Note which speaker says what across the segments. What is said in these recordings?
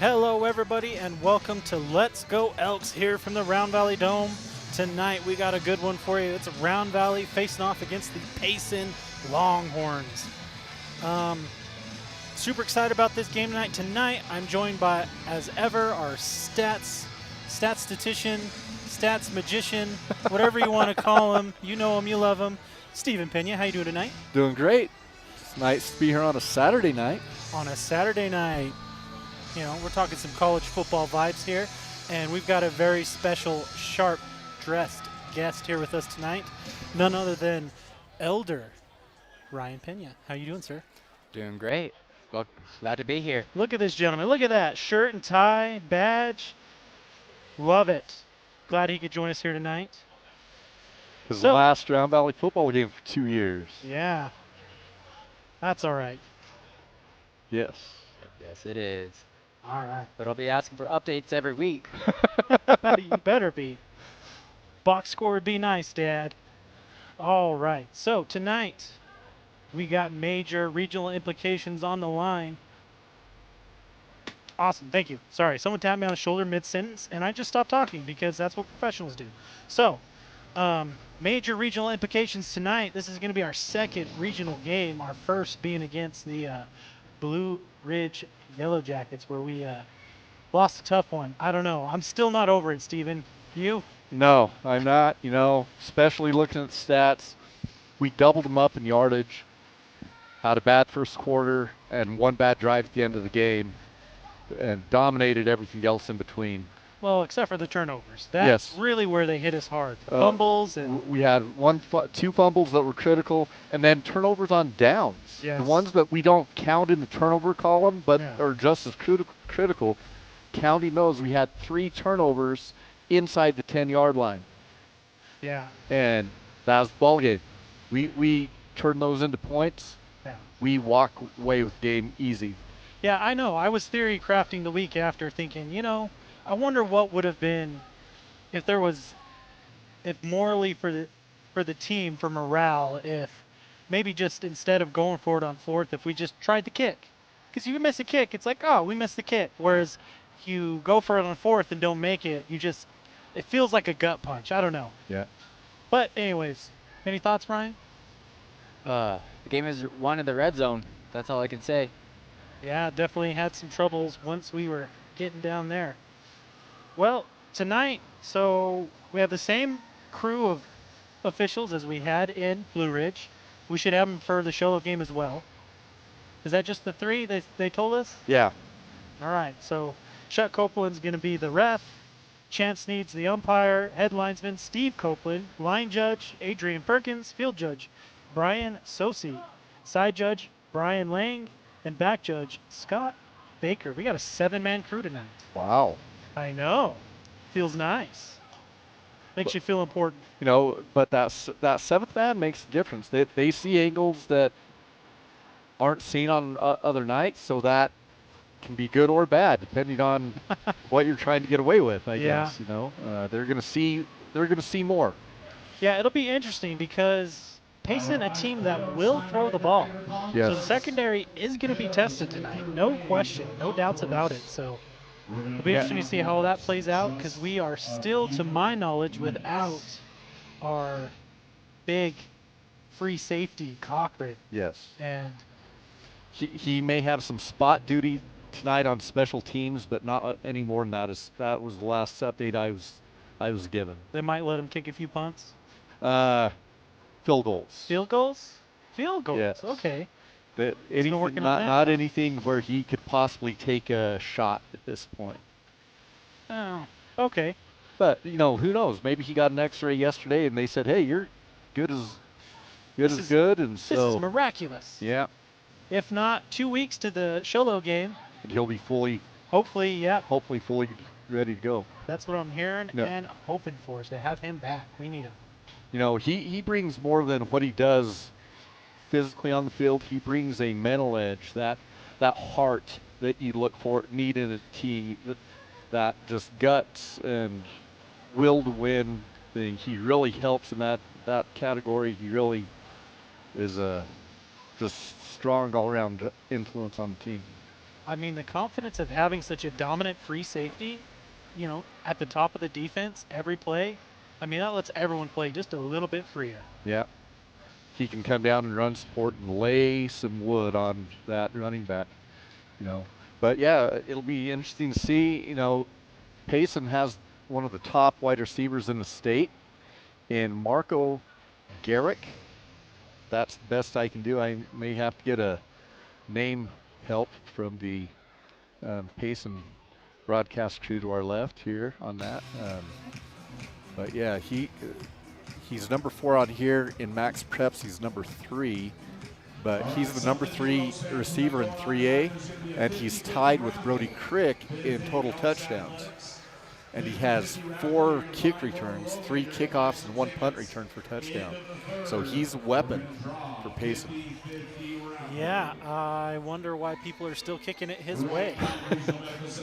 Speaker 1: Hello, everybody, and welcome to Let's Go Elks here from the Round Valley Dome. Tonight, we got a good one for you. It's Round Valley facing off against the Payson Longhorns. Super excited about this game tonight. Tonight, I'm joined by, as ever, our statistician, stats magician, whatever you want to call him. You know him, you love him. Stephen Pena, how you doing tonight?
Speaker 2: Doing great. It's nice to be here on a Saturday night.
Speaker 1: On a Saturday night. You know, we're talking some college football vibes here, and we've got a very special, sharp-dressed guest here with us tonight. None other than Elder Ryan Pena. How you doing, sir?
Speaker 3: Doing great. Well, glad to be here.
Speaker 1: Look at this gentleman. Look at that. Shirt and tie, badge. Love it. Glad he could join us here tonight.
Speaker 2: His last Round Valley football game for 2 years.
Speaker 1: Yeah. That's all right.
Speaker 2: Yes.
Speaker 3: Yes, it is.
Speaker 1: All right.
Speaker 3: But I'll be asking for updates every week.
Speaker 1: You better be. Box score would be nice, Dad. All right. So tonight, we got major regional implications on the line. Awesome. Thank you. Sorry. Someone tapped me on the shoulder mid-sentence, and I just stopped talking because that's what professionals do. So, major regional implications tonight. This is going to be our second regional game, our first being against the Blue Ridge Yellow Jackets, where we lost a tough one. I don't know. I'm still not over it, Steven. You?
Speaker 2: No, I'm not. You know, especially looking at the stats, we doubled them up in yardage, had a bad first quarter, and one bad drive at the end of the game, and dominated everything else in between.
Speaker 1: Well, except for the turnovers. That's really where they hit us hard. Fumbles and
Speaker 2: we had two fumbles that were critical, and then turnovers on downs.
Speaker 1: Yes.
Speaker 2: The ones that we don't count in the turnover column, but are just as critical. Counting those, we had 3 turnovers inside the 10-yard line.
Speaker 1: Yeah.
Speaker 2: And that was the ball game. We turned those into points.
Speaker 1: Yeah.
Speaker 2: We walk away with the game easy.
Speaker 1: Yeah, I know. I was theory crafting the week after thinking, you know, I wonder what would have been if morally for the team, for morale, if maybe just instead of going for it on fourth, if we just tried the kick. Because if you miss a kick, it's like, oh, we missed the kick. Whereas you go for it on fourth and don't make it, it feels like a gut punch. I don't know.
Speaker 2: Yeah.
Speaker 1: But anyways, any thoughts, Ryan?
Speaker 3: The game is won in the red zone. That's all I can say.
Speaker 1: Yeah, definitely had some troubles once we were getting down there. Well, tonight, so we have the same crew of officials as we had in Blue Ridge. We should have them for the show game as well. Is that just the 3 they told us?
Speaker 2: Yeah.
Speaker 1: All right, so Chuck Copeland's going to be the ref. Chance Needs the umpire. Head linesman Steve Copeland. Line judge Adrian Perkins. Field judge Brian Sosi. Side judge Brian Lang. And back judge Scott Baker. We got a 7-man crew tonight.
Speaker 2: Wow.
Speaker 1: I know. Feels nice. Makes you feel important.
Speaker 2: You know, but that 7th man makes a difference. They see angles that aren't seen on other nights, so that can be good or bad depending on what you're trying to get away with. I guess, you know, they're gonna see more.
Speaker 1: Yeah, it'll be interesting because Payson, a team that will throw the ball.
Speaker 2: Yes.
Speaker 1: So the secondary is going to be tested tonight. No question, no doubts about it. So it'll be interesting to see how that plays out because we are still, to my knowledge, without our big free safety Cochran.
Speaker 2: Yes.
Speaker 1: And
Speaker 2: he may have some spot duty tonight on special teams, but not any more than that. That was the last update I was given.
Speaker 1: They might let him kick a few punts.
Speaker 2: Field goals.
Speaker 1: Field goals? Field goals.
Speaker 2: Yes.
Speaker 1: Okay.
Speaker 2: Not anything where he could possibly take a shot at this point.
Speaker 1: Oh, okay.
Speaker 2: But you know, who knows? Maybe he got an X-ray yesterday, and they said, "Hey, you're good as good," and so
Speaker 1: this is miraculous.
Speaker 2: Yeah.
Speaker 1: If not, 2 weeks to the Sholo game.
Speaker 2: And he'll be
Speaker 1: hopefully
Speaker 2: fully ready to go.
Speaker 1: That's what I'm hearing and hoping for, is to have him back. We need him.
Speaker 2: You know, he brings more than what he does physically on the field. He brings a mental edge, that heart that you need in a team, that just guts and will to win thing. He really helps in that category. He really is a just strong all-around influence on the team.
Speaker 1: I mean, the confidence of having such a dominant free safety, at the top of the defense every play. I mean, that lets everyone play just a little bit freer.
Speaker 2: Yeah. He can come down and run support and lay some wood on that running back, But yeah, it'll be interesting to see. Payson has one of the top wide receivers in the state in Marco Garrick. That's the best I can do. I may have to get a name help from the Payson broadcast crew to our left here on that. But yeah, he's number 4 on here. In Max Preps, he's number 3. But he's the number 3 receiver in 3A, and he's tied with Brody Crick in total touchdowns. And he has 4 kick returns, 3 kickoffs, and 1 punt return for touchdown. So he's a weapon for Payson.
Speaker 1: Yeah, I wonder why people are still kicking it his way.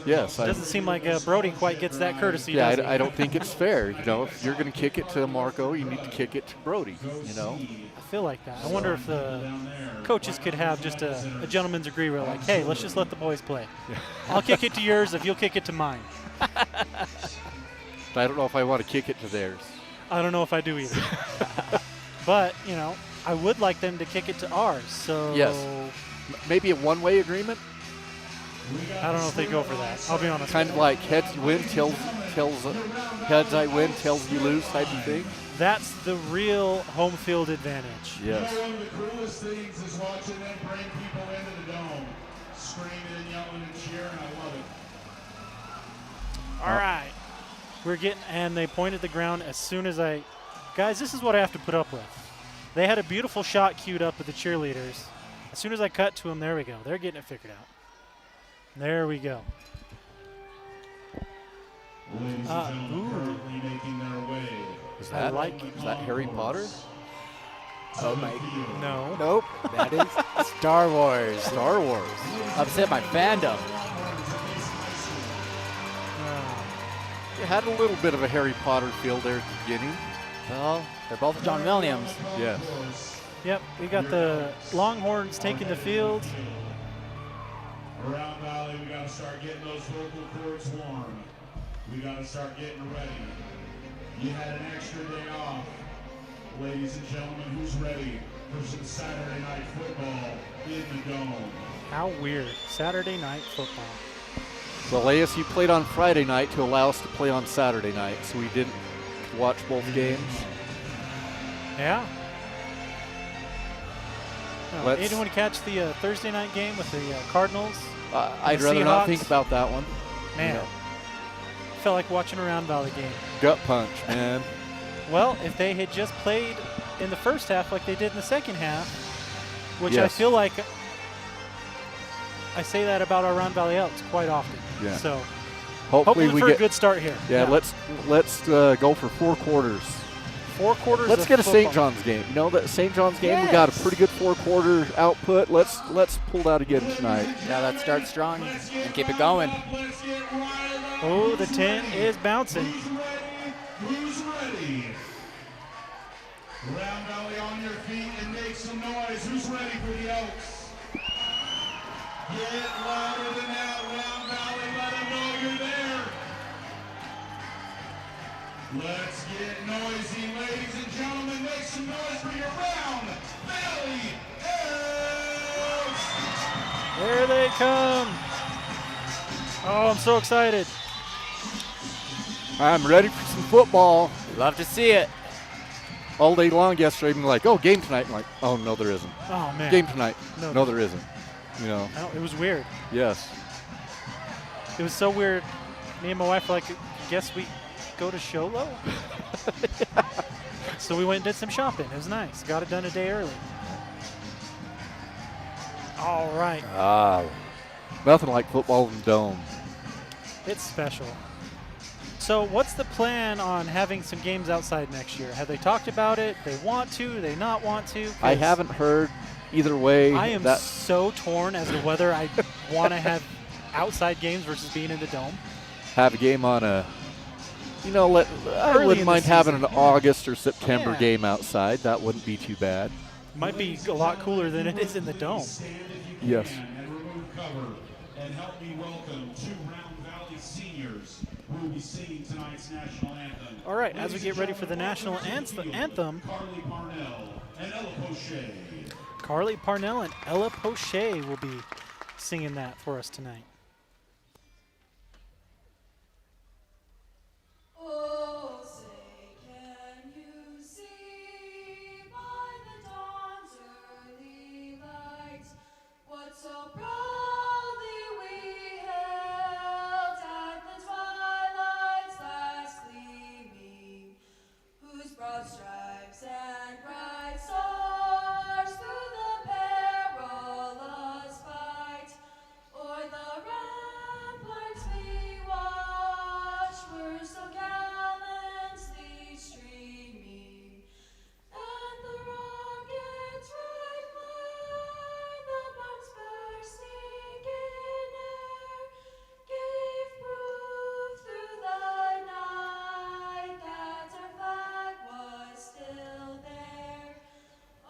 Speaker 2: Yes.
Speaker 1: It doesn't seem like Brody quite gets that courtesy,
Speaker 2: Yeah,
Speaker 1: does he?
Speaker 2: I don't think it's fair. If you're going to kick it to Marco, you need to kick it to Brody,
Speaker 1: I feel like that. I wonder if the coaches could have just a gentleman's agreement, like, hey, let's just let the boys play. Yeah. I'll kick it to yours if you'll kick it to mine.
Speaker 2: I don't know if I want to kick it to theirs.
Speaker 1: I don't know if I do either. But, I would like them to kick it to ours. So
Speaker 2: yes. Maybe a one-way agreement?
Speaker 1: I don't know if they go for that. I'll be honest.
Speaker 2: Kind of like heads you win, tails heads I win, tails you lose type of thing.
Speaker 1: That's the real home field advantage.
Speaker 2: Yes.
Speaker 4: One of the coolest things is watching them bring people into the dome, screaming and yelling and cheering. I love it.
Speaker 1: All right. And they pointed the ground as soon as guys, this is what I have to put up with. They had a beautiful shot queued up with the cheerleaders. As soon as I cut to them, there we go. They're getting it figured out. There we go.
Speaker 4: Making their way.
Speaker 2: Is that Harry Potter?
Speaker 3: Oh my.
Speaker 1: No.
Speaker 3: Nope. That is Star Wars.
Speaker 2: Star Wars.
Speaker 3: Upset my fandom.
Speaker 2: It had a little bit of a Harry Potter feel there at the beginning.
Speaker 3: Well, they're both John Williams.
Speaker 2: Yes.
Speaker 1: Yep, we got the Longhorns taking the field.
Speaker 4: Around Valley, we got to start getting those vocal cords warm. We got to start getting ready. You had an extra day off. Ladies and gentlemen, who's ready for some Saturday night football in the dome?
Speaker 1: How weird. Saturday night football.
Speaker 2: Well, ASU played on Friday night to allow us to play on Saturday night, so we didn't watch both games.
Speaker 1: Yeah. Anyone catch the Thursday night game with the Cardinals?
Speaker 2: I'd rather not think about that one.
Speaker 1: Man, felt like watching a Round Valley game.
Speaker 2: Gut punch, man.
Speaker 1: Well, if they had just played in the first half like they did in the second half, which
Speaker 2: yes.
Speaker 1: I feel like I say that about our Round Valley Elks quite often.
Speaker 2: Yeah.
Speaker 1: So
Speaker 2: hopefully we
Speaker 1: for
Speaker 2: get
Speaker 1: a good start here.
Speaker 2: Yeah, let's go for 4 quarters.
Speaker 1: 4 quarters.
Speaker 2: Let's
Speaker 1: of
Speaker 2: get a
Speaker 1: football.
Speaker 2: St. John's game. That St. John's game,
Speaker 1: yes.
Speaker 2: We got a pretty good 4-quarter output. Let's pull that again tonight.
Speaker 3: Yeah, let's start strong and keep it going.
Speaker 1: Oh, the tent is bouncing.
Speaker 4: Who's ready? Round Valley on your feet and make some noise. Who's ready for the Elks? Get louder than that, Round Valley. Let them know you're there. Let's get noisy, ladies and gentlemen. Make some noise for your Round Valley Elks.
Speaker 1: There they come. Oh, I'm so excited.
Speaker 2: I'm ready for some football.
Speaker 3: Love to see it.
Speaker 2: All day long yesterday, I'm like, oh, game tonight. I'm like, oh, no, there isn't.
Speaker 1: Oh, man.
Speaker 2: Game tonight.
Speaker 1: No,
Speaker 2: there isn't.
Speaker 1: It was weird.
Speaker 2: Yes.
Speaker 1: It was so weird. Me and my wife were like, guess we go to Sholo?
Speaker 2: Yeah.
Speaker 1: So we went and did some shopping. It was nice. Got it done a day early. All right.
Speaker 2: Nothing like football in the dome.
Speaker 1: It's special. So what's the plan on having some games outside next year? Have they talked about it? They want to? Do they not want to?
Speaker 2: I haven't heard either way.
Speaker 1: I am so torn as to whether I want to have outside games versus being in the dome.
Speaker 2: Have a game on I wouldn't mind having an August or September game outside. That wouldn't be too bad.
Speaker 1: Might be a lot cooler than it is in the dome.
Speaker 2: Yes.
Speaker 4: and help me welcome 2 Round Valley seniors who will be singing tonight's national anthem.
Speaker 1: All right, as we get ready for the national anthem,
Speaker 4: Carly Parnell and Ella Poche.
Speaker 1: Carly Parnell and Ella Poche will be singing that for us tonight.
Speaker 5: Oh, say, can you see by the dawn's early light what so proudly we held at the twilight's last gleaming, whose broad stripes and bright stars through the perilous fight o'er the ramparts we watched were so gallantly streaming, and the rockets right by the bombs bursting in air gave proof through the night that our flag was still there.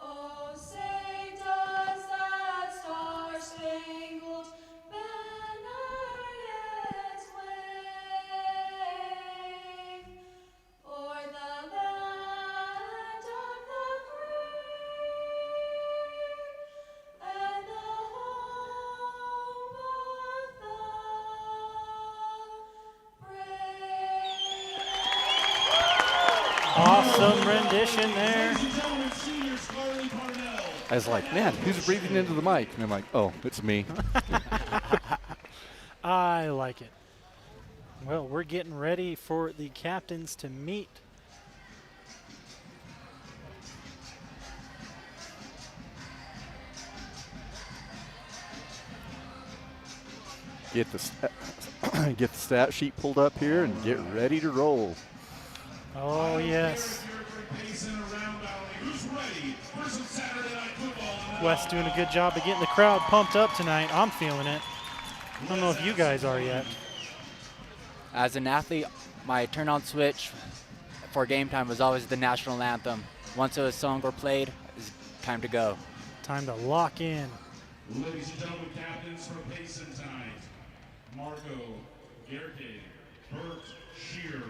Speaker 5: Oh, say does that star-spangled banner yet wave o'er the land of the free and the home of the brave?
Speaker 1: Awesome rendition there.
Speaker 4: Ladies and gentlemen, seniors Carly Parnell.
Speaker 2: I was like, man, who's breathing into the mic? And I'm like, oh, it's me.
Speaker 1: I like it. Well, we're getting ready for the captains to meet.
Speaker 2: Get the stat sheet pulled up here and get ready to roll.
Speaker 1: Oh, yes.
Speaker 4: Payson around Valley. Who's ready for some Saturday night football?
Speaker 1: Wes doing a good job of getting the crowd pumped up tonight. I'm feeling it. I don't know if you guys are yet.
Speaker 3: As an athlete, my turn-on switch for game time was always the national anthem. Once a song were played, it's time to go.
Speaker 1: Time to lock in.
Speaker 4: Ladies and gentlemen, captains for Payson tonight. Marco Gerke, Bert Shear,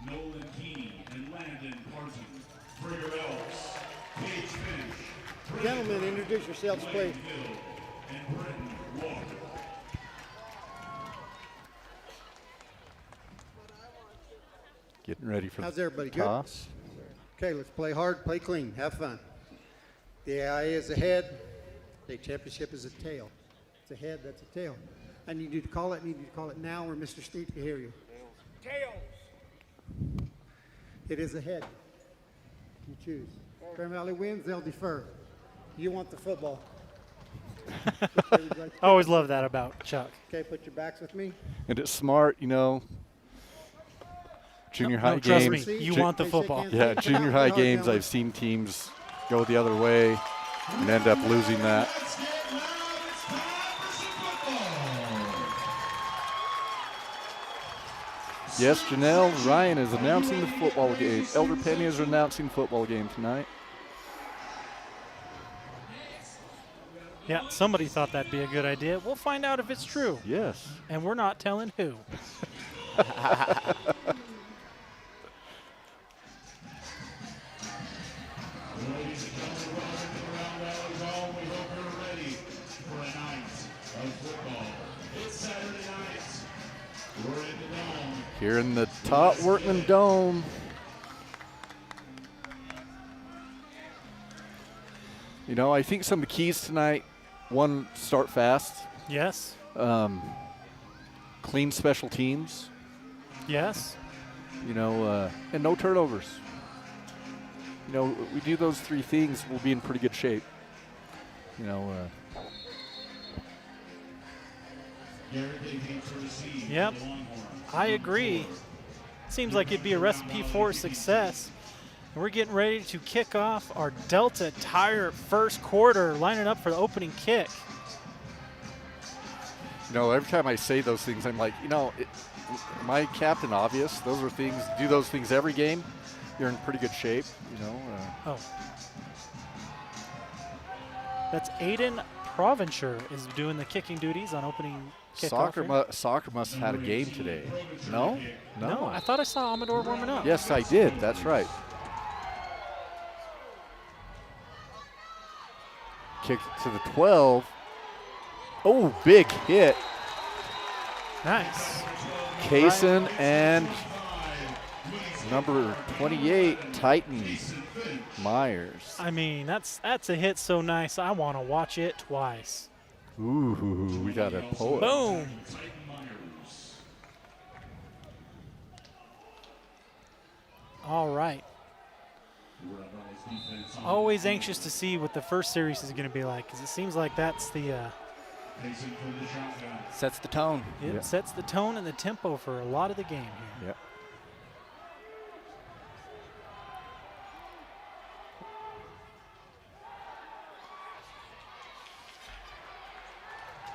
Speaker 4: Nolan Key, and Landon Parton. Frigger Elks, Paige Finch,
Speaker 6: Gentlemen, introduce yourselves, please.
Speaker 4: Hill, and Britton Walker.
Speaker 2: Getting ready for
Speaker 6: How's
Speaker 2: the
Speaker 6: everybody? Good?
Speaker 2: toss.
Speaker 6: Okay, let's play hard, play clean, have fun. The eye is a head, the championship is a tail. It's a head, that's a tail. I need you to call it, now or Mr. Steve can hear you. Tails. It is a head. You choose. Grand Valley wins, they'll defer. You want the football.
Speaker 1: I always love that about Chuck.
Speaker 6: Okay, put your backs with me.
Speaker 2: And it's smart, you know. Junior high
Speaker 1: No, trust
Speaker 2: games.
Speaker 1: me, you
Speaker 2: ju-
Speaker 1: want the football.
Speaker 2: Yeah, junior high games, I've seen teams go the other way and end up losing that.
Speaker 4: Let's get loud. It's time for some football.
Speaker 2: Yes, Janelle Ryan is announcing the football game. Elder Penny is announcing football game tonight.
Speaker 1: Yeah, somebody thought that'd be a good idea. We'll find out if it's true.
Speaker 2: Yes.
Speaker 1: And we're not telling who.
Speaker 4: Ladies and gentlemen, welcome to the Round Valley Zone. We hope you're ready for a night of football. It's Saturday night. We're in the dome.
Speaker 2: Here in the top Workman Dome. You know, I think some of the keys tonight, one, start fast.
Speaker 1: Yes.
Speaker 2: Clean special teams,
Speaker 1: Yes.
Speaker 2: you know, and no turnovers. You know, we do those three things, we'll be in pretty good shape. You know,
Speaker 4: Garrett Day to receive
Speaker 1: Yep.
Speaker 4: the Longhorns.
Speaker 1: I agree. Seems like it'd be a recipe for success. And we're getting ready to kick off our Delta Tire first quarter, lining up for the opening kick.
Speaker 2: you know, every time I say those things, I'm like, you know, am I Captain Obvious? Those are things, do those things every game, you're in pretty good shape, you know.
Speaker 1: Oh. That's Aiden Provencher is doing the kicking duties on opening kickoff.
Speaker 2: Soccer must have had a game today. No?
Speaker 1: No, I thought I saw Amador warming up.
Speaker 2: Yes, I did. That's right. Kick it to the 12. Oh, big hit.
Speaker 1: Nice.
Speaker 2: Payson and number 28, Titan Myers.
Speaker 1: I mean, that's a hit so nice, I want to watch it twice.
Speaker 2: Ooh, we got a poet.
Speaker 1: Boom. All right. Always anxious to see what the first series is going to be like, because it seems like that's the
Speaker 3: Sets the tone.
Speaker 1: it sets the tone and the tempo for a lot of the game here.
Speaker 2: Yep.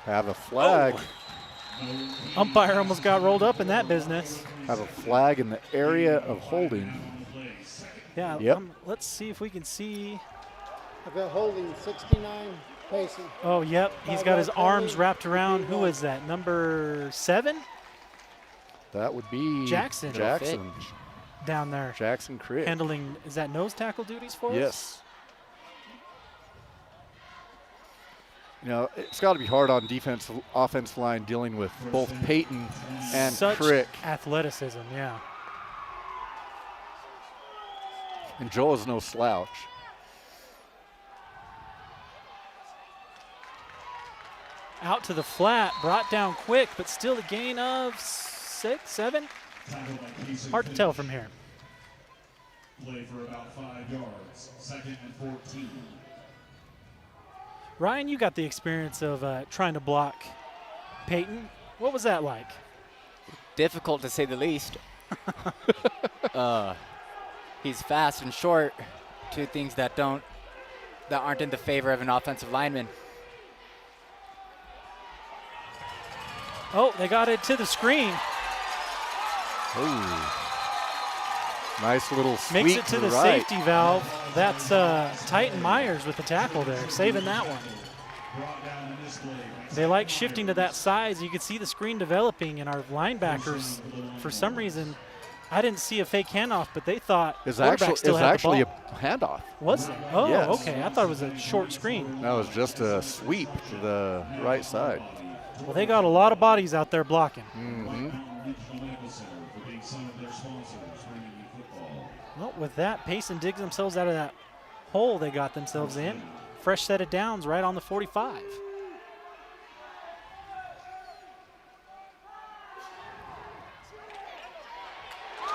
Speaker 2: Have a flag.
Speaker 1: Umpire almost got rolled up in that business.
Speaker 2: Have a flag in the area of holding.
Speaker 1: Yeah.
Speaker 2: Yep.
Speaker 1: Let's see if we can see.
Speaker 6: I've got holding 69 Payson.
Speaker 1: Oh, yep. He's got his arms wrapped around. Who is that? Number 7
Speaker 2: That would be
Speaker 1: Jackson.
Speaker 2: Jackson.
Speaker 1: down there.
Speaker 2: Jackson Crick.
Speaker 1: Handling, is that nose tackle duties for us?
Speaker 2: Yes. You know, it's got to be hard on offensive line dealing with both Peyton and
Speaker 1: Such
Speaker 2: Crick.
Speaker 1: athleticism, yeah.
Speaker 2: And Joe is no slouch.
Speaker 1: Out to the flat, brought down quick, but still a gain of 6, 7. Hard to tell from here.
Speaker 4: Play for about 5 yards. 2nd and 14.
Speaker 1: Ryan, you got the experience of trying to block Peyton. What was that like?
Speaker 3: Difficult to say the least. He's fast and short, two things that aren't in the favor of an offensive lineman.
Speaker 1: Oh, they got it to the screen.
Speaker 2: Oh. Nice little sweep
Speaker 1: Makes it to the
Speaker 2: right.
Speaker 1: safety valve. That's Titan Myers with the tackle there, saving that one. They like shifting to that side. You could see the screen developing, and our linebackers, for some reason, I didn't see a fake handoff, but they thought
Speaker 2: It's
Speaker 1: quarterback still had
Speaker 2: actually
Speaker 1: the
Speaker 2: a
Speaker 1: ball.
Speaker 2: handoff.
Speaker 1: Was it? Oh,
Speaker 2: Yes.
Speaker 1: okay. I thought it was a short screen.
Speaker 2: That was just a sweep to the right side.
Speaker 1: Well, they got a lot of bodies out there blocking. Well, with that, Payson digs themselves out of that hole they got themselves in. Fresh set of downs right on the 45.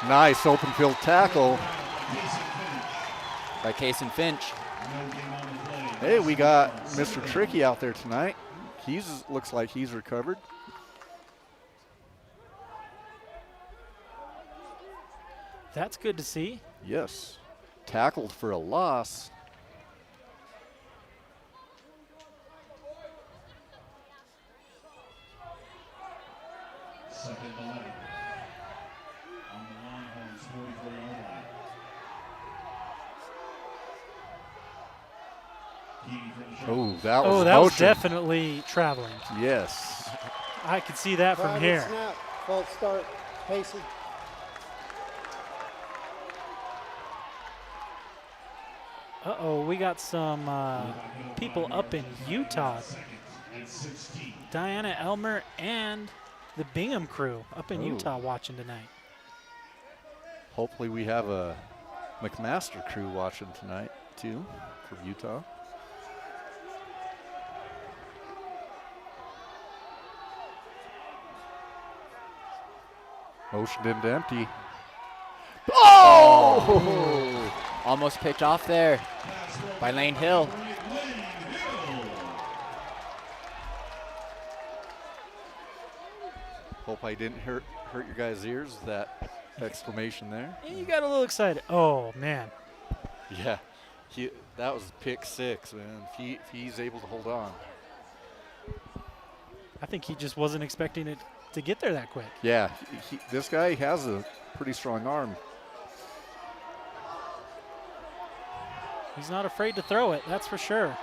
Speaker 2: Nice open field tackle.
Speaker 3: By Case and Finch.
Speaker 2: Hey, we got Mr. Tricky out there tonight. Looks like he's recovered.
Speaker 1: That's good to see.
Speaker 2: Yes. Tackled for a loss.
Speaker 4: Second and 11. On the Longhorns 44-yard line. Keeney from the shoulder.
Speaker 2: Oh, that was
Speaker 1: Oh, that was
Speaker 2: motion.
Speaker 1: definitely traveling.
Speaker 2: Yes.
Speaker 1: I could see that from
Speaker 6: Flag
Speaker 1: here.
Speaker 6: and snap. False start. Payson.
Speaker 1: Uh-oh, we got some people up in Utah.
Speaker 4: And 16.
Speaker 1: Diana Elmer and the Bingham crew up in
Speaker 2: Ooh.
Speaker 1: Utah watching tonight.
Speaker 2: Hopefully we have a McMaster crew watching tonight, too, from Utah. Motion into empty. Oh!
Speaker 3: Almost picked off there by Lane Hill.
Speaker 2: Hope I didn't hurt your guys' ears with that exclamation there.
Speaker 1: And you got a little excited. Oh, man.
Speaker 2: Yeah, that was pick 6, man. If he's able to hold on.
Speaker 1: I think he just wasn't expecting it to get there that quick.
Speaker 2: Yeah, this guy has a pretty strong arm.
Speaker 1: He's not afraid to throw it, that's for sure.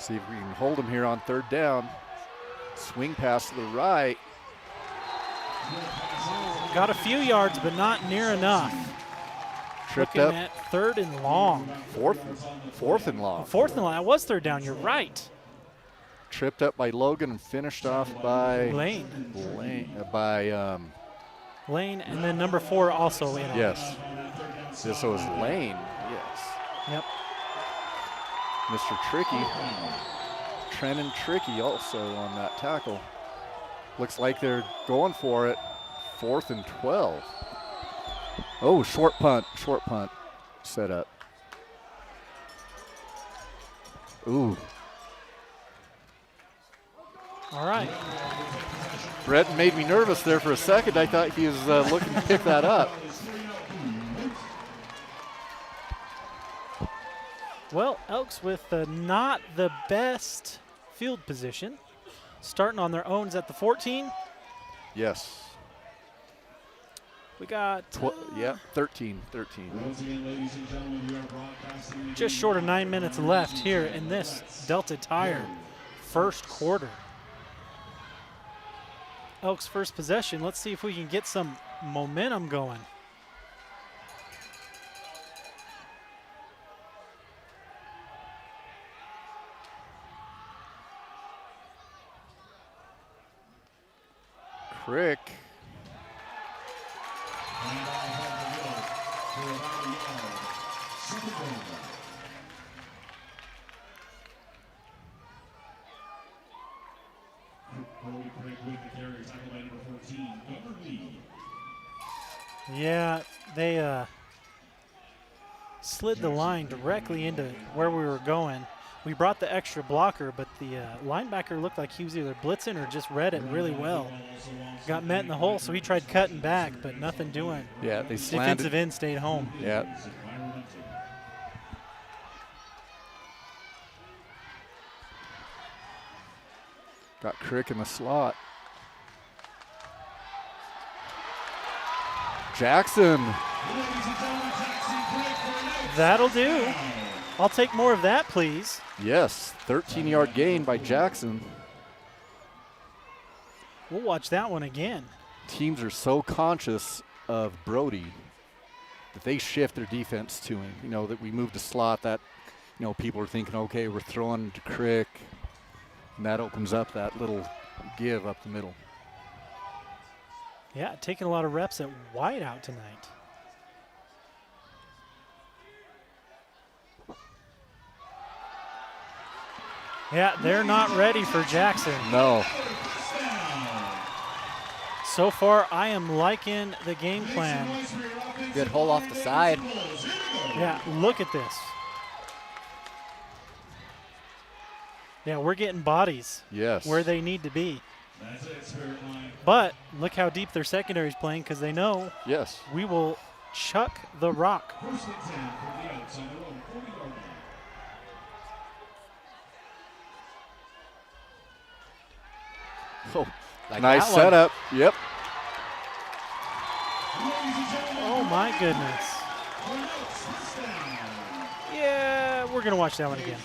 Speaker 2: See if we can hold him here on third down. Swing pass to the right.
Speaker 1: Got a few yards, but not near enough.
Speaker 2: Tripped
Speaker 1: Looking
Speaker 2: up.
Speaker 1: at third and long.
Speaker 2: Fourth and long.
Speaker 1: Fourth and long. That was third down. You're right.
Speaker 2: Tripped up by Logan and finished off by
Speaker 1: Lane. Lane, and then number 4 also in.
Speaker 2: Yes. This was Lane. Yes.
Speaker 1: Yep.
Speaker 2: Mr. Tricky. Trenton Tricky also on that tackle. Looks like they're going for it. 4th and 12. Oh, short punt set up. Ooh.
Speaker 1: All right.
Speaker 2: Brett made me nervous there for a second. I thought he was looking to pick that up.
Speaker 1: Well, Elks with not the best field position. Starting on their own at the 14.
Speaker 2: Yes.
Speaker 1: We got
Speaker 2: 13.
Speaker 1: just short of 9 minutes left here in this Delta Tire first quarter. Elks first possession. Let's see if we can get some momentum going.
Speaker 2: Crick.
Speaker 1: Yeah, they slid the line directly into where we were going. We brought the extra blocker, but the linebacker looked like he was either blitzing or just read it really well. Got met in the hole, so he tried cutting back, but nothing doing.
Speaker 2: Yeah, they slanted.
Speaker 1: Defensive end stayed home.
Speaker 2: Yeah. Got Crick in the slot. Jackson.
Speaker 1: That'll do. I'll take more of that, please.
Speaker 2: Yes, 13-yard gain by Jackson.
Speaker 1: We'll watch that one again.
Speaker 2: Teams are so conscious of Brody that they shift their defense to him. You know, that we moved the slot, that, you know, people are thinking, okay, we're throwing to Crick, and that opens up that little give up the middle.
Speaker 1: Yeah, taking a lot of reps at wide out tonight. Yeah, they're not ready for Jackson.
Speaker 2: No.
Speaker 1: So far, I am liking the game plan.
Speaker 3: Good hole off the side.
Speaker 1: Yeah, look at this. Yeah, we're getting bodies
Speaker 2: Yes.
Speaker 1: where they need to be. But look how deep their secondary is playing, because they know
Speaker 2: Yes.
Speaker 1: we will chuck the rock.
Speaker 2: Oh,
Speaker 3: Like
Speaker 2: nice
Speaker 3: that one.
Speaker 2: setup. Yep.
Speaker 1: Oh my goodness. Yeah, we're gonna watch that one again.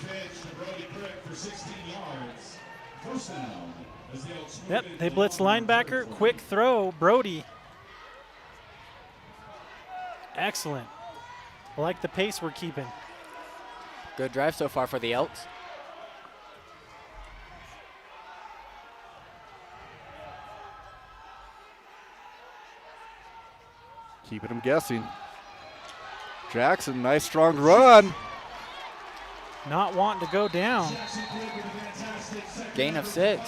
Speaker 1: Yep, they blitz linebacker, quick throw, Brody. Excellent. I like the pace we're keeping.
Speaker 3: Good drive so far for the Elks.
Speaker 2: Keeping them guessing. Jackson, nice strong run.
Speaker 1: Not wanting to go down.
Speaker 3: Gain of 6.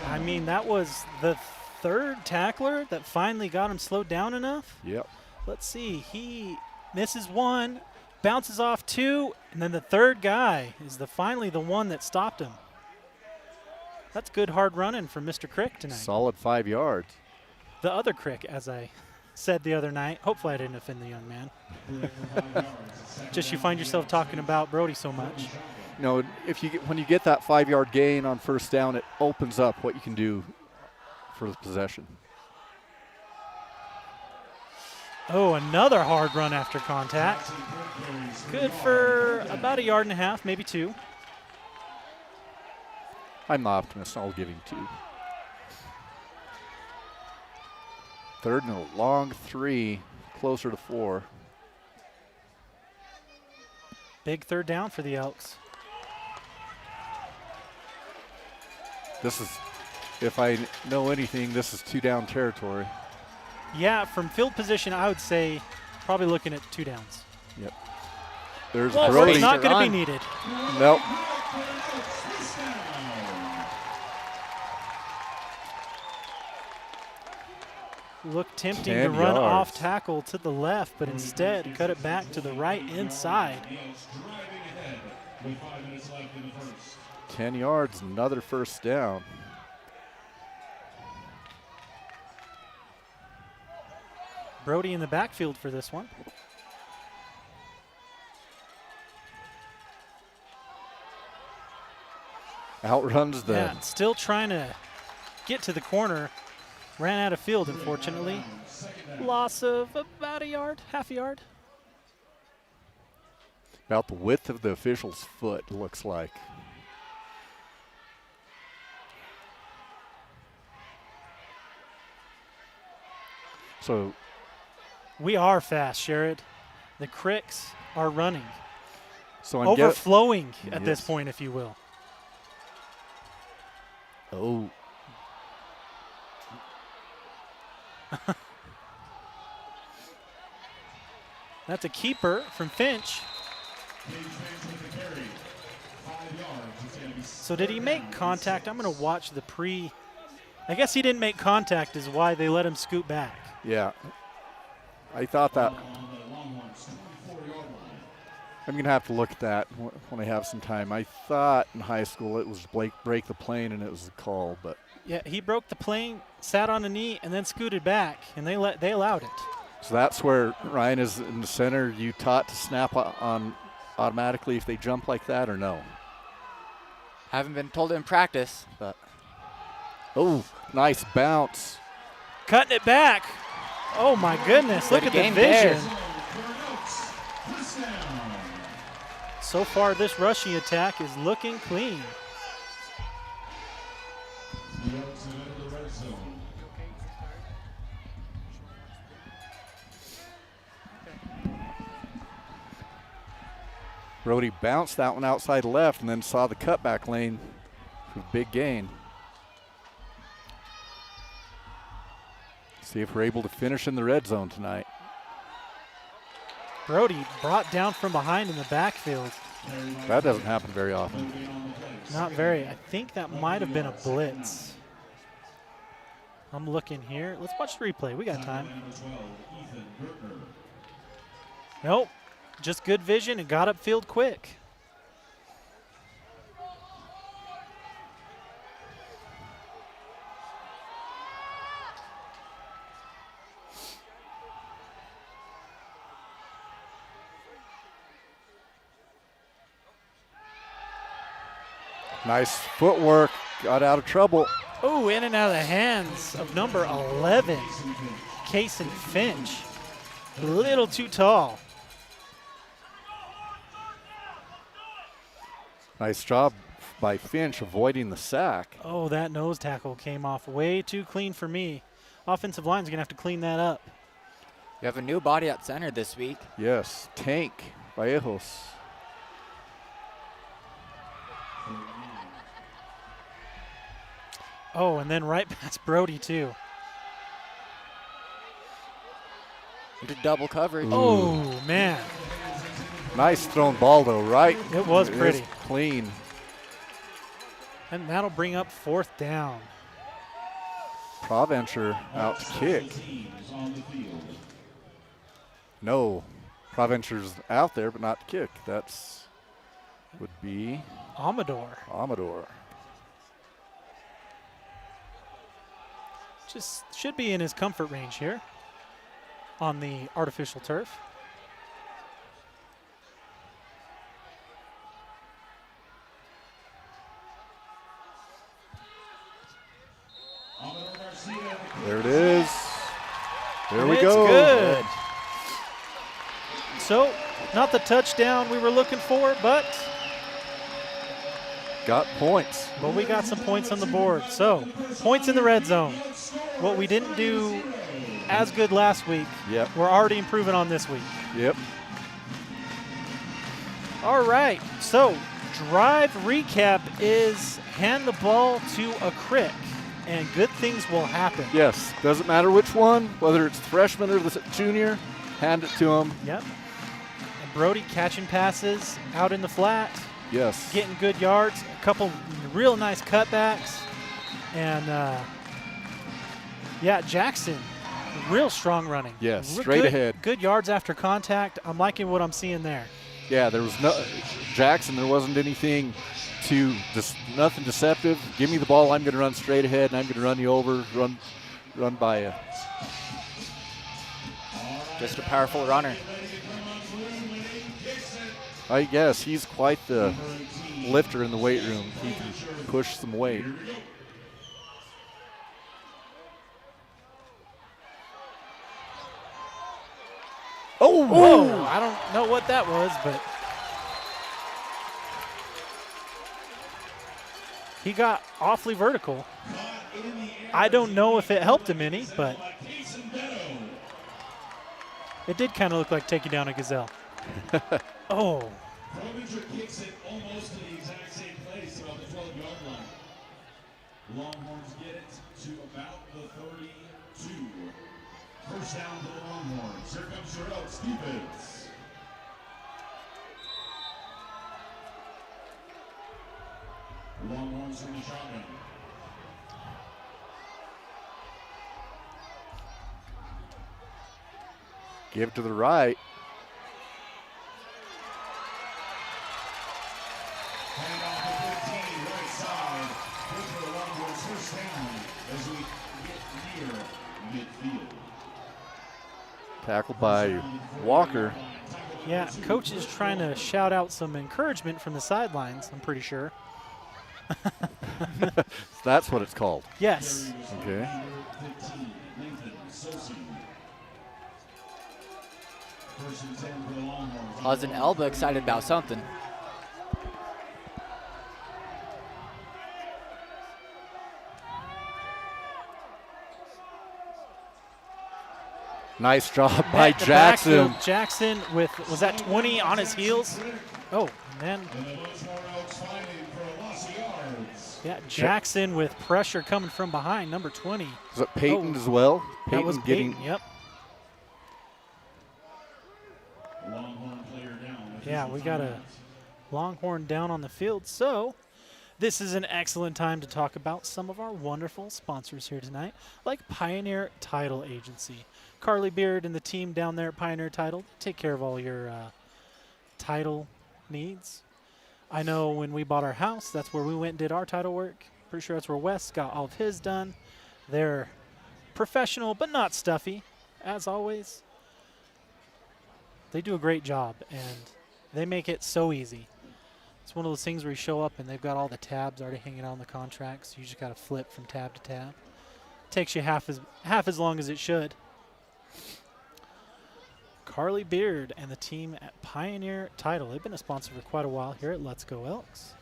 Speaker 1: I mean, that was the third tackler that finally got him slowed down enough.
Speaker 2: Yep.
Speaker 1: Let's see, he misses 1, bounces off 2, and then the third guy is finally the one that stopped him. That's good hard running from Mr. Crick tonight.
Speaker 2: Solid 5 yards.
Speaker 1: The other Crick, as I said the other night. Hopefully I didn't offend the young man. Just you find yourself talking about Brody so much.
Speaker 2: You know, when you get that 5-yard gain on first down, it opens up what you can do for the possession.
Speaker 1: Oh, another hard run after contact. Good for about 1.5 yards, maybe 2.
Speaker 2: I'm the optimist. I'll give him 2. Third and a long 3, closer to 4.
Speaker 1: Big third down for the Elks.
Speaker 2: This is, if I know anything, this is 2 down territory.
Speaker 1: Yeah, from field position, I would say probably looking at 2 downs.
Speaker 2: Yep. There's
Speaker 1: Well,
Speaker 2: Brody.
Speaker 1: it's not going to be
Speaker 3: Run.
Speaker 1: needed.
Speaker 2: Nope.
Speaker 1: Looked tempting
Speaker 2: 10
Speaker 1: to run off
Speaker 2: yards.
Speaker 1: tackle to the left, but instead cut it back to the right inside.
Speaker 4: Eagles driving ahead with 5 minutes left in the first.
Speaker 2: 10 yards, another first down.
Speaker 1: Brody in the backfield for this one.
Speaker 2: Outruns the
Speaker 1: Yeah, still trying to get to the corner. Ran out of field, unfortunately. Loss of about a yard, half a yard.
Speaker 2: about the width of the official's foot, looks like. So
Speaker 1: We are fast, Sherrod. The Cricks are running.
Speaker 2: I'm
Speaker 1: Overflowing at this
Speaker 2: Yes.
Speaker 1: point, if you will.
Speaker 2: Oh,
Speaker 1: That's a keeper from Finch. So did he make contact? I'm going to watch the pre. I guess he didn't make contact is why they let him scoot back.
Speaker 2: yeah. I thought that. I'm going to have to look at that when I have some time. I thought in high school it was break the plane and it was a call, but
Speaker 1: Yeah, he broke the plane, sat on a knee, and then scooted back, and they allowed it.
Speaker 2: so that's where Ryan is in the center. You taught to snap on automatically if they jump like that or no?
Speaker 3: Haven't been told in practice, but
Speaker 2: Oh, nice bounce.
Speaker 1: Cutting it back. Oh my goodness, look
Speaker 3: Good
Speaker 1: at the
Speaker 3: game there.
Speaker 1: vision. So far, this rushing attack is looking clean.
Speaker 4: The Elks have entered the red zone.
Speaker 2: Brody bounced that one outside left and then saw the cutback lane for a big gain. See if we're able to finish in the red zone tonight.
Speaker 1: Brody brought down from behind in the backfield.
Speaker 2: That doesn't happen very often.
Speaker 1: Not very. I think that might have been a blitz. I'm looking here. Let's watch the replay. We got time.
Speaker 4: Number 12, Ethan Gardner.
Speaker 1: Nope. Just good vision and got upfield quick.
Speaker 2: Nice footwork, got out of trouble.
Speaker 1: Oh, in and out of the hands of number 11, Payson Finch. A little too tall.
Speaker 2: Nice job by Finch avoiding the sack.
Speaker 1: Oh, that nose tackle came off way too clean for me. Offensive line's going to have to clean that up.
Speaker 3: you have a new body at center this week.
Speaker 2: Yes, Tank Vallejos.
Speaker 1: Oh, and then right past Brody, too.
Speaker 3: Into double coverage.
Speaker 1: Oh, man.
Speaker 2: Nice thrown ball though, right?
Speaker 1: It was
Speaker 2: is
Speaker 1: pretty.
Speaker 2: Clean.
Speaker 1: And that'll bring up 4th down.
Speaker 2: Provencher out to kick.
Speaker 4: Teams on the field.
Speaker 2: No, Provencher's out there, but not to kick. That's would be
Speaker 1: Amador.
Speaker 2: Amador.
Speaker 1: Just should be in his comfort range here on the artificial turf.
Speaker 2: There it is. There we
Speaker 1: It's
Speaker 2: go.
Speaker 1: good. So, not the touchdown we were looking for, but
Speaker 2: Got points.
Speaker 1: But we got some points on the board. So, points in the red zone. What we didn't do as good last week,
Speaker 2: Yep.
Speaker 1: we're already improving on this week.
Speaker 2: Yep.
Speaker 1: All right, so drive recap is hand the ball to a crick, and good things will happen.
Speaker 2: Yes. Doesn't matter which one, whether it's the freshman or the junior, hand it to them.
Speaker 1: Yep. And Brody catching passes out in the flat,
Speaker 2: Yes.
Speaker 1: getting good yards, a couple real nice cutbacks, and yeah, Jackson, real strong running.
Speaker 2: Yes,
Speaker 1: Real
Speaker 2: straight
Speaker 1: good-
Speaker 2: ahead.
Speaker 1: Good yards after contact. I'm liking what I'm seeing there.
Speaker 2: Yeah, there was no Jackson. There wasn't anything nothing deceptive. Give me the ball. I'm going to run straight ahead, and I'm going to run you over, run by you.
Speaker 3: Just a powerful runner.
Speaker 2: I guess he's quite the lifter in the weight room. He can push some weight. Oh,
Speaker 1: Whoa, I don't know what that was, but he got awfully vertical. I don't know if it helped him any, but it did kind of look like taking down a gazelle. Oh,
Speaker 4: Clevenger kicks it almost to the exact same place, about the 12-yard line. Longhorns get it to about the 32. First down to the Longhorns. Here comes Sherelle Stevens. Longhorns from the shotgun.
Speaker 2: give it to the right.
Speaker 4: Hand off to 15, right side. Good for the Longhorns. First down as we get near midfield.
Speaker 2: Tackled by Walker.
Speaker 1: yeah, coach is trying to shout out some encouragement from the sidelines, I'm pretty sure.
Speaker 2: That's what it's called.
Speaker 1: Yes.
Speaker 2: Okay.
Speaker 4: 15, Nathan Sosi. First and 10 for the Longhorns.
Speaker 3: Cousin Elba excited about something.
Speaker 2: Nice job by
Speaker 1: The
Speaker 2: Jackson.
Speaker 1: backfield, Jackson with, was that 20 on his heels? Oh, man.
Speaker 4: And the Rosemore Elks fighting for a loss of yards.
Speaker 1: Yeah, Jackson with pressure coming from behind, number 20.
Speaker 2: Was it Payton
Speaker 1: Oh,
Speaker 2: as well?
Speaker 1: That was
Speaker 2: getting
Speaker 1: Payton, yep.
Speaker 4: Longhorn player down.
Speaker 1: Yeah, we got a Longhorn down on the field. So this is an excellent time to talk about some of our wonderful sponsors here tonight, like Pioneer Title Agency. Carly Beard and the team down there at Pioneer Title take care of all your title needs. I know when we bought our house, that's where we went and did our title work. Pretty sure that's where Wes got all of his done. They're professional, but not stuffy, as always. They do a great job, and they make it so easy. It's one of those things where you show up and they've got all the tabs already hanging out on the contracts. You just got to flip from tab to tab. Takes you half as long as it should. Carly Beard and the team at Pioneer Title. They've been a sponsor for quite a while here at Let's Go Elks.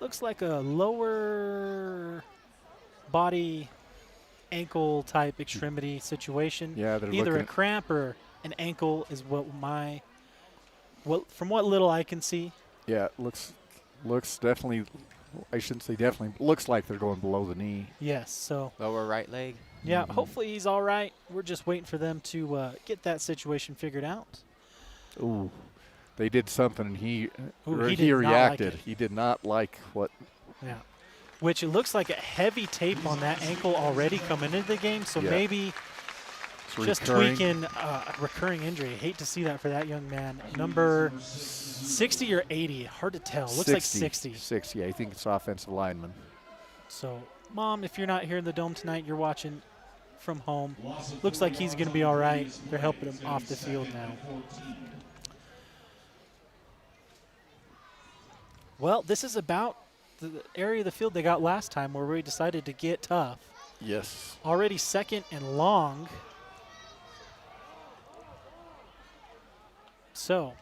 Speaker 1: Looks like a lower body ankle type extremity situation.
Speaker 2: Yeah, they're
Speaker 1: Either a
Speaker 2: looking-
Speaker 1: cramp or an ankle is from what little I can see.
Speaker 2: Yeah, it looks definitely, I shouldn't say definitely, looks like they're going below the knee.
Speaker 1: Yes, so
Speaker 3: Lower right leg.
Speaker 1: yeah, hopefully he's all right. We're just waiting for them to get that situation figured out.
Speaker 2: Ooh, they did something and he
Speaker 1: Ooh,
Speaker 2: or
Speaker 1: he
Speaker 2: he
Speaker 1: did not like
Speaker 2: reacted.
Speaker 1: it.
Speaker 2: He did not like what.
Speaker 1: Yeah. Which it looks like a heavy tape on that ankle already coming into the game, so
Speaker 2: Yeah.
Speaker 1: maybe
Speaker 2: It's
Speaker 1: just
Speaker 2: recurring.
Speaker 1: tweaking a recurring injury. I hate to see that for that young man. Number 60 or 80, hard to tell. Looks like 60.
Speaker 2: 60, I think it's offensive lineman.
Speaker 1: So, Mom, if you're not here in the Dome tonight, you're watching from home. Looks like he's going to be all right. They're helping him off the field now. Well, this is about the area of the field they got last time where we decided to get tough.
Speaker 2: Yes.
Speaker 1: Already second and long. So,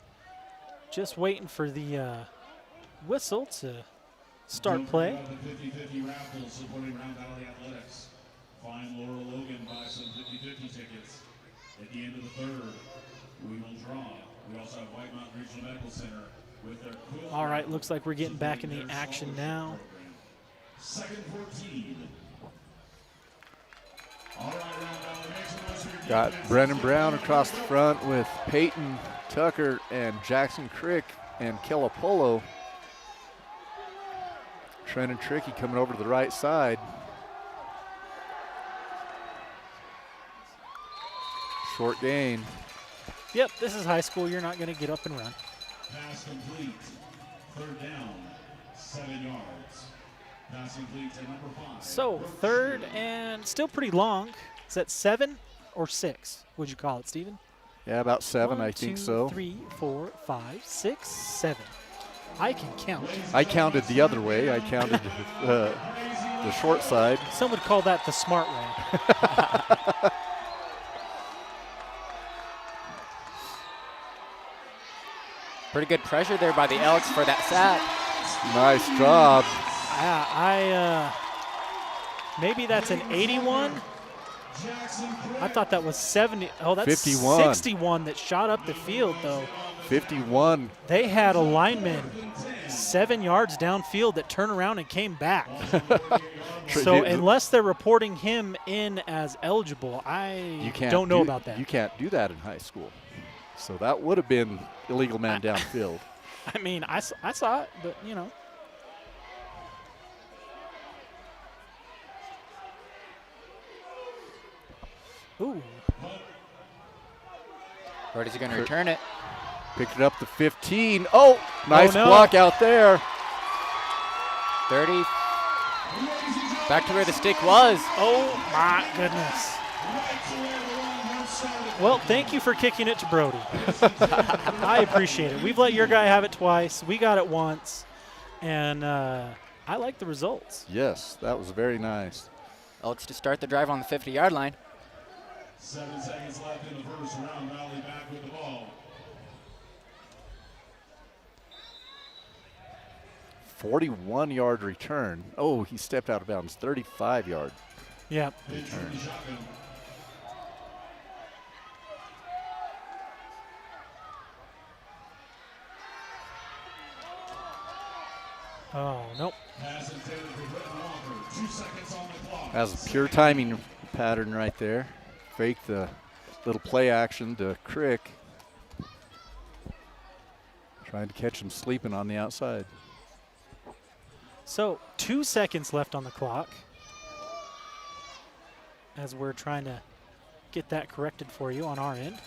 Speaker 1: just waiting for the whistle to start play.
Speaker 4: The 50-50 raffle supporting Round Valley Athletics. Find Laura Logan, buy some 50-50 tickets. At the end of the third, we will draw. We also have White Mountain Regional Medical Center with their quill.
Speaker 1: All right, looks like we're getting back in the action now.
Speaker 4: Second 14. All right, Round Valley, make some noise for your
Speaker 2: Got
Speaker 4: defense.
Speaker 2: Brennan Brown across the front with Peyton Tucker and Jackson Crick and Kelapolo. Trenton Tricky coming over to the right side. Short gain.
Speaker 1: Yep, this is high school. You're not going to get up and run.
Speaker 4: Pass complete. Third down, 7 yards. Pass complete to number 5.
Speaker 1: So third and still pretty long. Is that 7 or 6? Would you call it, Stephen?
Speaker 2: Yeah, about 7,
Speaker 1: 1,
Speaker 2: I think
Speaker 1: 2,
Speaker 2: so.
Speaker 1: 3, 4, 5, 6, 7. I can count.
Speaker 2: I counted the other way. I counted the short side.
Speaker 1: Some would call that the smart way.
Speaker 3: Pretty good pressure there by the Elks for that sack.
Speaker 2: Nice job.
Speaker 1: Maybe that's an 81. I thought that was 70. Oh, that's
Speaker 2: 51.
Speaker 1: 61 that shot up the field, though.
Speaker 2: 51.
Speaker 1: They had a lineman 7 yards downfield that turned around and came back. So unless they're reporting him in as eligible, I don't know about that.
Speaker 2: You can't do that in high school. So that would have been illegal man downfield.
Speaker 1: I mean, I saw it, but, you know. Ooh.
Speaker 3: Brody's going to return it.
Speaker 2: Picked it up to 15. Oh, nice
Speaker 1: no.
Speaker 2: block out there.
Speaker 3: 30. Back to where the stick was.
Speaker 1: Oh, my goodness. Well, thank you for kicking it to Brody. I appreciate it. We've let your guy have it twice. We got it once. And I like the results.
Speaker 2: Yes, that was very nice.
Speaker 3: Elks to start the drive on the 50-yard line.
Speaker 4: 7 seconds left in the first round. Valley back with the ball.
Speaker 2: 41-yard return. Oh, he stepped out of bounds. 35-yard.
Speaker 1: Yeah.
Speaker 2: return.
Speaker 1: Oh, nope.
Speaker 4: Pass intended for Britton Walker. 2 seconds on the clock.
Speaker 2: That's a pure timing pattern right there. Fake the little play action to Crick. Trying to catch him sleeping on the outside.
Speaker 1: So 2 seconds left on the clock as we're trying to get that corrected for you on our end.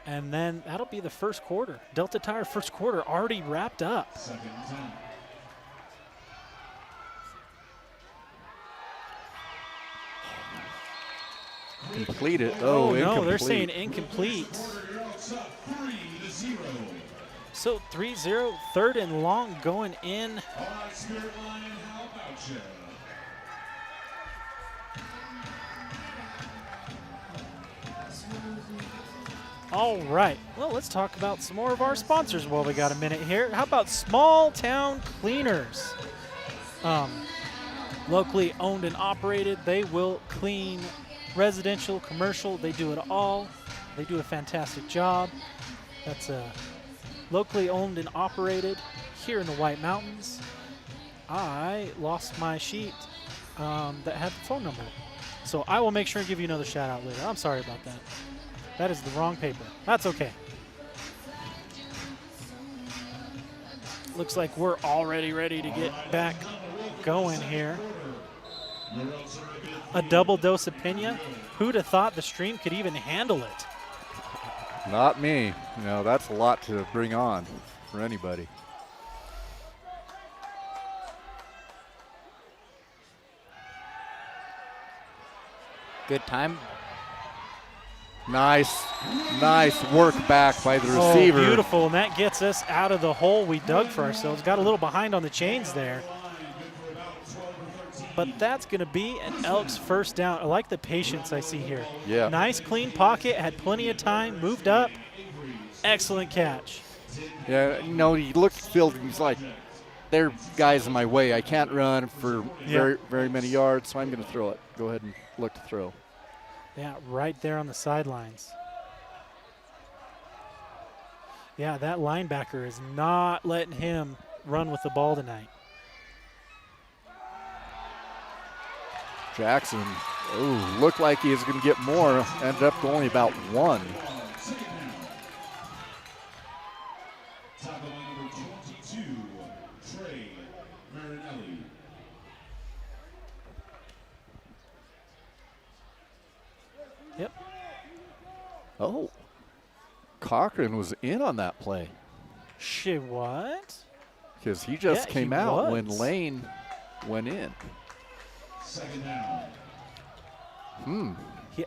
Speaker 1: And then that'll be the first quarter. Delta Tire first quarter already wrapped up.
Speaker 4: Second and 10.
Speaker 2: Completed.
Speaker 1: Oh, no,
Speaker 2: incomplete.
Speaker 1: they're saying incomplete.
Speaker 4: Your Elks up 3-0.
Speaker 1: So 3-0, third and long going in.
Speaker 4: All right, Spirit Line, how about you?
Speaker 1: All right, well, let's talk about some more of our sponsors while we got a minute here. How about Small Town Cleaners? Locally owned and operated. They will clean residential, commercial. They do it all. They do a fantastic job. That's locally owned and operated here in the White Mountains. I lost my sheet that had the phone number. So I will make sure and give you another shout out later. I'm sorry about that. That is the wrong paper. That's okay. Looks like we're already ready to get back going here. A double dose of Pena. Who'd have thought the stream could even handle it?
Speaker 2: Not me. No, that's a lot to bring on for anybody.
Speaker 3: Good time.
Speaker 2: Nice work back by the receiver.
Speaker 1: Oh, beautiful, and that gets us out of the hole we dug for ourselves. Got a little behind on the chains there. But that's going to be an Elks first down. I like the patience I see here.
Speaker 2: Yeah.
Speaker 1: Nice, clean pocket, had plenty of time, moved up. Excellent catch.
Speaker 2: Yeah, he looked at the field and he's like, there are guys in my way. I can't run for very many yards, so I'm going to throw it. Go ahead and look to throw.
Speaker 1: Yeah, right there on the sidelines. Yeah, that linebacker is not letting him run with the ball tonight.
Speaker 2: Jackson, looked like he was going to get more. Ended up only about one.
Speaker 4: Tackle number 22, Trey Marinelli.
Speaker 1: Yep.
Speaker 2: Oh, Cochran was in on that play.
Speaker 1: Shit, what?
Speaker 2: Because he just came
Speaker 1: he
Speaker 2: out when
Speaker 1: was.
Speaker 2: Lane went in.
Speaker 4: Second down.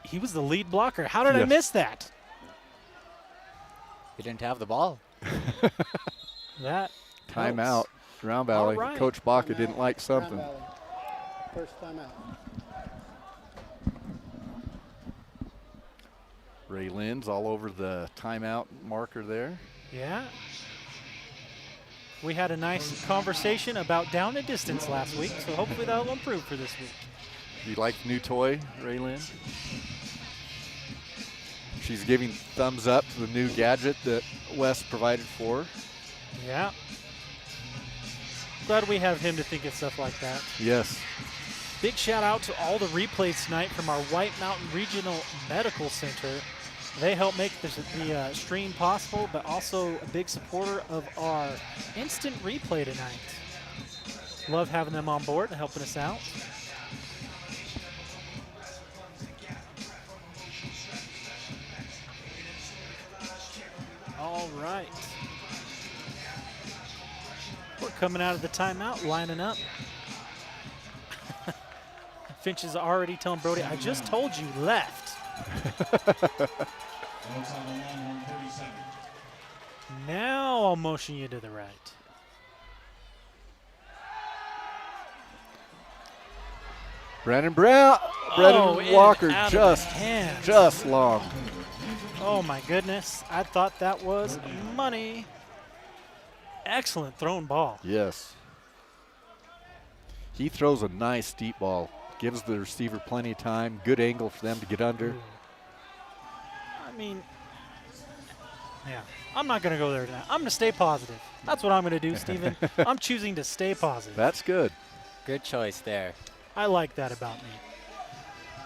Speaker 1: He was the lead blocker. How did I
Speaker 2: Yes.
Speaker 1: miss that?
Speaker 3: He didn't have the ball.
Speaker 1: That
Speaker 2: Timeout,
Speaker 1: helps.
Speaker 2: Round Valley.
Speaker 1: All right.
Speaker 2: Coach Baca didn't like something.
Speaker 6: Round Valley. First time out.
Speaker 2: Ray Lynn's all over the timeout marker there.
Speaker 1: Yeah. We had a nice conversation about down and distance last week, so hopefully that'll improve for this week.
Speaker 2: You like the new toy, Ray Lynn? She's giving thumbs up to the new gadget that Wes provided for her.
Speaker 1: Yeah. Glad we have him to think of stuff like that.
Speaker 2: Yes.
Speaker 1: Big shout out to all the replays tonight from our White Mountain Regional Medical Center. They help make the stream possible, but also a big supporter of our instant replay tonight. Love having them on board and helping us out. All right. We're coming out of the timeout, lining up. Finch is already telling Brody, I just told you left. Now I'll motion you to the right.
Speaker 2: Brennan
Speaker 1: in
Speaker 2: Walker
Speaker 1: and out of
Speaker 2: just
Speaker 1: the hands.
Speaker 2: long.
Speaker 1: Oh my goodness, I thought that was money. Excellent thrown ball.
Speaker 2: Yes. He throws a nice deep ball. Gives the receiver plenty of time. Good angle for them to get under.
Speaker 1: I mean, yeah, I'm not going to go there now. I'm going to stay positive. That's what I'm going to do, Steven. I'm choosing to stay positive.
Speaker 2: That's good.
Speaker 3: Good choice there.
Speaker 1: I like that about me.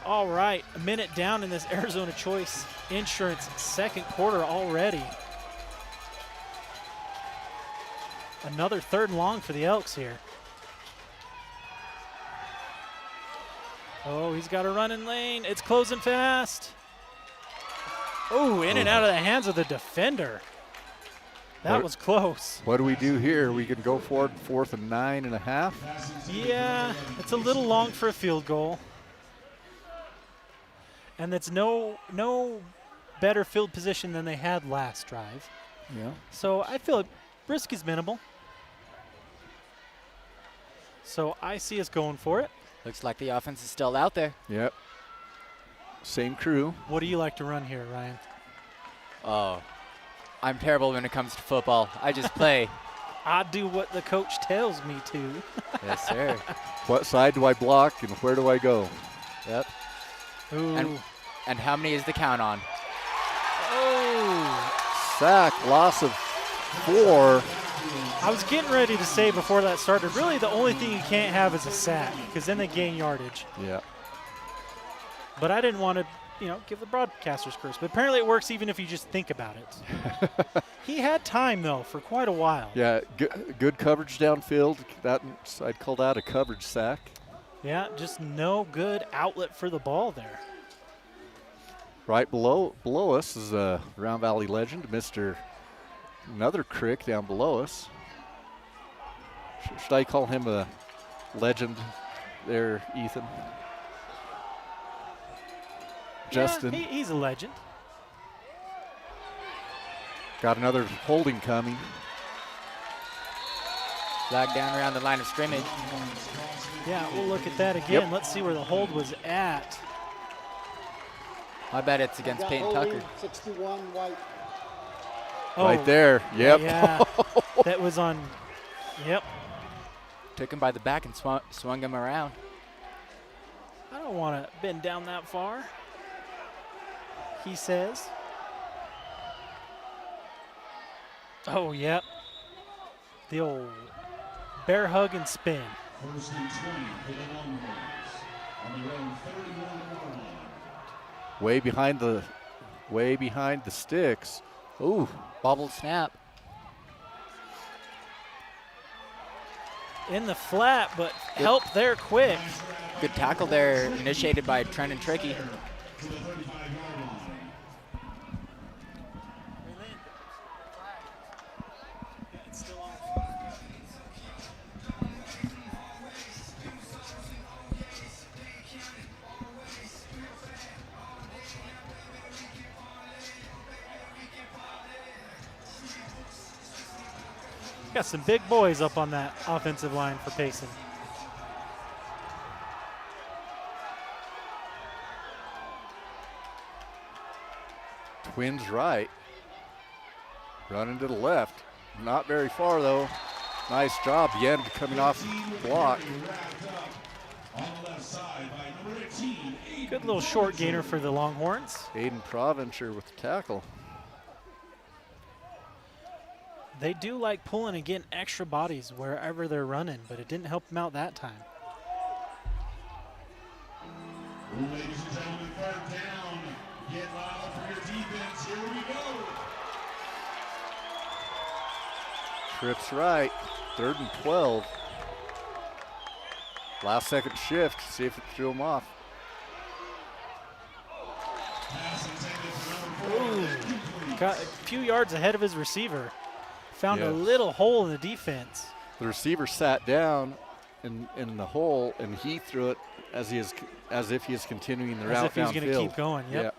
Speaker 1: All right, a minute down in this Arizona Choice Insurance second quarter already. Another 3rd and long for the Elks here. Oh, he's got a running lane. It's closing fast. Oh, in and out of the hands of the defender. That was close.
Speaker 2: What do we do here? We can go for it 4th and 9.5.
Speaker 1: Yeah, it's a little long for a field goal. And that's no better field position than they had last drive.
Speaker 2: Yeah.
Speaker 1: So I feel risk is minimal. So I see us going for it.
Speaker 3: Looks like the offense is still out there.
Speaker 2: Yep. Same crew.
Speaker 1: What do you like to run here, Ryan?
Speaker 3: Oh, I'm terrible when it comes to football. I just play.
Speaker 1: I do what the coach tells me to.
Speaker 3: Yes, sir.
Speaker 2: What side do I block and where do I go?
Speaker 3: Yep.
Speaker 1: Ooh.
Speaker 3: And how many is the count on?
Speaker 1: Oh.
Speaker 2: Sack, loss of 4.
Speaker 1: I was getting ready to say before that started, really the only thing you can't have is a sack, because then they gain yardage.
Speaker 2: Yeah.
Speaker 1: But I didn't want to, give the broadcaster's curse. But apparently it works even if you just think about it. He had time, though, for quite a while.
Speaker 2: Yeah, good coverage downfield. I'd call that a coverage sack.
Speaker 1: Yeah, just no good outlet for the ball there.
Speaker 2: Right below us is a Round Valley legend, another Crick down below us. Should I call him a legend there, Ethan? Justin.
Speaker 1: Yeah, he's a legend.
Speaker 2: Got another holding coming.
Speaker 3: Flag down around the line of scrimmage.
Speaker 1: Yeah, we'll look at that again.
Speaker 2: Yep.
Speaker 1: Let's see where the hold was at.
Speaker 3: I bet it's against
Speaker 6: Got
Speaker 3: Peyton
Speaker 6: holding,
Speaker 3: Tucker.
Speaker 6: 61 White.
Speaker 2: Right there. Yep.
Speaker 1: Yeah, that was on. Yep.
Speaker 3: Took him by the back and swung him around.
Speaker 1: I don't want to bend down that far, he says. Oh, yep. The old bear hug and spin.
Speaker 4: First and 20 for the Longhorns. On their own 31-1 line.
Speaker 2: Way behind the sticks. Ooh.
Speaker 3: Bobbled snap.
Speaker 1: In the flat, but help there quick.
Speaker 3: Good tackle there, initiated by Trent and Tricky.
Speaker 4: To the 35-yard line.
Speaker 1: Got some big boys up on that offensive line for Payson.
Speaker 2: Twins right. Running to the left. Not very far, though. Nice job. The end coming off the block.
Speaker 4: On the left side by number 18.
Speaker 1: Good little short gainer for the Longhorns.
Speaker 2: Aiden Provencher with the tackle.
Speaker 1: They do like pulling and getting extra bodies wherever they're running, but it didn't help them out that time.
Speaker 4: Ladies and gentlemen, third down. Get loud for your defense. Here we go.
Speaker 2: Trips right. 3rd and 12. Last second shift. See if it threw him off.
Speaker 4: Pass intended for number 4.
Speaker 1: Ooh, got a few yards ahead of his receiver. Found a
Speaker 2: Yes.
Speaker 1: little hole in the defense.
Speaker 2: The receiver sat down in the hole, and he threw it as if he is continuing the route
Speaker 1: As if he's going to
Speaker 2: downfield.
Speaker 1: keep going. Yep.
Speaker 2: Yeah.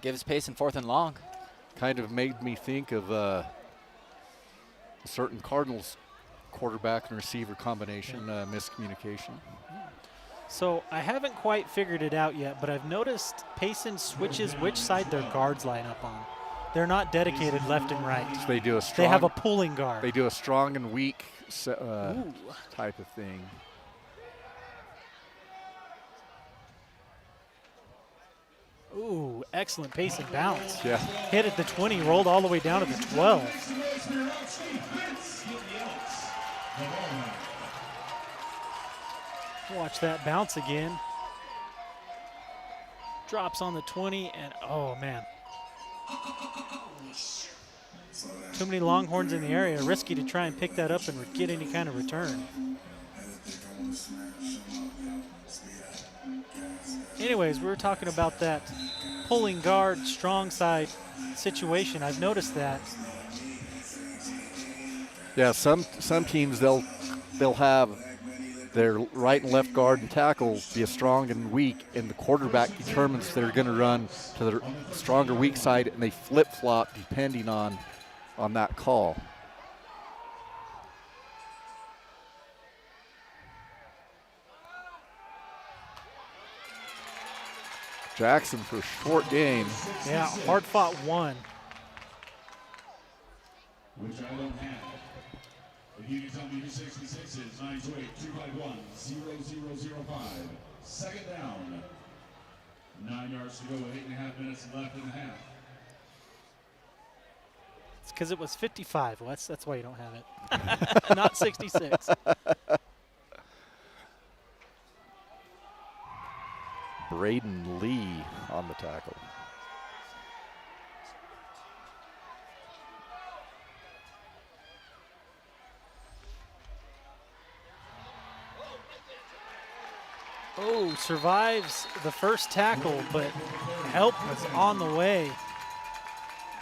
Speaker 3: Gives Payson 4th and long.
Speaker 2: Kind of made me think of a certain Cardinals quarterback and receiver combination, miscommunication.
Speaker 1: So I haven't quite figured it out yet, but I've noticed Payson switches which side their guards line up on. They're not dedicated left and right.
Speaker 2: So they do a strong.
Speaker 1: They have a pulling guard.
Speaker 2: They do a strong and weak type of thing.
Speaker 1: Ooh, excellent Payson bounce.
Speaker 2: Yeah.
Speaker 1: Hit at the 20, rolled all the way down to the 12. Watch that bounce again. Drops on the 20, and oh man. Too many Longhorns in the area. Risky to try and pick that up and get any kind of return. Anyways, we were talking about that pulling guard, strong side situation. I've noticed that.
Speaker 2: Yeah, some teams they'll have their right and left guard and tackle be a strong and weak, and the quarterback determines they're going to run to the stronger weak side, and they flip-flop depending on that call. Jackson for a short game.
Speaker 1: Yeah, hard-fought one.
Speaker 4: Which I don't have. If you can tell me who 66 is, 928-251-0005. Second down. 9 yards to go with 8.5 minutes left in the half.
Speaker 1: It's because it was 55, Wes. That's why you don't have it. Not 66.
Speaker 2: Braden Lee on the tackle.
Speaker 1: Oh, survives the first tackle, but help was on the way.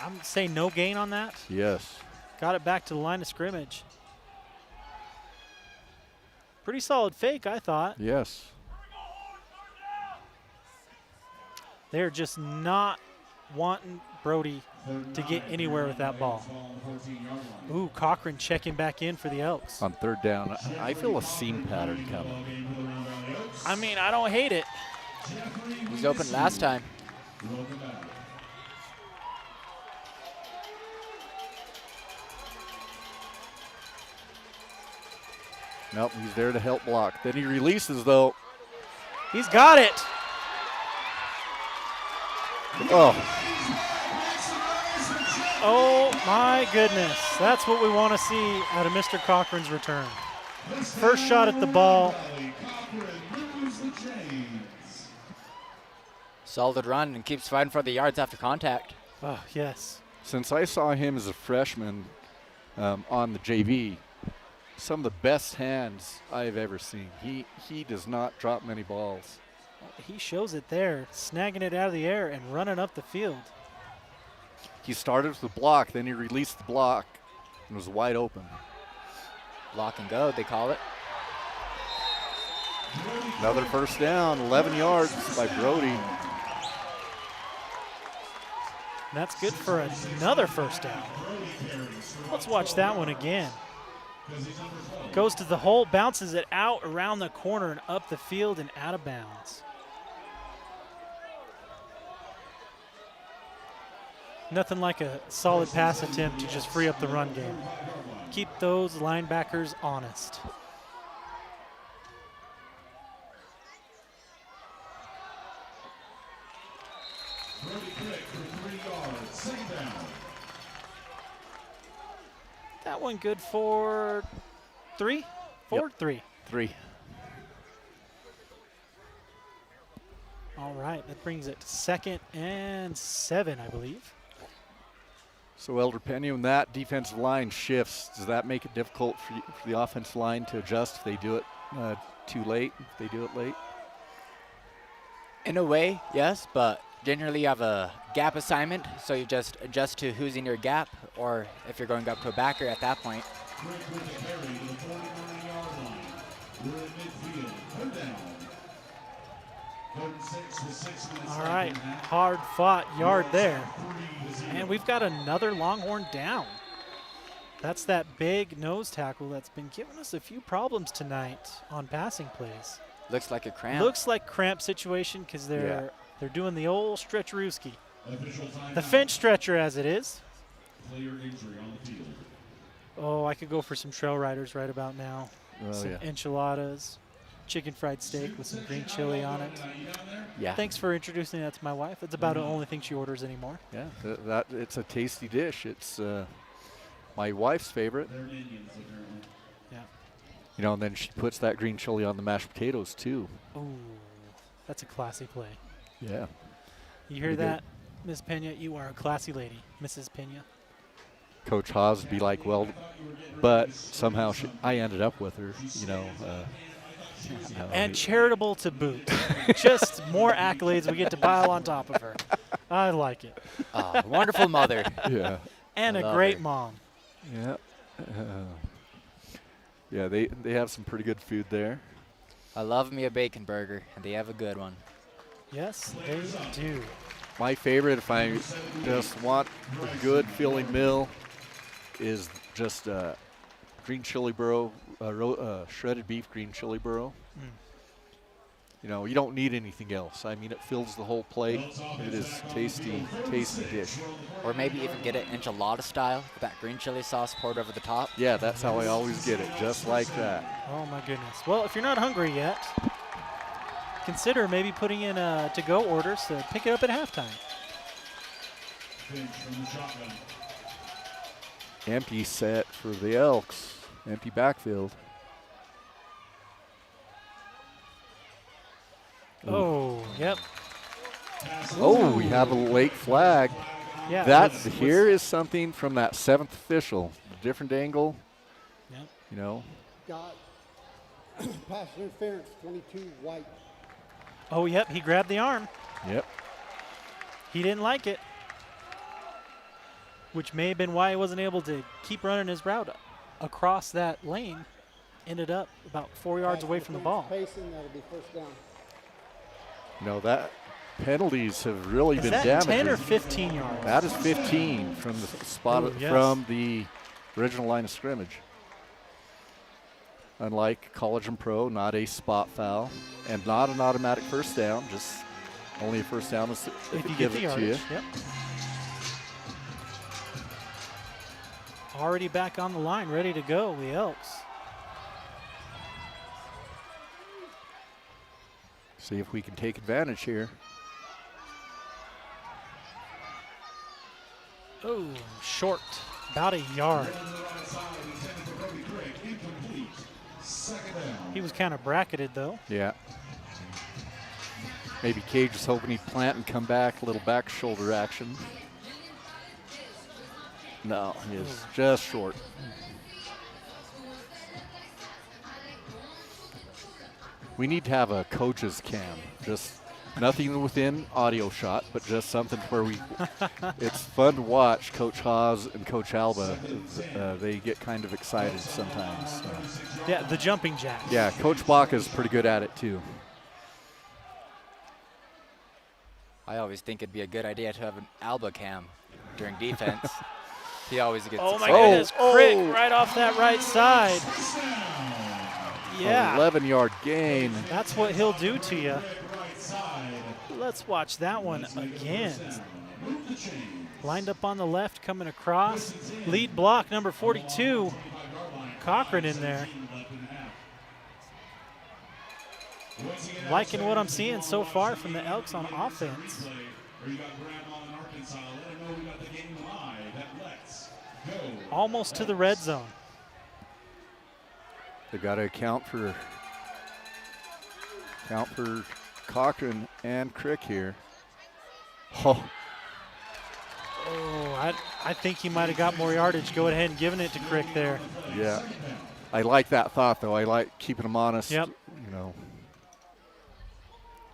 Speaker 1: I'm saying no gain on that.
Speaker 2: Yes.
Speaker 1: Got it back to the line of scrimmage. Pretty solid fake, I thought.
Speaker 2: Yes.
Speaker 1: They're just not wanting Brody to get anywhere with that ball. Ooh, Cochran checking back in for the Elks.
Speaker 2: On third down, I feel a seam pattern coming.
Speaker 1: I mean, I don't hate it.
Speaker 3: He was open last time.
Speaker 2: Nope, he's there to help block. Then he releases, though.
Speaker 1: He's got it.
Speaker 2: Oh,
Speaker 1: Oh my goodness. That's what we want to see out of Mr. Cochran's return. First shot at the ball.
Speaker 3: Solid run and keeps fighting for the yards after contact.
Speaker 1: Oh, yes.
Speaker 2: since I saw him as a freshman on the JV, some of the best hands I've ever seen. He does not drop many balls.
Speaker 1: He shows it there, snagging it out of the air and running up the field.
Speaker 2: He started with the block, then he released the block and was wide open.
Speaker 3: Lock and go, they call it.
Speaker 2: Another first down, 11 yards by Brody.
Speaker 1: And that's good for another first down. Let's watch that one again. Goes to the hole, bounces it out around the corner and up the field and out of bounds. Nothing like a solid pass attempt to just free up the run game. Keep those linebackers honest. That one good for 3? 4?
Speaker 2: Yep.
Speaker 1: 3.
Speaker 2: 3.
Speaker 1: All right, that brings it to 2nd and 7, I believe.
Speaker 2: So Elder Penny, when that defensive line shifts, does that make it difficult for the offensive line to adjust if they do it too late, if they do it late?
Speaker 3: In a way, yes, but generally you have a gap assignment, so you just adjust to who's in your gap, or if you're going up to a backer at that point.
Speaker 1: All right, hard fought yard there. And we've got another Longhorn down. That's that big nose tackle that's been giving us a few problems tonight on passing plays.
Speaker 3: Looks like a cramp.
Speaker 1: Looks like cramp situation because they're doing the old stretcherooski. The Finch stretcher as it is. Oh, I could go for some trail riders right about now. Some enchiladas, chicken fried steak with some green chili on it.
Speaker 3: Yeah.
Speaker 1: Thanks for introducing that to my wife. That's about the only thing she orders anymore.
Speaker 2: Yeah, that it's a tasty dish. It's my wife's favorite.
Speaker 1: Yeah.
Speaker 2: You know, and then she puts that green chili on the mashed potatoes too.
Speaker 1: Ooh, that's a classy play.
Speaker 2: Yeah.
Speaker 1: You hear
Speaker 2: Pretty good.
Speaker 1: that, Miss Pena? You are a classy lady, Mrs. Pena.
Speaker 2: Coach Haas would be like, well, but somehow I ended up with her, you know.
Speaker 1: And charitable to boot. Just more accolades we get to pile on top of her. I like it.
Speaker 3: Wonderful mother.
Speaker 2: Yeah.
Speaker 1: And
Speaker 3: I
Speaker 1: a
Speaker 3: love
Speaker 1: great
Speaker 3: her.
Speaker 1: mom.
Speaker 2: Yeah. Yeah, they have some pretty good food there.
Speaker 3: I love me a bacon burger, and they have a good one.
Speaker 1: Yes, they do.
Speaker 2: My favorite, if I just want a good filling meal, is just green chili burro, shredded beef green chili burro.
Speaker 1: Mm.
Speaker 2: You know, you don't need anything else. I mean, it fills the whole plate. It is tasty, tasty dish.
Speaker 3: Or maybe even get it enchilada style with that green chili sauce poured over the top.
Speaker 2: Yeah, that's how I always get it, just like that.
Speaker 1: Oh, my goodness. Well, if you're not hungry yet, consider maybe putting in to-go orders to pick it up at halftime.
Speaker 2: Empty set for the Elks. Empty backfield.
Speaker 1: Oh, yep.
Speaker 2: Oh, we have a late flag.
Speaker 1: Yeah.
Speaker 2: That here is something from that 7th official. Different angle.
Speaker 1: Yep.
Speaker 2: You know.
Speaker 6: Got pass interference, 22 white.
Speaker 1: Oh, yep. He grabbed the arm.
Speaker 2: Yep.
Speaker 1: He didn't like it, which may have been why he wasn't able to keep running his route across that lane. Ended up about 4 yards away from the ball.
Speaker 6: Payson, that'll be first down.
Speaker 2: No, that penalties have really
Speaker 1: Is
Speaker 2: been
Speaker 1: that
Speaker 2: damaging.
Speaker 1: 10 or 15 yards?
Speaker 2: That is 15 from the spot
Speaker 1: Ooh, yes.
Speaker 2: from the original line of scrimmage. Unlike college and pro, not a spot foul and not an automatic first down. Just only a first down if
Speaker 1: If
Speaker 2: it
Speaker 1: you get
Speaker 2: gives
Speaker 1: the
Speaker 2: it to you.
Speaker 1: yardage, yep. Already back on the line, ready to go, the Elks.
Speaker 2: See if we can take advantage here.
Speaker 1: Oh, short, about a yard. He was kind of bracketed though.
Speaker 2: Yeah. Maybe Cage was hoping he'd plant and come back, a little back shoulder action. No, he is just short. We need to have a coach's cam, just nothing within audio shot, but just something where we, it's fun to watch Coach Haas and Coach Alba. They get kind of excited sometimes.
Speaker 1: Yeah, the jumping jacks.
Speaker 2: Yeah, Coach Bach is pretty good at it too.
Speaker 3: I always think it'd be a good idea to have an Alba cam during defense. He always gets
Speaker 1: Oh my
Speaker 3: excited.
Speaker 1: goodness, Crick right off that right side. Yeah,
Speaker 2: 11-yard gain.
Speaker 1: that's what he'll do to you. Let's watch that one again. Lined up on the left, coming across. Lead block, number 42. Cochran in there. Liking what I'm seeing so far from the Elks on offense. Almost to the red zone.
Speaker 2: They've got to account for Cochran and Crick here. Oh,
Speaker 1: Oh, I think he might have got more yardage. Go ahead and giving it to Crick there.
Speaker 2: yeah. I like that thought, though. I like keeping him honest.
Speaker 1: Yep.
Speaker 2: You know.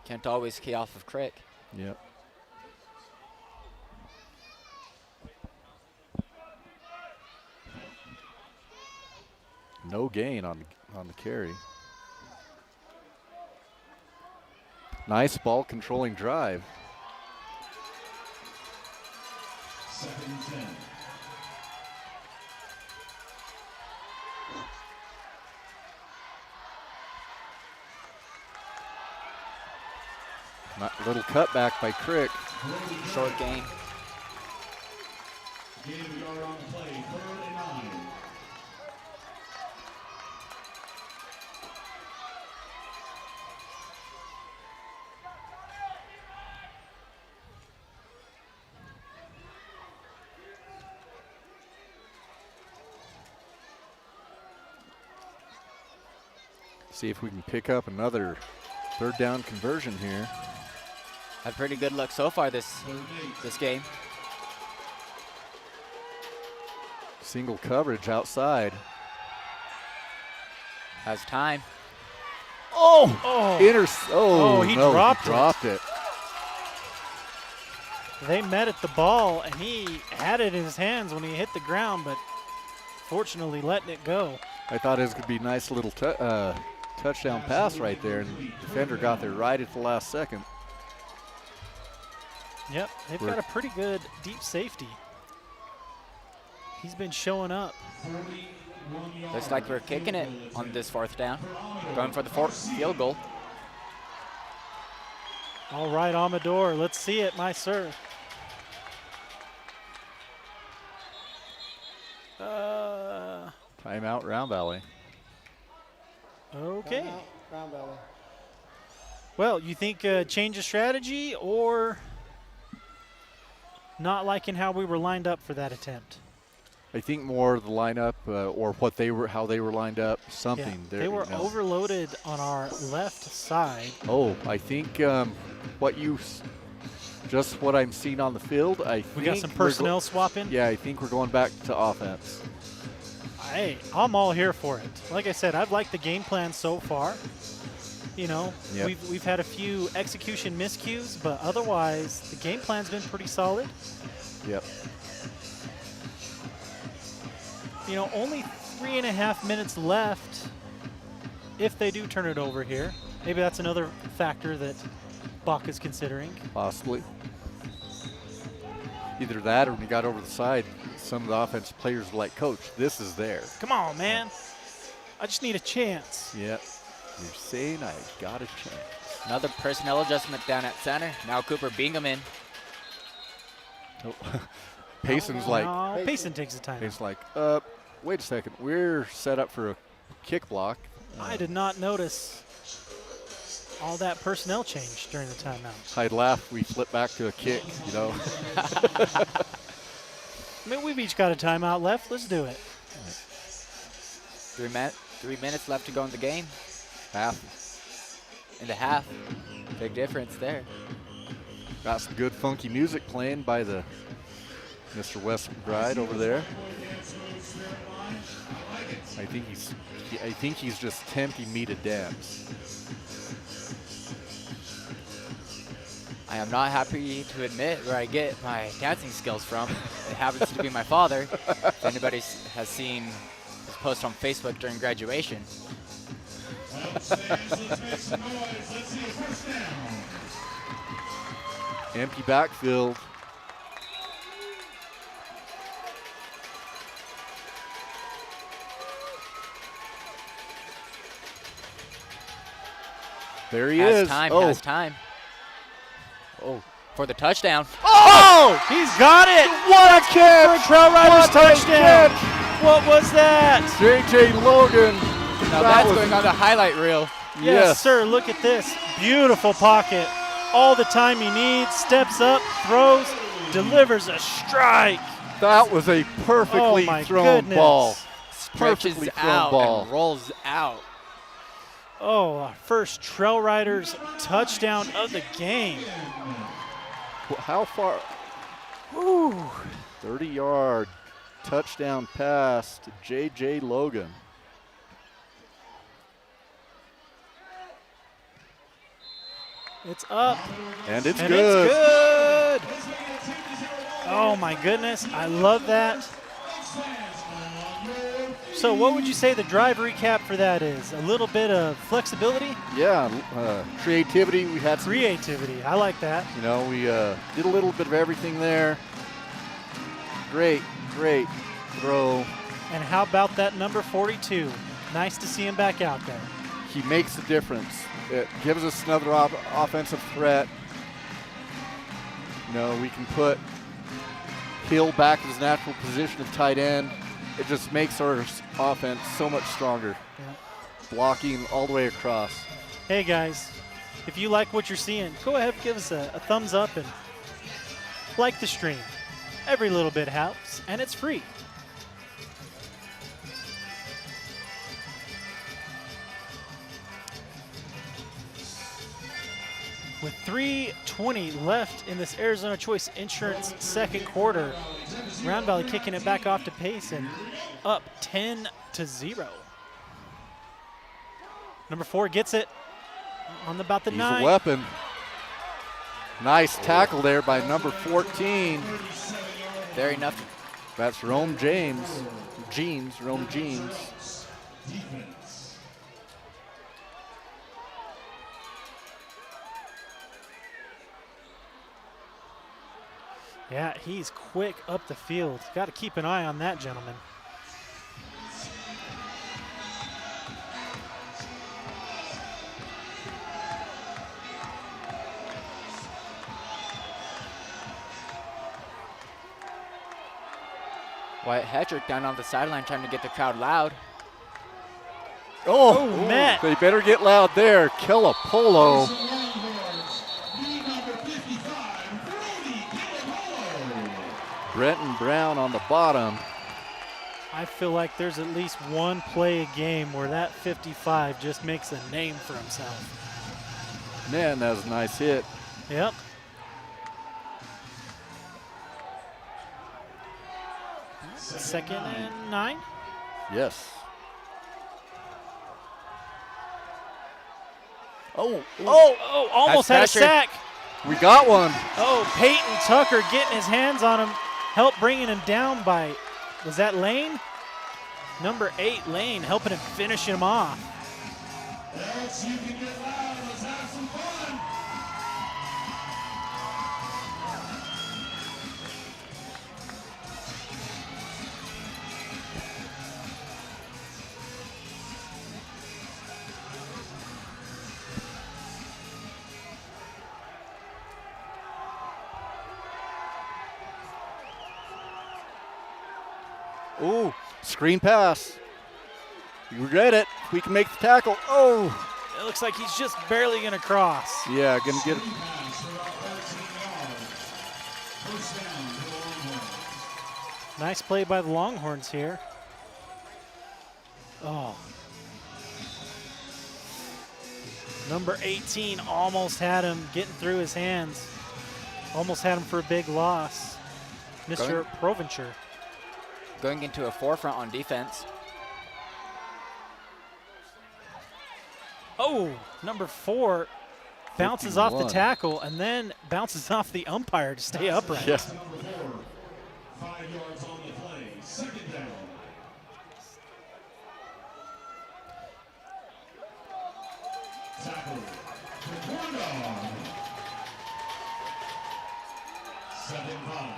Speaker 3: Can't always key off of Crick.
Speaker 2: Yep. No gain on the carry. Nice ball controlling drive.
Speaker 4: 2nd and 10.
Speaker 2: Little cutback by Crick.
Speaker 3: Short gain.
Speaker 4: Gain of a yard on the play, 3rd and 9.
Speaker 2: See if we can pick up another 3rd down conversion here.
Speaker 3: Had pretty good luck so far this game.
Speaker 2: Single coverage outside.
Speaker 3: Has time.
Speaker 2: Oh!
Speaker 1: Oh, he
Speaker 2: no,
Speaker 1: dropped
Speaker 2: he dropped it.
Speaker 1: They met at the ball, and he had it in his hands when he hit the ground, but fortunately letting it go.
Speaker 2: I thought it was going to be a nice little touchdown pass right there, and the defender got there right at the last second.
Speaker 1: Yep, they've got a pretty good deep safety. He's been showing up.
Speaker 3: Looks like we're kicking it on this 4th down. Going for the field goal.
Speaker 1: All right, Amador, let's see it, my sir.
Speaker 2: Timeout, Round Valley.
Speaker 1: Okay.
Speaker 6: Round Valley.
Speaker 1: Well, you think change of strategy or not liking how we were lined up for that attempt?
Speaker 2: I think more the lineup or how they were lined up. Something.
Speaker 1: Yeah, they were overloaded on our left side.
Speaker 2: Oh, I think just what I'm seeing on the field.
Speaker 1: We got some personnel swapping.
Speaker 2: Yeah, I think we're going back to offense.
Speaker 1: Hey, I'm all here for it. Like I said, I've liked the game plan so far. You know,
Speaker 2: Yep.
Speaker 1: we've had a few execution miscues, but otherwise the game plan's been pretty solid.
Speaker 2: Yep.
Speaker 1: You know, only 3.5 minutes left if they do turn it over here. Maybe that's another factor that Bach is considering.
Speaker 2: Possibly. Either that or when you got over the side, some of the offensive players were like, Coach, this is there.
Speaker 1: Come on, man. I just need a chance.
Speaker 2: Yep. You're saying I got a chance.
Speaker 3: Another personnel adjustment down at center. Now Cooper Bingham in.
Speaker 2: Oh. Payson's like,
Speaker 1: No, Payson takes the time.
Speaker 2: Payson's like, wait a second. We're set up for a kick block.
Speaker 1: I did not notice. all that personnel change during the timeout.
Speaker 2: I'd laugh. We flip back to a kick, you know.
Speaker 1: I mean, we've each got a timeout left. Let's do it.
Speaker 3: 3 minutes left to go in the game.
Speaker 2: Half.
Speaker 3: In the half. Big difference there.
Speaker 2: Got some good funky music playing by the Mr. Wes McBride over there. I think he's just tempting me to dance.
Speaker 3: I am not happy to admit where I get my dancing skills from. It happens to be my father. If anybody has seen his post on Facebook during graduation.
Speaker 2: Empty backfield. There he is.
Speaker 3: Has time. Oh, for the touchdown.
Speaker 1: Oh! He's got it!
Speaker 2: What a catch!
Speaker 1: Trail Riders
Speaker 2: What a
Speaker 1: touchdown!
Speaker 2: catch!
Speaker 1: What was that?
Speaker 2: J.J. Logan.
Speaker 3: Now
Speaker 2: That
Speaker 3: that's
Speaker 2: was-
Speaker 3: going on the highlight reel.
Speaker 1: Yes, sir. Look at this. Beautiful pocket. All the time he needs. Steps up, throws, delivers a strike.
Speaker 2: That was a perfectly
Speaker 1: Oh, my
Speaker 2: thrown
Speaker 1: goodness.
Speaker 2: ball.
Speaker 3: Stretches
Speaker 2: Perfectly thrown
Speaker 3: out
Speaker 2: ball.
Speaker 3: and rolls out.
Speaker 1: Oh, our first Trail Riders touchdown of the game.
Speaker 2: How far? Whew. 30-yard touchdown pass to J.J. Logan.
Speaker 1: It's up.
Speaker 2: And it's
Speaker 1: And
Speaker 2: good.
Speaker 1: it's good. Oh my goodness, I love that. So what would you say the drive recap for that is? A little bit of flexibility?
Speaker 2: Yeah, creativity. We had some,
Speaker 1: Creativity, I like that.
Speaker 2: you know, we did a little bit of everything there. Great throw.
Speaker 1: And how about that number 42? Nice to see him back out there.
Speaker 2: He makes a difference. It gives us another offensive threat. You know, we can put Hill back in his natural position of tight end. It just makes our offense so much stronger.
Speaker 1: Yeah.
Speaker 2: Blocking all the way across.
Speaker 1: Hey guys, if you like what you're seeing, go ahead and give us a thumbs up and like the stream. Every little bit helps, and it's free. With 3:20 left in this Arizona Choice Insurance second quarter, Round Valley kicking it back off to Payson, up 10-0. Number 4 gets it on about the
Speaker 2: He's
Speaker 1: 9.
Speaker 2: a weapon. Nice tackle there by number 14.
Speaker 3: There enough.
Speaker 2: That's Rome James. Rome Jeans.
Speaker 1: Yeah, he's quick up the field. Got to keep an eye on that gentleman.
Speaker 3: Wyatt Hedrick down on the sideline trying to get the crowd loud.
Speaker 2: Oh,
Speaker 1: Matt.
Speaker 2: They better get loud there. Kilapolo. Brenton Brown on the bottom.
Speaker 1: I feel like there's at least one play a game where that 55 just makes a name for himself.
Speaker 2: Man, that was a nice hit.
Speaker 1: Yep. Second and 9.
Speaker 2: Yes.
Speaker 1: Almost had a
Speaker 3: That's pressure.
Speaker 1: sack.
Speaker 2: We got one.
Speaker 1: Oh, Peyton Tucker getting his hands on him, help bringing him down by, was that Lane? Number 8, Lane, helping him finish him off.
Speaker 4: Alex, you can get loud. Let's have some fun.
Speaker 2: Ooh, screen pass. You regret it. We can make the tackle. Oh,
Speaker 1: It looks like he's just barely going to cross.
Speaker 2: Yeah, gonna get.
Speaker 4: Pass for about 13 yards. First down to the Longhorns.
Speaker 1: Nice play by the Longhorns here. Oh. Number 18 almost had him getting through his hands. Almost had him for a big loss. Mr. Provencher.
Speaker 3: Going into a forefront on defense.
Speaker 1: Oh, number 4 bounces off the
Speaker 2: 51.
Speaker 1: tackle and then bounces off the umpire to stay upright.
Speaker 2: Yeah.
Speaker 4: Number 4, 5 yards on the play. Second down. Tackle. Taekwondo. 7-5.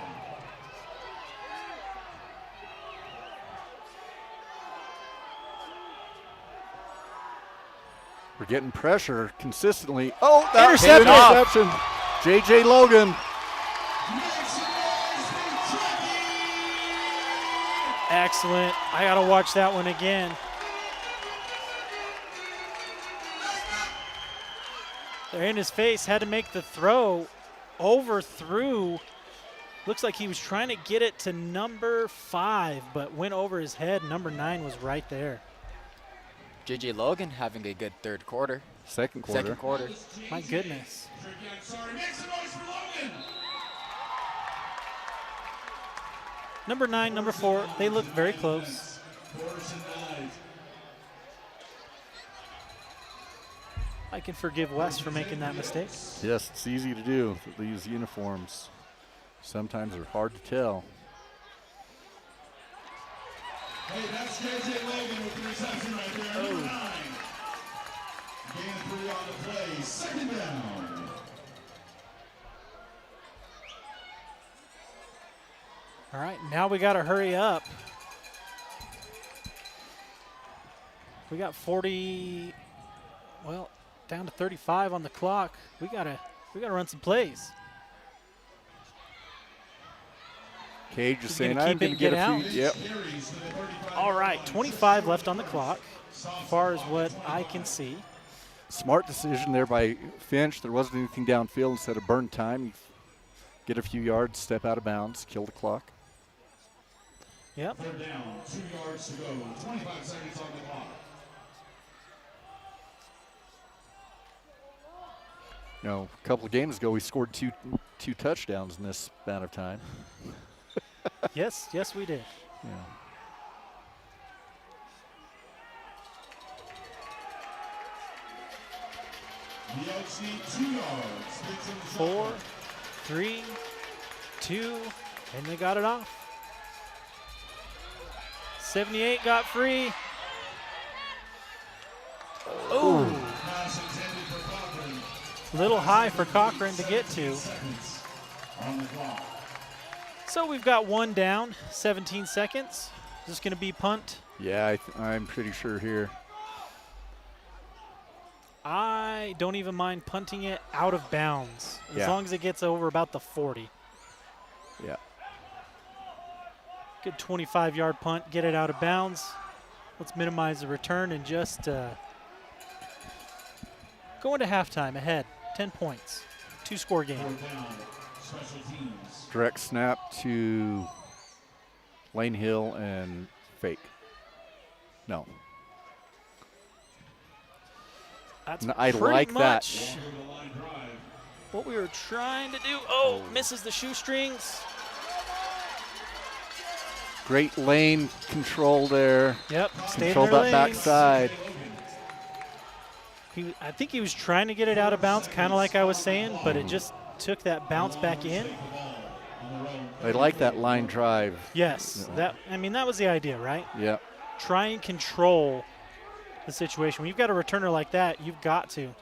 Speaker 2: We're getting pressure consistently. Oh, that
Speaker 1: Intercepted.
Speaker 2: interception. J.J. Logan.
Speaker 1: Excellent. I got to watch that one again. They're in his face, had to make the throw, overthrew. Looks like he was trying to get it to number 5, but went over his head. Number 9 was right there.
Speaker 3: J.J. Logan having a good third quarter.
Speaker 2: Second quarter.
Speaker 3: Second quarter.
Speaker 1: My goodness.
Speaker 4: Sorry, make some noise for Logan.
Speaker 1: Number 9, number 4, they look very close.
Speaker 4: First and 9.
Speaker 1: I can forgive Wes for making that mistake.
Speaker 2: Yes, it's easy to do. These uniforms sometimes are hard to tell.
Speaker 4: Hey, that's J.J. Logan with the reception right there. Number 9. Gain 3 on the play. Second down.
Speaker 1: All right, now we got to hurry up. We got 40, well, down to 35 on the clock. We gotta run some plays.
Speaker 2: Cage is
Speaker 1: He's
Speaker 2: saying,
Speaker 1: gonna
Speaker 2: I'm
Speaker 1: keep it
Speaker 2: going to
Speaker 1: and
Speaker 2: get a
Speaker 1: get
Speaker 2: few. Yep.
Speaker 4: Carries to the 35.
Speaker 1: All right, 25 left on the clock, as far as what I can see.
Speaker 2: Smart decision there by Finch. There wasn't anything downfield. Instead of burn time, you get a few yards, step out of bounds, kill the clock.
Speaker 1: Yep.
Speaker 4: Third down, 2 yards to go. 25 seconds on the clock.
Speaker 2: You know, a couple of games ago, we scored two touchdowns in this span of time.
Speaker 1: Yes, we did.
Speaker 2: Yeah.
Speaker 4: The Elks need 2 yards. Sticks in the
Speaker 1: 4,
Speaker 4: shotgun.
Speaker 1: 3, 2, and they got it off. 78 got free. Oh,
Speaker 4: Pass intended for Cochran.
Speaker 1: little high for Cochran to get to.
Speaker 4: Seconds on the clock.
Speaker 1: So we've got one down, 17 seconds. Is this going to be punt?
Speaker 2: Yeah, I'm pretty sure here.
Speaker 1: I don't even mind punting it out of bounds, as
Speaker 2: Yeah.
Speaker 1: long as it gets over about the 40.
Speaker 2: Yeah.
Speaker 1: Good 25-yard punt, get it out of bounds. Let's minimize the return and just go into halftime ahead, 10 points, 2-score game.
Speaker 4: Fourth down, special teams.
Speaker 2: Direct snap to Lane Hill and fake. No.
Speaker 1: That's
Speaker 2: No, I
Speaker 1: pretty
Speaker 2: like that.
Speaker 1: much
Speaker 4: Over the line drive.
Speaker 1: what we were trying to do. Oh, misses the shoestrings.
Speaker 2: Great lane control there.
Speaker 1: Yep, stayed in
Speaker 2: Control
Speaker 1: their
Speaker 2: that
Speaker 1: lanes.
Speaker 2: backside.
Speaker 1: I think he was trying to get it out of bounds, kind of like I was saying, but it just took that bounce back in.
Speaker 2: I like that line drive.
Speaker 1: Yes, that was the idea, right?
Speaker 2: Yeah.
Speaker 1: Try and control the situation. When you've got a returner like that, you've got to.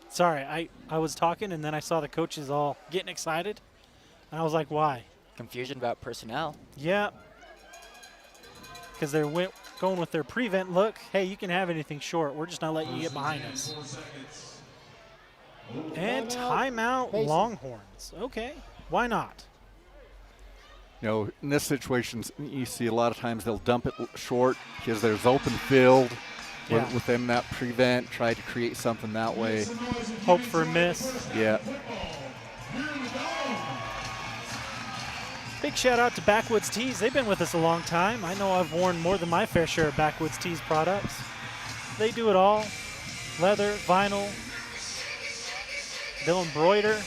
Speaker 1: Sorry, I was talking and then I saw the coaches all getting excited, and I was like, why?
Speaker 3: Confusion about personnel.
Speaker 1: Yeah. Because they're going with their prevent look. Hey, you can have anything short. We're just not letting you get behind us.
Speaker 4: 4 seconds.
Speaker 1: And timeout
Speaker 6: Payson.
Speaker 1: Longhorns. Okay, why not?
Speaker 2: In this situation, you see a lot of times they'll dump it short because there's open field.
Speaker 1: Yeah.
Speaker 2: Within that prevent, try to create something that way.
Speaker 1: Hope for a miss.
Speaker 2: Yeah.
Speaker 1: Big shout out to Backwoods Tees. They've been with us a long time. I know I've worn more than my fair share of Backwoods Tees products. They do it all. Leather, vinyl. They'll embroider,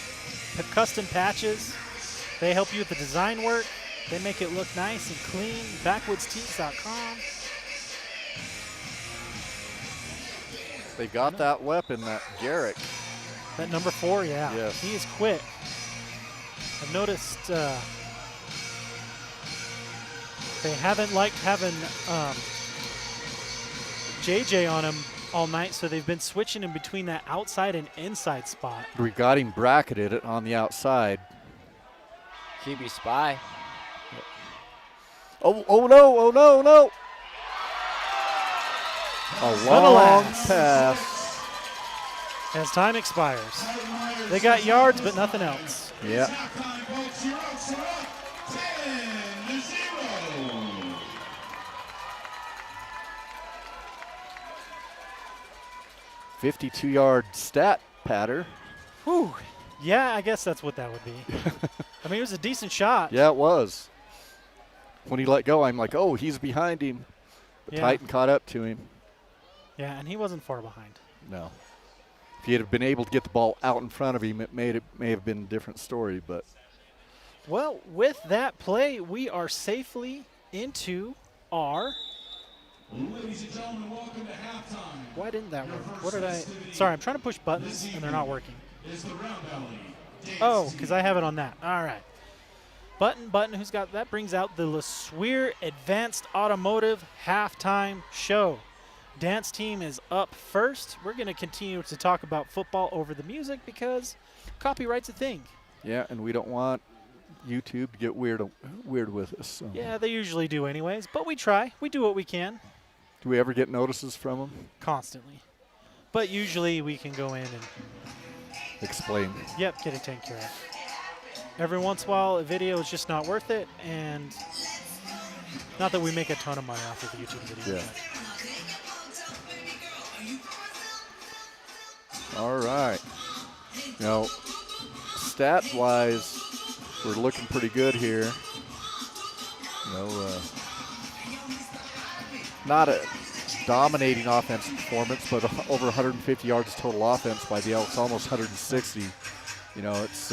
Speaker 1: custom patches. They help you with the design work. They make it look nice and clean. BackwoodsTees.com.
Speaker 2: They got that weapon, that Garrick.
Speaker 1: That number 4, yeah.
Speaker 2: Yes.
Speaker 1: He is quick. I've noticed they haven't liked having JJ on him all night, so they've been switching him between that outside and inside spot.
Speaker 2: We got him bracketed on the outside.
Speaker 3: QB spy.
Speaker 2: Oh no, oh no, no. A
Speaker 1: But
Speaker 2: long
Speaker 1: alas,
Speaker 2: pass.
Speaker 1: as time expires. They got yards, but nothing else.
Speaker 2: Yeah.
Speaker 4: Halftime, folks. You're up, so up. 10-0.
Speaker 2: 52-yard stat patter.
Speaker 1: Whew. Yeah, I guess that's what that would be. I mean, it was a decent shot.
Speaker 2: Yeah, it was. When he let go, I'm like, oh, he's behind him. But
Speaker 1: Yeah.
Speaker 2: Titan caught up to him.
Speaker 1: Yeah, and he wasn't far behind.
Speaker 2: No. If he had been able to get the ball out in front of him, it may have been a different story. But
Speaker 1: Well, with that play, we are safely into our.
Speaker 4: Ladies and gentlemen, welcome to halftime.
Speaker 1: Why didn't that work? What did I? Sorry, I'm trying to push buttons and they're not working.
Speaker 4: Is the Round Valley
Speaker 1: Oh, because I have it on that. All right. Button, who's got that? Brings out the LeSueur Advanced Automotive halftime show. Dance team is up first. We're going to continue to talk about football over the music because copyright's a thing.
Speaker 2: yeah, and we don't want YouTube to get weird with us. So.
Speaker 1: Yeah, they usually do anyways, but we try. We do what we can
Speaker 2: Do we ever get notices from them?
Speaker 1: constantly. But usually we can go in and,
Speaker 2: Explain.
Speaker 1: yep, get it taken care of. Every once in a while, a video is just not worth it, and not that we make a ton of money off of the YouTube video.
Speaker 2: Yeah. All right. Stat-wise, we're looking pretty good here. Not a dominating offensive performance, but over 150 yards total offense by the Elks, almost 160. It's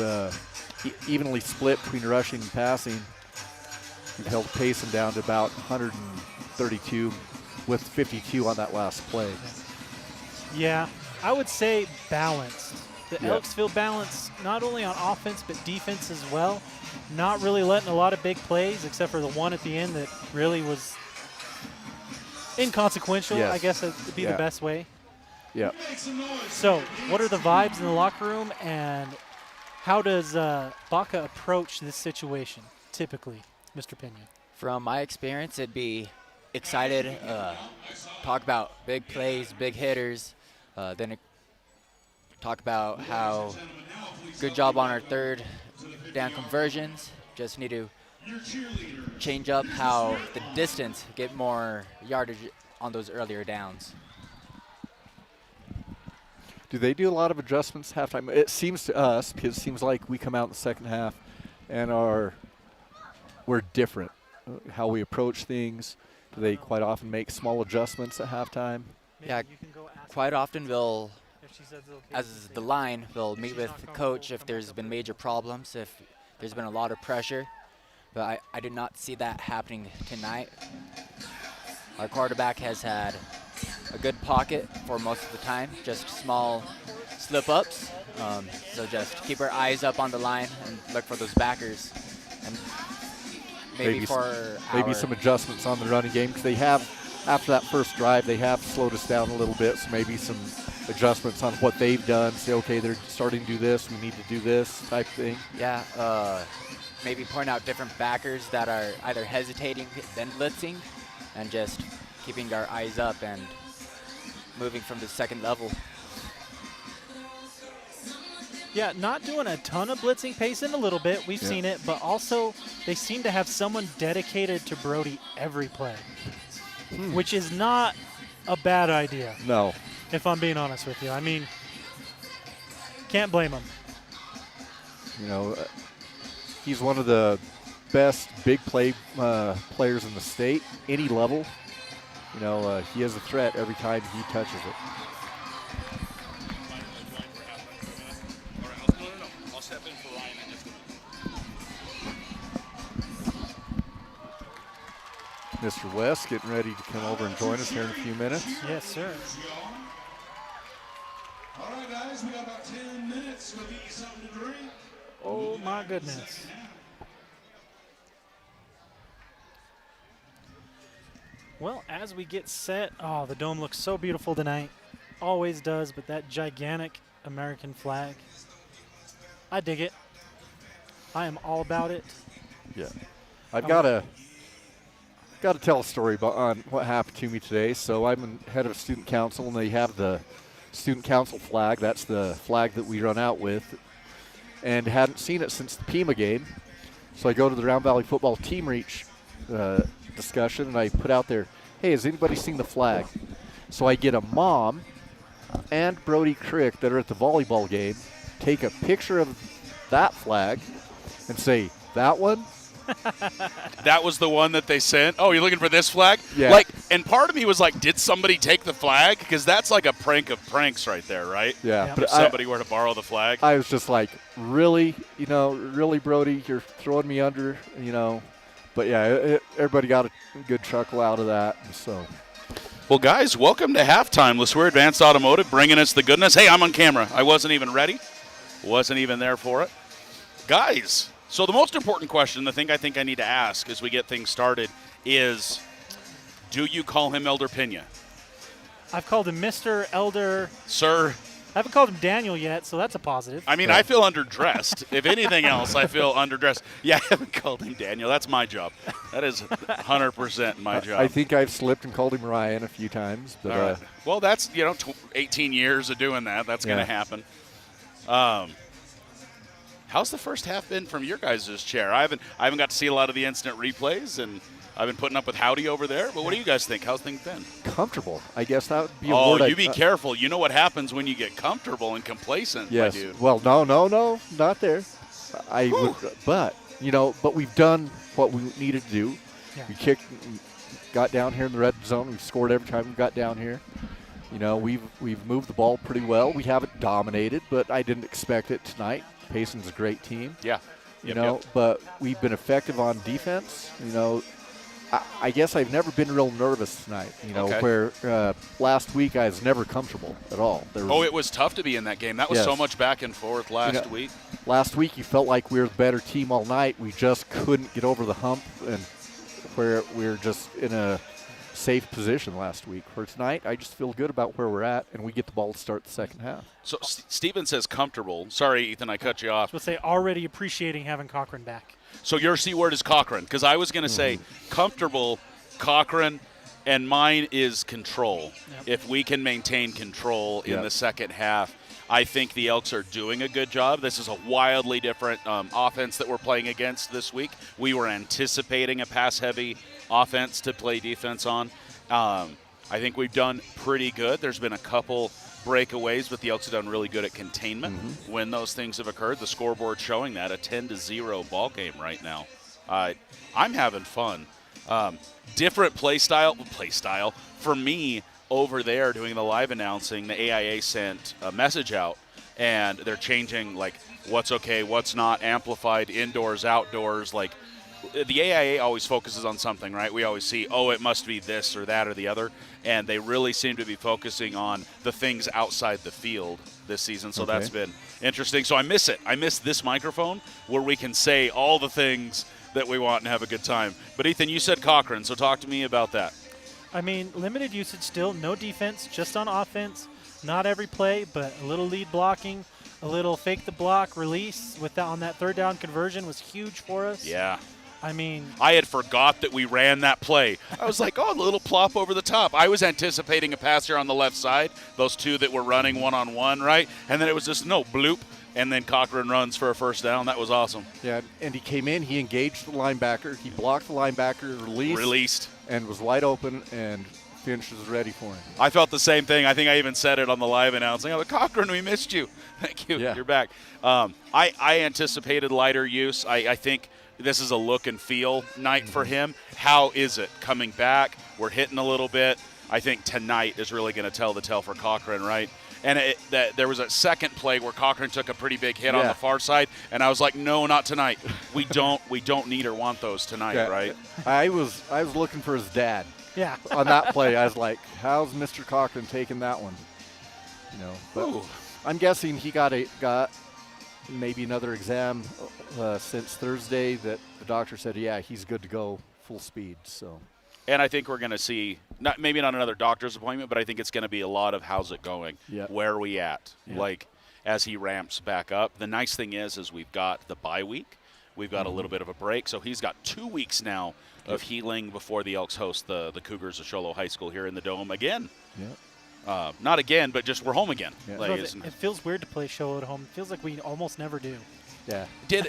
Speaker 2: evenly split between rushing and passing. We've held Payson down to about 132 with 52 on that last play.
Speaker 1: Yeah, I would say balanced. The
Speaker 2: Yeah.
Speaker 1: Elks feel balanced not only on offense but defense as well. Not really letting a lot of big plays except for the one at the end that really was inconsequential.
Speaker 2: Yes.
Speaker 1: I guess that would be the
Speaker 2: Yeah.
Speaker 1: best way.
Speaker 2: Yeah.
Speaker 1: So, what are the vibes in the locker room, and how does Baca approach this situation typically, Mr. Pena?
Speaker 3: From my experience, it'd be excited, talk about big plays, big hitters, then talk about how good job on our third down conversions. Just need to change up how the distance, get more yardage on those earlier downs.
Speaker 2: Do they do a lot of adjustments halftime? It seems to us, because it seems like we come out in the second half and we're different. How we approach things. Do they quite often make small adjustments at halftime?
Speaker 3: Yeah, quite often we'll, as the line, we'll meet with the coach if there's been major problems, if there's been a lot of pressure. But I did not see that happening tonight. Our quarterback has had a good pocket for most of the time, just small slip-ups. So just keep our eyes up on the line and look for those backers. And maybe
Speaker 2: some adjustments on the running game, because they have, after that first drive, they have slowed us down a little bit. So maybe some adjustments on what they've done. Say, okay, they're starting to do this, we need to do this type thing.
Speaker 3: Yeah, maybe point out different backers that are either hesitating then blitzing, and just keeping our eyes up and moving from the second level.
Speaker 1: Yeah, not doing a ton of blitzing, Payson a little bit. We've seen it, but also they seem to have someone dedicated to Brody every play, which is not a bad idea.
Speaker 2: No.
Speaker 1: If I'm being honest with you. I mean, can't blame him.
Speaker 2: You know, he's one of the best big play players in the state, any level. You know, he has a threat every time he touches it.
Speaker 7: I'll step in for Ryan in just a minute.
Speaker 2: Mr. West getting ready to come over and join us here in a few minutes.
Speaker 1: Yes, sir.
Speaker 4: All right, guys, we got about 10 minutes. Go get you something to drink.
Speaker 1: Oh, my goodness. Well, as we get set, oh, the dome looks so beautiful tonight. Always does, but that gigantic American flag, I dig it. I am all about it.
Speaker 2: Yeah. I've got to tell a story on what happened to me today. So I'm head of student council, and they have the student council flag. That's the flag that we run out with, and hadn't seen it since the Pima game. So I go to the Round Valley football team reach discussion, and I put out there, hey, has anybody seen the flag? So I get a mom and Brody Crick that are at the volleyball game, take a picture of that flag and say, that one?
Speaker 7: That was the one that they sent. Oh, you're looking for this flag?
Speaker 2: Yeah.
Speaker 7: Like, and part of me was like, did somebody take the flag? Because that's like a prank of pranks right there, right?
Speaker 2: Yeah.
Speaker 1: Yeah.
Speaker 2: But
Speaker 7: If somebody were to borrow the flag.
Speaker 2: I was just like, really? You know, really, Brody, you're throwing me under, you know. But, yeah, everybody got a good chuckle out of that. So,
Speaker 7: Well, guys, welcome to halftime. LeSueur Advanced Automotive bringing us the goodness. Hey, I'm on camera. I wasn't even ready. Wasn't even there for it. Guys, so the most important question, the thing I think I need to ask as we get things started is, do you call him Elder Pena?
Speaker 1: I've called him Mr. Elder.
Speaker 7: Sir?
Speaker 1: I haven't called him Daniel yet, so that's a positive.
Speaker 7: I mean, I feel underdressed. If anything else, I feel underdressed. Yeah, I haven't called him Daniel. That's my job. That is 100% my job.
Speaker 2: I think I've slipped and called him Ryan a few times. But,
Speaker 7: All right. Well, that's, 18 years of doing that. That's going to happen. How's the first half been from your guys' chair? I haven't got to see a lot of the instant replays, and I've been putting up with Howdy over there. But what do you guys think? How's things been?
Speaker 2: comfortable. I guess that would be a
Speaker 7: Oh,
Speaker 2: word.
Speaker 7: you be careful. You know what happens when you get comfortable and complacent,
Speaker 2: Yes.
Speaker 7: my dude.
Speaker 2: Well, no, not there. I would, but we've done what we needed to do.
Speaker 1: Yeah.
Speaker 2: We kicked, got down here in the red zone. We've scored every time we got down here. You know, we've moved the ball pretty well. We haven't dominated, but I didn't expect it tonight. Payson's a great team.
Speaker 7: Yeah.
Speaker 2: But we've been effective on defense. You know, I guess I've never been real nervous tonight. You know,
Speaker 7: Okay.
Speaker 2: where last week I was never comfortable at all.
Speaker 7: It was tough to be in that game. That was
Speaker 2: Yes.
Speaker 7: so much back and forth last week.
Speaker 2: Last week you felt like we were the better team all night. We just couldn't get over the hump, and where we're just in a safe position last week. For tonight, I just feel good about where we're at, and we get the ball to start the second half.
Speaker 7: So Steven says comfortable. Sorry, Ethan, I cut you off.
Speaker 1: I would say already appreciating having Cochran back.
Speaker 7: So your C word is Cochran, because I was going to say comfortable, Cochran, and mine is control.
Speaker 1: Yep.
Speaker 7: If we can maintain control in
Speaker 2: Yep.
Speaker 7: the second half, I think the Elks are doing a good job. This is a wildly different offense that we're playing against this week. We were anticipating a pass-heavy offense to play defense on. I think we've done pretty good. There's been a couple breakaways, but the Elks have done really good at containment when those things have occurred. The scoreboard showing that, a 10-0 ball game right now. I'm having fun. Different play style. For me, over there doing the live announcing, the AIA sent a message out, and they're changing, like, what's okay, what's not, amplified, indoors, outdoors. Like, the AIA always focuses on something, right? We always see, it must be this or that or the other, and they really seem to be focusing on the things outside the field this season, so that's been interesting. So I miss it. I miss this microphone where we can say all the things that we want and have a good time. But, Ethan, you said Cochran, so talk to me about that.
Speaker 1: I mean, limited usage still, no defense, just on offense. Not every play, but a little lead blocking, a little fake the block release on that third down conversion was huge for us.
Speaker 7: Yeah.
Speaker 1: I mean,
Speaker 7: I had forgot that we ran that play. I was like, oh, the little plop over the top. I was anticipating a pass here on the left side, those two that were running one-on-one, right? And then it was just, no, bloop, and then Cochran runs for a first down. That was awesome.
Speaker 2: Yeah, and he came in, he engaged the linebacker, he blocked the linebacker, released, and was wide open, and Finch was ready for him.
Speaker 7: I felt the same thing. I think I even said it on the live announcing. I'm like, Cochran, we missed you. Thank you.
Speaker 2: Yeah.
Speaker 7: You're back. I anticipated lighter use. I think this is a look and feel night for him. How is it coming back? We're hitting a little bit. I think tonight is really going to tell the tale for Cochran, right? And there was a second play where Cochran took a pretty big hit on the far side, and I was like, no, not tonight. We don't need or want those tonight, right?
Speaker 2: I was looking for his dad.
Speaker 1: yeah.
Speaker 2: On that play, I was like, how's Mr. Cochran taking that one? You know, but I'm guessing he got maybe another exam since Thursday that the doctor said, yeah, he's good to go full speed. So,
Speaker 7: and I think we're going to see maybe not another doctor's appointment, but I think it's going to be a lot of how's it going, where are we at, like as he ramps back up. The nice thing is we've got the bye week, we've got a little bit of a break, so he's got 2 weeks now of healing before the Elks host the Cougars of Shoalo High School here in the Dome again.
Speaker 2: Yeah.
Speaker 7: Not again, but just we're home again.
Speaker 2: Yeah.
Speaker 1: It feels weird to play show at home. It feels like we almost never do.
Speaker 2: Yeah.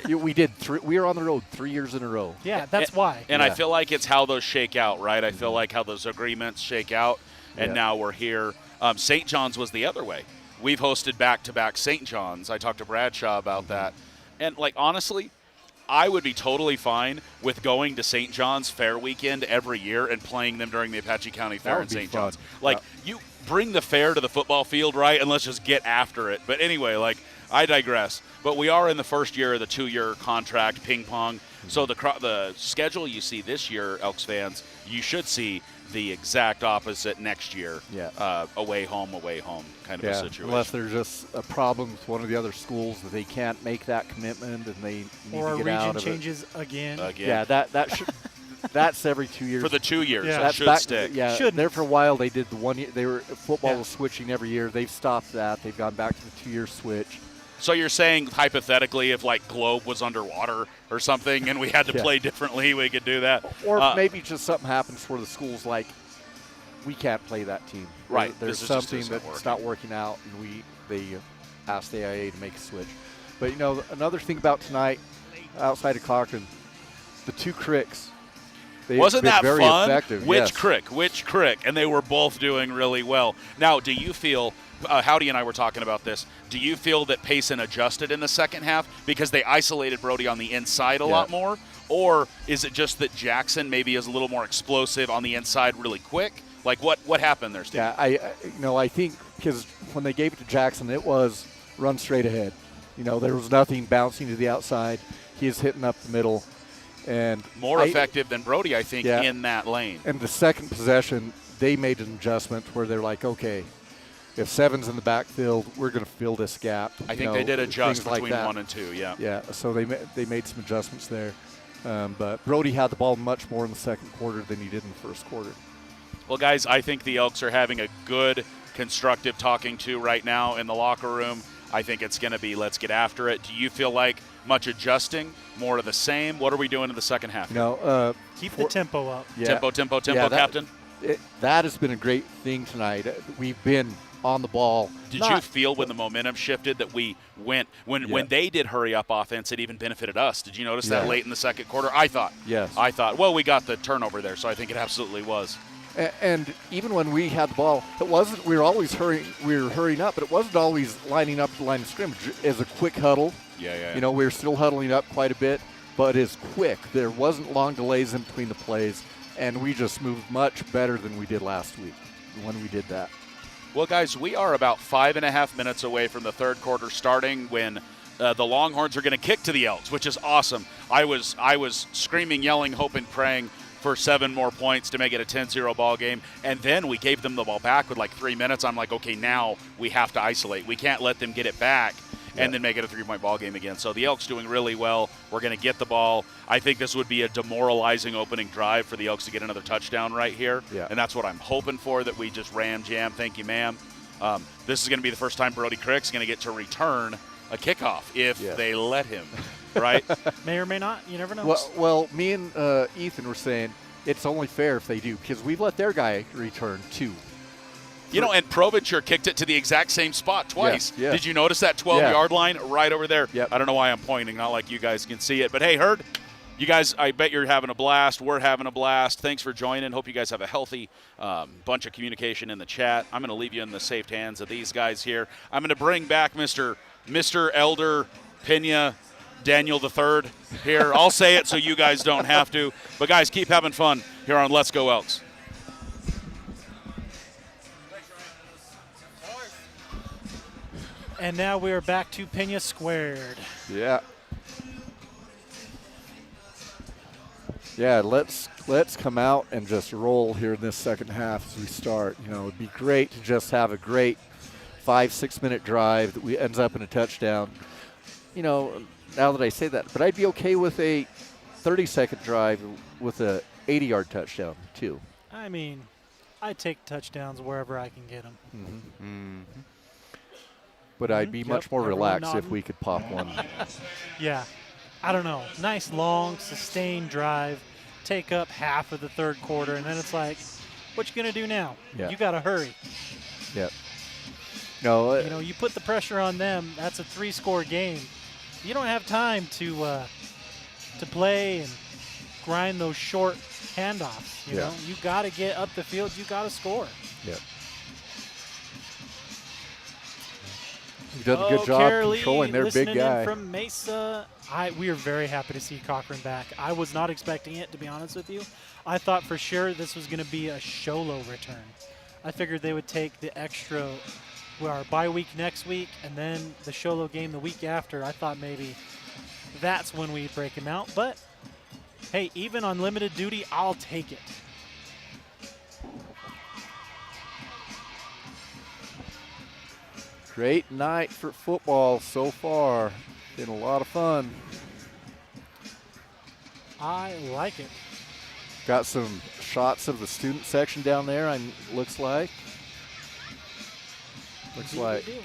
Speaker 7: We
Speaker 2: did. We were on the road 3 years in a row.
Speaker 1: Yeah, that's why.
Speaker 7: And I feel like it's how those shake out, right? I feel like how those agreements shake out, and now we're here. St. John's was the other way. We've hosted back-to-back St. John's. I talked to Bradshaw about that. And, like, honestly, I would be totally fine with going to St. John's Fair Weekend every year and playing them during the Apache County Fair in St. John's. Like, you bring the fair to the football field, right, and let's just get after it. But anyway, like, I digress. But we are in the first year of the 2-year contract, ping pong. So the schedule you see this year, Elks fans, you should see the exact opposite next year.
Speaker 2: Yeah.
Speaker 7: Away home kind of a situation.
Speaker 2: Unless there's just a problem with one of the other schools that they can't make that commitment and they need
Speaker 1: or
Speaker 2: to get out of it.
Speaker 1: Or a region changes again.
Speaker 2: Yeah, that should. That's every 2 years.
Speaker 7: For the 2 years,
Speaker 1: Yeah.
Speaker 7: that should stick.
Speaker 2: Yeah,
Speaker 1: Shouldn't.
Speaker 2: there for a while they did the 1 year. Football was switching every year. They've stopped that. They've gone back to the 2-year switch.
Speaker 7: So you're saying hypothetically, if like Globe was underwater or something, and we had to play differently, we could do that.
Speaker 2: Or maybe just something happens where the school's like, we can't play that team.
Speaker 7: Right.
Speaker 2: There's something that's not working out, and they asked the AIA to make a switch. But you know, another thing about tonight, outside of Cochran, the 2 Cricks.
Speaker 7: Wasn't that
Speaker 2: very
Speaker 7: fun?
Speaker 2: Effective.
Speaker 7: Which Crick? And they were both doing really well. Now, do you feel, Howdy and I were talking about this, do you feel that Payson adjusted in the second half because they isolated Brody on the inside a lot more? Or is it just that Jackson maybe is a little more explosive on the inside really quick? Like, what happened there, Steve?
Speaker 2: Yeah, I think because when they gave it to Jackson, it was run straight ahead. You know, there was nothing bouncing to the outside. He is hitting up the middle. And
Speaker 7: more effective than Brody, I think, in that lane.
Speaker 2: And the second possession, they made an adjustment where they're like, okay, if 7's in the backfield, we're going to fill this gap.
Speaker 7: I think they did adjust between
Speaker 2: like
Speaker 7: 1 and 2,
Speaker 2: Yeah, so they made some adjustments there. But Brody had the ball much more in the second quarter than he did in the first quarter.
Speaker 7: Well, guys, I think the Elks are having a good, constructive talking to right now in the locker room. I think it's going to be let's get after it. Do you feel like much adjusting, more of the same? What are we doing in the second half?
Speaker 2: No,
Speaker 1: keep the tempo up.
Speaker 2: Yeah.
Speaker 7: Tempo, Captain.
Speaker 2: That has been a great thing tonight. We've been on the ball.
Speaker 7: Did you feel when the momentum shifted that we went when they did hurry up offense, it even benefited us? Did you notice that late in the second quarter? I thought.
Speaker 2: Yes.
Speaker 7: I thought. Well, we got the turnover there, so I think it absolutely was.
Speaker 2: And even when we had the ball, it wasn't. We were always hurrying. We were hurrying up, but it wasn't always lining up the line of scrimmage as a quick huddle.
Speaker 7: Yeah.
Speaker 2: You know, we were still huddling up quite a bit, but it's quick. There wasn't long delays in between the plays, and we just moved much better than we did last week when we did that.
Speaker 7: Well, guys, we are about 5.5 minutes away from the third quarter starting when the Longhorns are going to kick to the Elks, which is awesome. I was screaming, yelling, hoping, praying for 7 more points to make it a 10-0 ball game, and then we gave them the ball back with like 3 minutes. I'm like, okay, now we have to isolate. We can't let them get it back and then make it a 3-point ball game again. So the Elks doing really well. We're going to get the ball. I think this would be a demoralizing opening drive for the Elks to get another touchdown right here, and that's what I'm hoping for, that we just ram jam. Thank you, ma'am. This is going to be the first time Brody Crick's going to get to return a kickoff if they let him. right?
Speaker 1: May or may not. You never know.
Speaker 2: Well, me and Ethan were saying it's only fair if they do, because we've let their guy return too.
Speaker 7: You know, and Proviture kicked it to the exact same spot twice.
Speaker 2: Yeah.
Speaker 7: Did you notice that 12-yard line right over there?
Speaker 2: Yep.
Speaker 7: I don't know why I'm pointing, not like you guys can see it. But, hey, Herd, you guys, I bet you're having a blast. We're having a blast. Thanks for joining. Hope you guys have a healthy bunch of communication in the chat. I'm going to leave you in the safe hands of these guys here. I'm going to bring back Mr. Elder Pena Daniel III here. I'll say it so you guys don't have to. But, guys, keep having fun here on Let's Go Elks.
Speaker 1: And now we are back to Pena Squared.
Speaker 2: Yeah. Yeah, let's come out and just roll here in this second half as we start. You know, it'd be great to just have a great 5-6 minute drive that ends up in a touchdown. You know, now that I say that, but I'd be okay with a 30-second drive with a 80-yard touchdown too.
Speaker 1: I mean, I take touchdowns wherever I can get them.
Speaker 2: But I'd be much more
Speaker 1: everyone
Speaker 2: relaxed if
Speaker 1: nodding.
Speaker 2: we could pop one.
Speaker 1: Yeah. I don't know. Nice, long, sustained drive. Take up half of the third quarter, and then it's like, what you going to do now?
Speaker 2: Yeah.
Speaker 1: You got to hurry.
Speaker 2: Yep. No,
Speaker 1: You know, you put the pressure on them. That's a 3-score game. You don't have time to play and grind those short handoffs. You
Speaker 2: Yeah.
Speaker 1: know, you got to get up the field. You got to score.
Speaker 2: yep. You've done a good job
Speaker 1: Carolee,
Speaker 2: controlling their big
Speaker 1: listening
Speaker 2: guy.
Speaker 1: in from Mesa. We are very happy to see Cochran back. I was not expecting it, to be honest with you. I thought for sure this was going to be a Sholo return. I figured they would take the extra, our bye week next week, and then the Sholo game the week after. I thought maybe that's when we'd break him out. But, hey, even on limited duty, I'll take it.
Speaker 2: Great night for football so far. Been a lot of fun.
Speaker 1: I like it.
Speaker 2: Got some shots of the student section down there, looks like. Looks
Speaker 1: Indeed
Speaker 2: like.
Speaker 1: we do.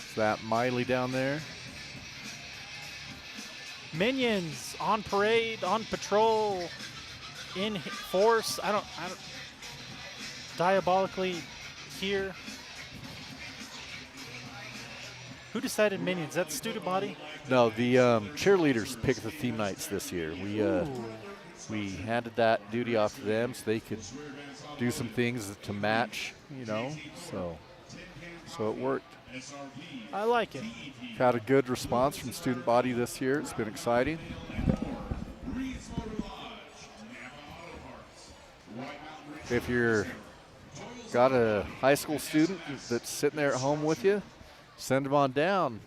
Speaker 2: Is that Miley down there?
Speaker 1: Minions on parade, on patrol, in force. I don't diabolically here. Who decided minions? Is that student body?
Speaker 2: No, the cheerleaders picked the theme nights this year. We handed that duty off to them so they could do some things to match, you know. So it worked.
Speaker 1: I like it.
Speaker 2: Had a good response from student body this year. It's been exciting. If you're got a high school student that's sitting there at home with you, send them on down.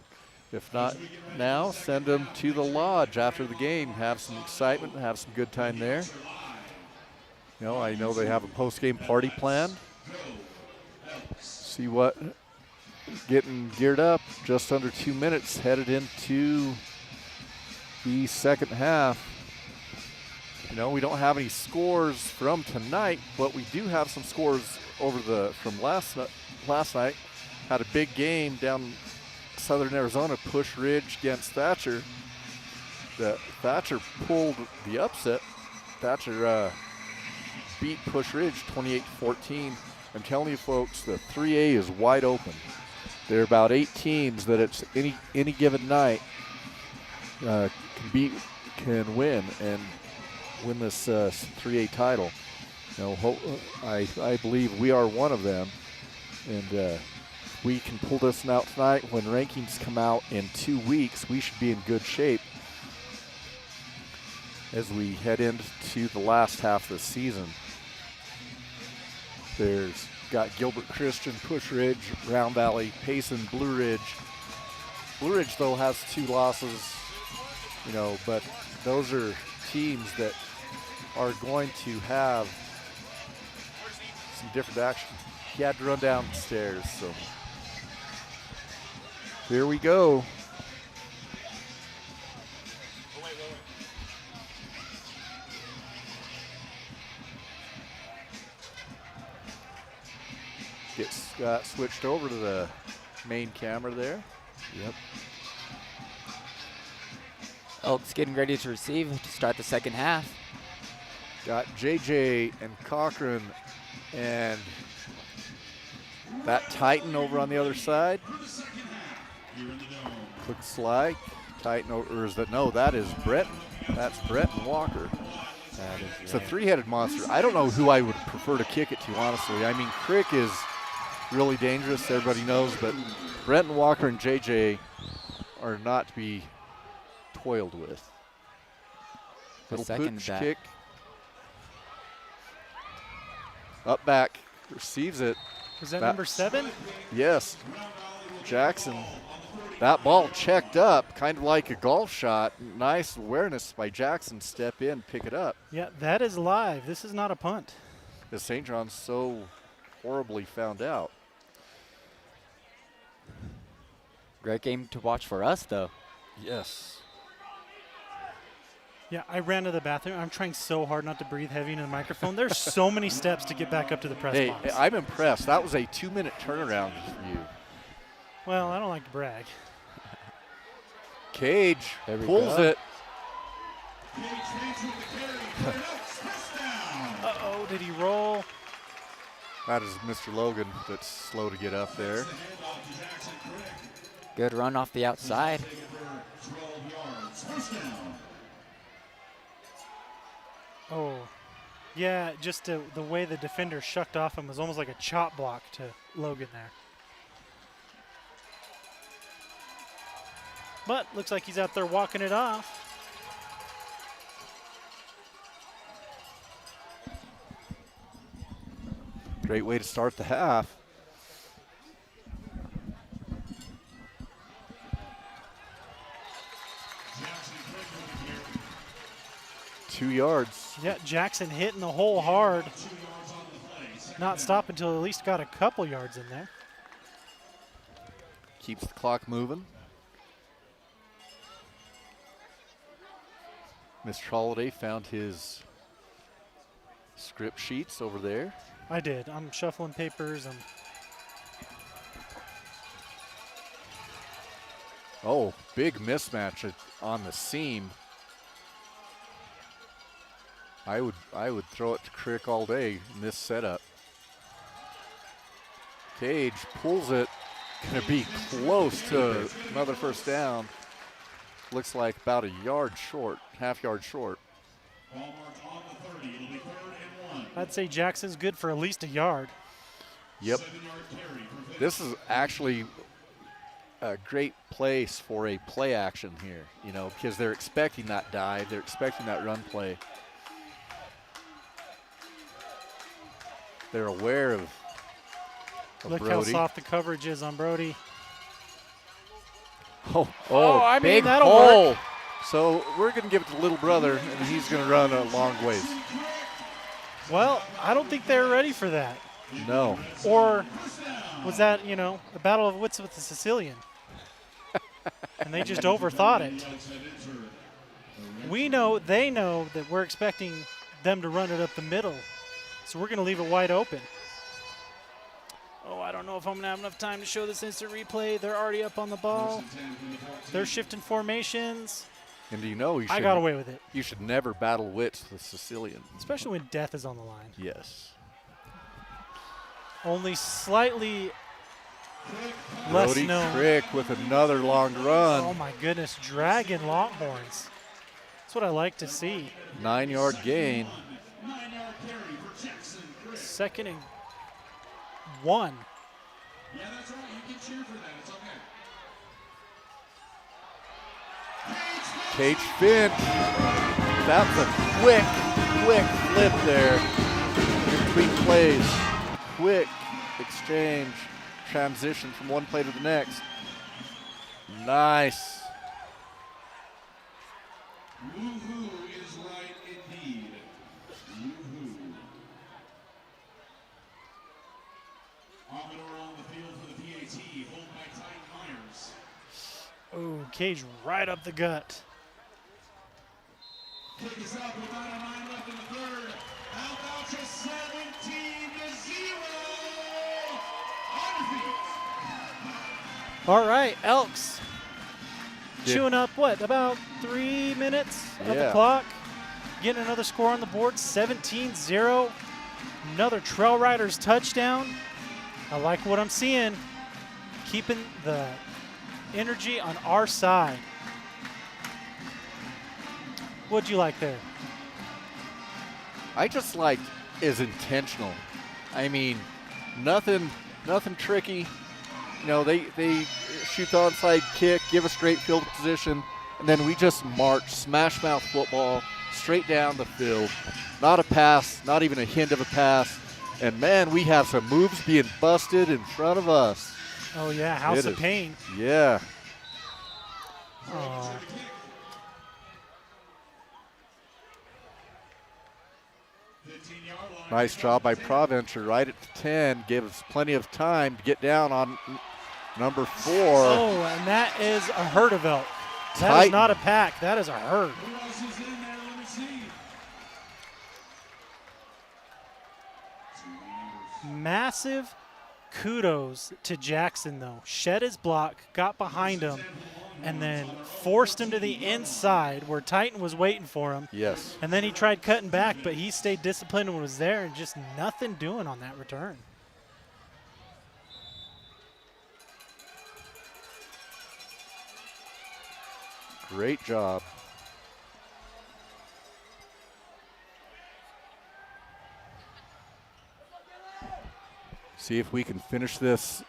Speaker 2: If not now, send them to the lodge after the game. Have some excitement, have some good time there. You know, I know they have a post-game party planned. See what, getting geared up, just under 2 minutes, headed into the second half. You know, we don't have any scores from tonight, but we do have some scores from last night. Had a big game down Southern Arizona, Push Ridge against Thatcher. Thatcher pulled the upset. Thatcher beat Push Ridge 28-14. I'm telling you folks, the 3A is wide open. There are about 8 teams that it's any given night can win and win this 3A title. You know, I believe we are one of them, and we can pull this one out tonight. When rankings come out in 2 weeks, we should be in good shape as we head into the last half of the season. There's got Gilbert Christian, Push Ridge, Round Valley, Payson, Blue Ridge. Blue Ridge, though, has 2 losses, you know, but those are teams that are going to have some different action. He had to run downstairs, so here we go. Got switched over to the main camera there.
Speaker 3: Yep. Elks getting ready to receive to start the second half.
Speaker 2: Got JJ and Cochran and that Titan over on the other side. Looks like Titan, or is that, no, that is Brett. That's Brett and Walker.
Speaker 3: That is
Speaker 2: It's a three-headed monster. I don't know who I would prefer to kick it to, honestly. I mean, Crick is really dangerous, everybody knows, but Brett and Walker and JJ are not to be toiled with. Little
Speaker 3: second
Speaker 2: pooch
Speaker 3: back.
Speaker 2: kick. Up back, receives it.
Speaker 1: Was that
Speaker 2: That-
Speaker 1: number 7?
Speaker 2: Yes, Jackson. That ball checked up, kind of like a golf shot. Nice awareness by Jackson. Step in, pick it up.
Speaker 1: Yeah, that is live. This is not a punt.
Speaker 2: Because St. John's so horribly found out.
Speaker 3: Great game to watch for us, though.
Speaker 2: Yes.
Speaker 1: Yeah, I ran to the bathroom. I'm trying so hard not to breathe heavy into the microphone. There's so many steps to get back up to the press
Speaker 2: Hey,
Speaker 1: box.
Speaker 2: I'm impressed. That was a 2-minute turnaround for you.
Speaker 1: Well, I don't like to brag.
Speaker 2: Cage
Speaker 3: There we
Speaker 2: pulls
Speaker 3: go.
Speaker 2: it.
Speaker 1: Uh-oh, did he roll?
Speaker 2: That is Mr. Logan that's slow to get up there.
Speaker 3: Good run off the outside.
Speaker 1: Oh, yeah, just the way the defender shucked off him was almost like a chop block to Logan there. But looks like he's out there walking it off.
Speaker 2: Great way to start the half. Two yards.
Speaker 1: Yeah, Jackson hitting the hole hard. Not stop until at least got a couple yards in there.
Speaker 2: Keeps the clock moving. Mr. Holiday found his script sheets over there.
Speaker 1: I did. I'm shuffling papers.
Speaker 2: Oh, big mismatch on the seam. I would throw it to Crick all day in this setup. Cage pulls it. Gonna be close to another first down. Looks like about a yard short, half yard short.
Speaker 1: I'd say Jackson's good for at least a yard.
Speaker 2: Yep. This is actually a great place for a play action here, you know, because they're expecting that dive, they're expecting that run play. They're aware of
Speaker 1: Look
Speaker 2: Brody.
Speaker 1: how soft the coverage is on Brody.
Speaker 2: Oh,
Speaker 1: I mean,
Speaker 2: big
Speaker 1: that'll
Speaker 2: hole.
Speaker 1: work.
Speaker 2: So we're going to give it to little brother, and he's going to run a long ways.
Speaker 1: Well, I don't think they were ready for that.
Speaker 2: No.
Speaker 1: Or was that, you know, a battle of wits with the Sicilian? And they just overthought it. They know that we're expecting them to run it up the middle. So we're going to leave it wide open. Oh, I don't know if I'm going to have enough time to show this instant replay. They're already up on the ball. They're shifting formations.
Speaker 2: And do you know
Speaker 1: I got away with it.
Speaker 2: You should never battle wits with Sicilian.
Speaker 1: Especially when death is on the line.
Speaker 2: Yes.
Speaker 1: Only slightly less
Speaker 2: Brody
Speaker 1: known.
Speaker 2: Crick with another long run.
Speaker 1: Oh my goodness, dragging Longhorns. That's what I like to see.
Speaker 2: 9-yard gain.
Speaker 1: 2nd and 1.
Speaker 4: Yeah, that's right. You can cheer for that. It's okay.
Speaker 2: Cage Finch. That's a quick flip there. Between plays. Quick exchange. Transition from one play to the next. Nice.
Speaker 4: Woo-hoo is right indeed. Woo-hoo. Amador on the field for the PAT, hold by Titan Myers.
Speaker 1: Oh, Cage right up the gut.
Speaker 4: Kick is up with 9:09 left in the third. Alcalcha 17-0. On your feet.
Speaker 1: All right, Elks
Speaker 2: Did-
Speaker 1: chewing up, what, about 3 minutes of the
Speaker 2: Yeah.
Speaker 1: clock? Getting another score on the board, 17-0. Another Trail Riders touchdown. I like what I'm seeing. Keeping the energy on our side. What'd you like there?
Speaker 2: I just like is intentional. I mean, nothing tricky. You know, they shoot the onside kick, give a straight field position, and then we just march smash mouth football straight down the field. Not a pass, not even a hint of a pass. And man, we have some moves being busted in front of us.
Speaker 1: Oh yeah, House
Speaker 2: It
Speaker 1: of
Speaker 2: is.
Speaker 1: Pain.
Speaker 2: Yeah.
Speaker 1: Oh.
Speaker 2: Nice job by Proventure right at the 10. Gives plenty of time to get down on number 4.
Speaker 1: Oh, and that is a herd of elk. That is
Speaker 2: Titan.
Speaker 1: not a pack. That is a herd.
Speaker 4: Who else is in there? Let me see.
Speaker 1: Massive kudos to Jackson, though. Shed his block, got behind him, and then forced him to the inside where Titan was waiting for him.
Speaker 2: Yes.
Speaker 1: And then he tried cutting back, but he stayed disciplined and was there and just nothing doing on that return.
Speaker 2: Great job. See if we can finish this,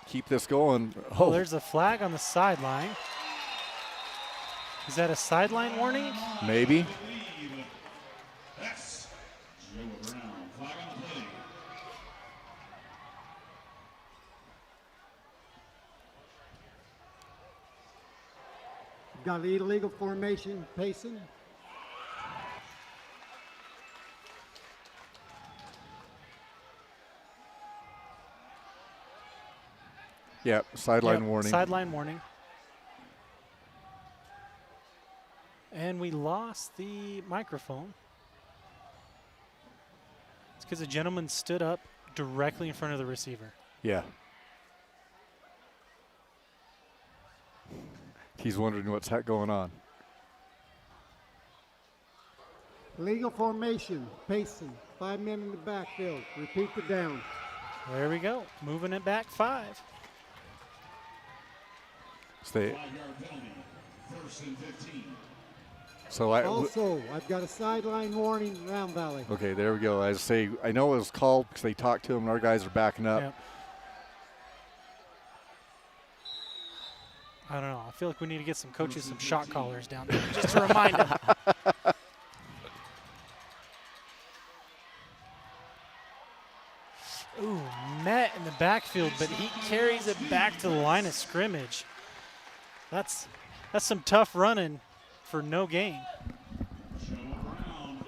Speaker 2: keep this going.
Speaker 1: Oh, there's a flag on the sideline. Is that a sideline warning?
Speaker 2: Maybe.
Speaker 4: That's Joe Brown. Flag on the play.
Speaker 6: Got an illegal formation, Payson.
Speaker 2: Yeah, sideline
Speaker 1: Yep,
Speaker 2: warning.
Speaker 1: Sideline warning. And we lost the microphone. It's because the gentleman stood up directly in front of the receiver.
Speaker 2: Yeah. He's wondering what's going on.
Speaker 6: Illegal formation, Payson. 5 men in the backfield. Repeat the down.
Speaker 1: There we go. Moving it back 5.
Speaker 2: Stay.
Speaker 4: 5-yard penalty. 1st and 15.
Speaker 2: So I.
Speaker 6: Also, I've got a sideline warning, Round Valley.
Speaker 2: Okay, there we go. I say I know it was called because they talked to him and our guys are backing up.
Speaker 1: Yep. I don't know. I feel like we need to get some coaches some shot callers down there just to remind them. Ooh, met in the backfield, but he carries it back to the line of scrimmage. That's some tough running for no gain.
Speaker 4: Joe Brown.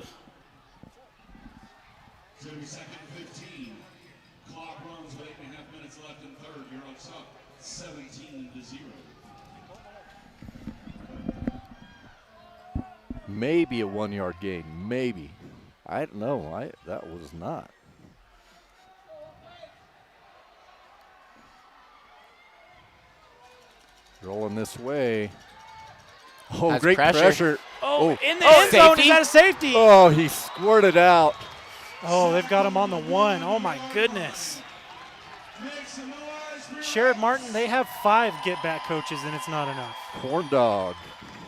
Speaker 4: It's going to be 2nd and 15. Clock runs with 8.5 minutes left in third. You're up 17-0.
Speaker 2: Maybe a 1 yard gain. Maybe. I don't know. That was not. Rolling this way. Oh,
Speaker 3: Has
Speaker 2: great
Speaker 3: pressure.
Speaker 2: pressure.
Speaker 1: Oh, in the
Speaker 3: Oh,
Speaker 1: end zone. Is
Speaker 3: safety?
Speaker 1: that a safety?
Speaker 2: Oh, he squirted out.
Speaker 1: Oh, they've got him on the 1. Oh, my goodness.
Speaker 4: Make some noise for
Speaker 1: Sherrod Martin, they have 5 get-back coaches, and it's not enough.
Speaker 2: Corn dog.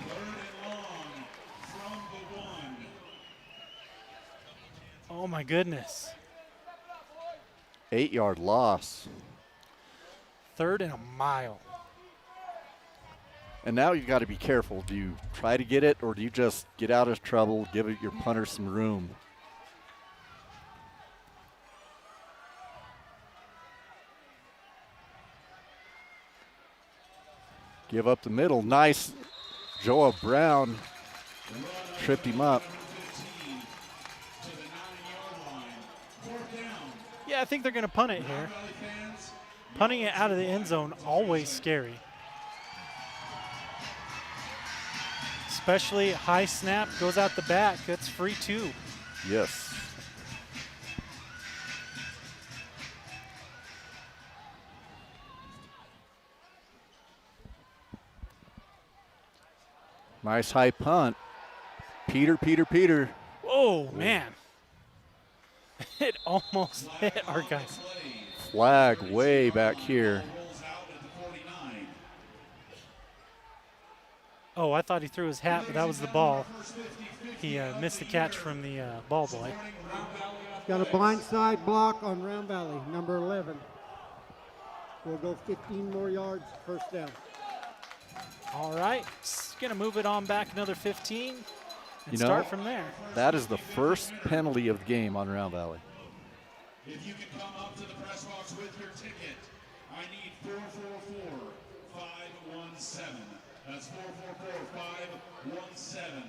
Speaker 4: 3rd and long from the 1.
Speaker 1: Oh, my goodness.
Speaker 2: 8 yard loss.
Speaker 1: 3rd and a mile.
Speaker 2: And now you got to be careful. Do you try to get it or do you just get out of trouble, give your punter some room? Give up the middle. Nice. Joa Brown tripped him up.
Speaker 4: To the 9-yard line. 4th down.
Speaker 1: Yeah, I think they're going to punt it here.
Speaker 4: Valley fans,
Speaker 1: Punting it out of the end zone, always scary. Especially high snap, goes out the back. That's free too.
Speaker 2: Yes. Nice high punt. Peter.
Speaker 1: Oh, man. It almost hit our guys.
Speaker 2: Flag way back here.
Speaker 1: Oh, I thought he threw his hat, but that was the ball. He missed the catch from the ball boy.
Speaker 6: Got a blindside block on Round Valley, number 11. We'll go 15 more yards, first down.
Speaker 1: All right, going to move it on back another 15 and start from there.
Speaker 2: That is the first penalty of the game on Round Valley.
Speaker 4: If you can come up to the press box with your ticket, I need 444-517. That's 444-517.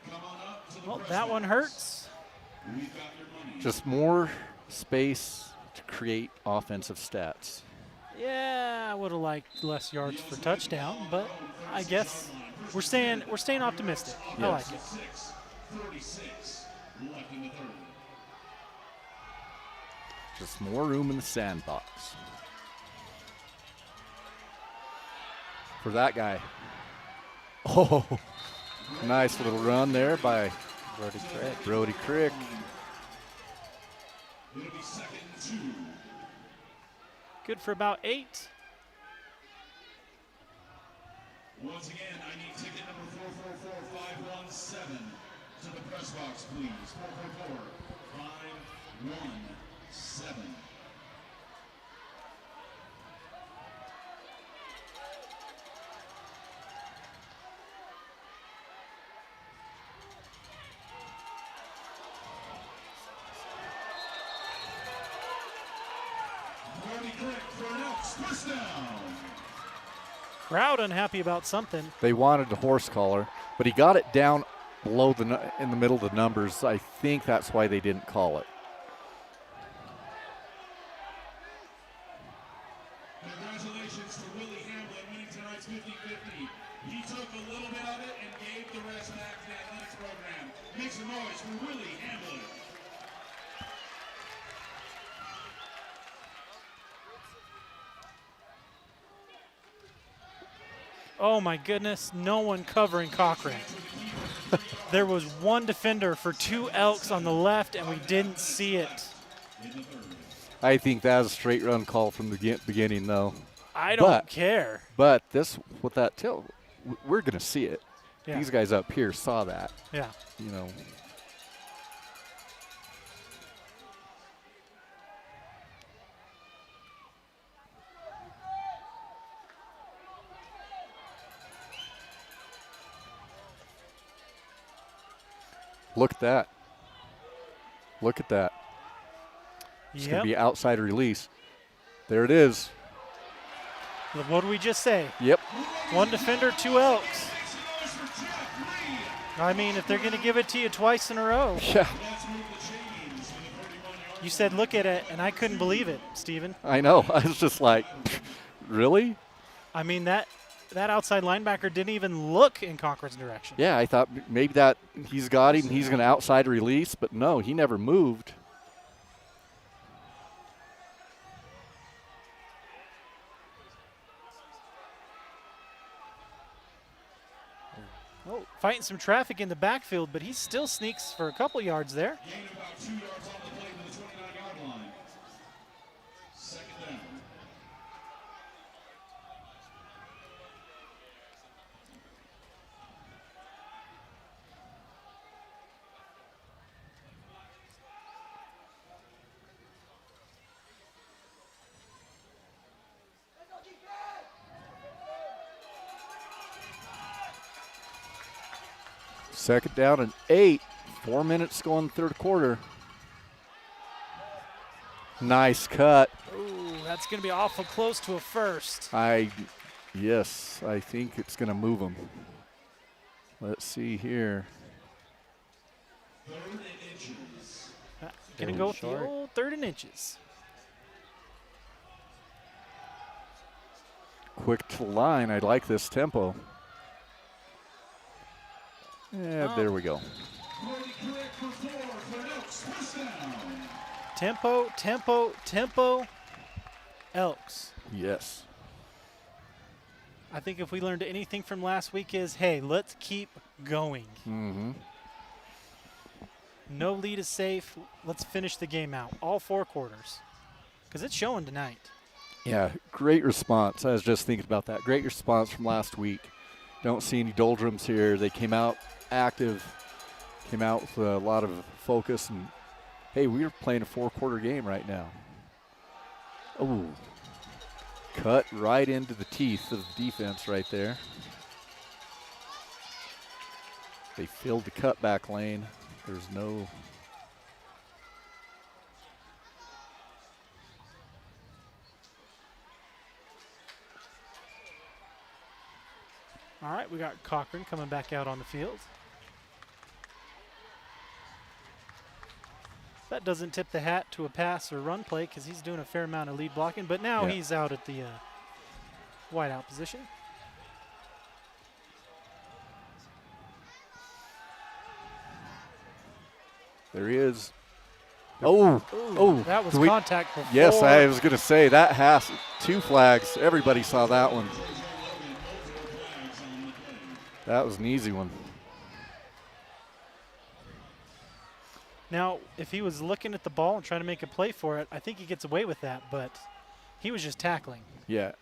Speaker 4: Come on up to the
Speaker 1: Well,
Speaker 4: press
Speaker 1: that
Speaker 4: box.
Speaker 1: one hurts.
Speaker 4: We've got your money.
Speaker 2: Just more space to create offensive stats.
Speaker 1: Yeah, I would have liked less yards for touchdown, but I guess we're staying optimistic. I like it.
Speaker 4: 6:36 left in the third.
Speaker 2: Just more room in the sandbox. For that guy. Oh, nice little run there by Brody Crick.
Speaker 4: It'll be 2nd and 2.
Speaker 1: Good for about 8.
Speaker 4: Once again, I need ticket number 444-517 to the press box, please. 444-517. Brody Crick for an Elks first down.
Speaker 1: Crowd unhappy about something.
Speaker 2: They wanted a horse collar, but he got it down below in the middle of the numbers. I think that's why they didn't call it.
Speaker 4: Congratulations to Willie Hamlin winning tonight's 50-50. He took a little bit of it and gave the rest back to the athletics program. Make some noise for Willie Hamlin.
Speaker 1: Oh my goodness, no one covering Cochran. There was one defender for 2 Elks on the left, and we didn't see it.
Speaker 2: I think that was a straight run call from the beginning, though.
Speaker 1: I don't care.
Speaker 2: But this, with that tilt, we're going to see it.
Speaker 1: Yeah.
Speaker 2: These guys up here saw that.
Speaker 1: Yeah.
Speaker 2: You know. Look at that. Look at that. It's going to be outside release. There it is.
Speaker 1: What did we just say?
Speaker 2: Yep.
Speaker 1: 1 defender, 2 Elks. I mean, if they're going to give it to you twice in a row.
Speaker 2: Yeah.
Speaker 1: You said look at it, and I couldn't believe it, Steven.
Speaker 2: I know. I was just like, really?
Speaker 1: I mean, that outside linebacker didn't even look in Cochran's direction.
Speaker 2: Yeah, I thought maybe that he's got him, he's going to outside release, but no, he never moved.
Speaker 1: Oh, fighting some traffic in the backfield, but he still sneaks for a couple yards there.
Speaker 4: Gain of about 2 yards on the play to the 29-yard line. 2nd down.
Speaker 2: Second down and 8. 4 minutes going third quarter. Nice cut.
Speaker 1: Ooh, that's going to be awful close to a first.
Speaker 2: Yes, I think it's going to move him. Let's see here.
Speaker 4: 3rd and inches.
Speaker 1: Going to go with the old 3rd and inches.
Speaker 2: Quick to the line. I like this tempo. Yeah, there we go.
Speaker 1: Tempo, Elks.
Speaker 2: Yes.
Speaker 1: I think if we learned anything from last week is, hey, let's keep going.
Speaker 2: Mm-hmm.
Speaker 1: No lead is safe. Let's finish the game out, all 4 quarters, because it's showing tonight.
Speaker 2: Yeah, great response. I was just thinking about that. Great response from last week. Don't see any doldrums here. They came out active, came out with a lot of focus, and hey, we're playing a 4-quarter game right now. Oh, cut right into the teeth of the defense right there. They filled the cutback lane. There's no...
Speaker 1: All right, we got Cochran coming back out on the field. That doesn't tip the hat to a pass or run play because he's doing a fair amount of lead blocking, but now
Speaker 2: Yeah.
Speaker 1: he's out at the wideout position.
Speaker 2: There he is. Oh, oh.
Speaker 1: That was
Speaker 2: do we-
Speaker 1: contact before.
Speaker 2: Yes, I was going to say that has 2 flags. Everybody saw that one. That was an easy one.
Speaker 1: Now, if he was looking at the ball and trying to make a play for it, I think he gets away with that, but he was just tackling.
Speaker 2: Yeah.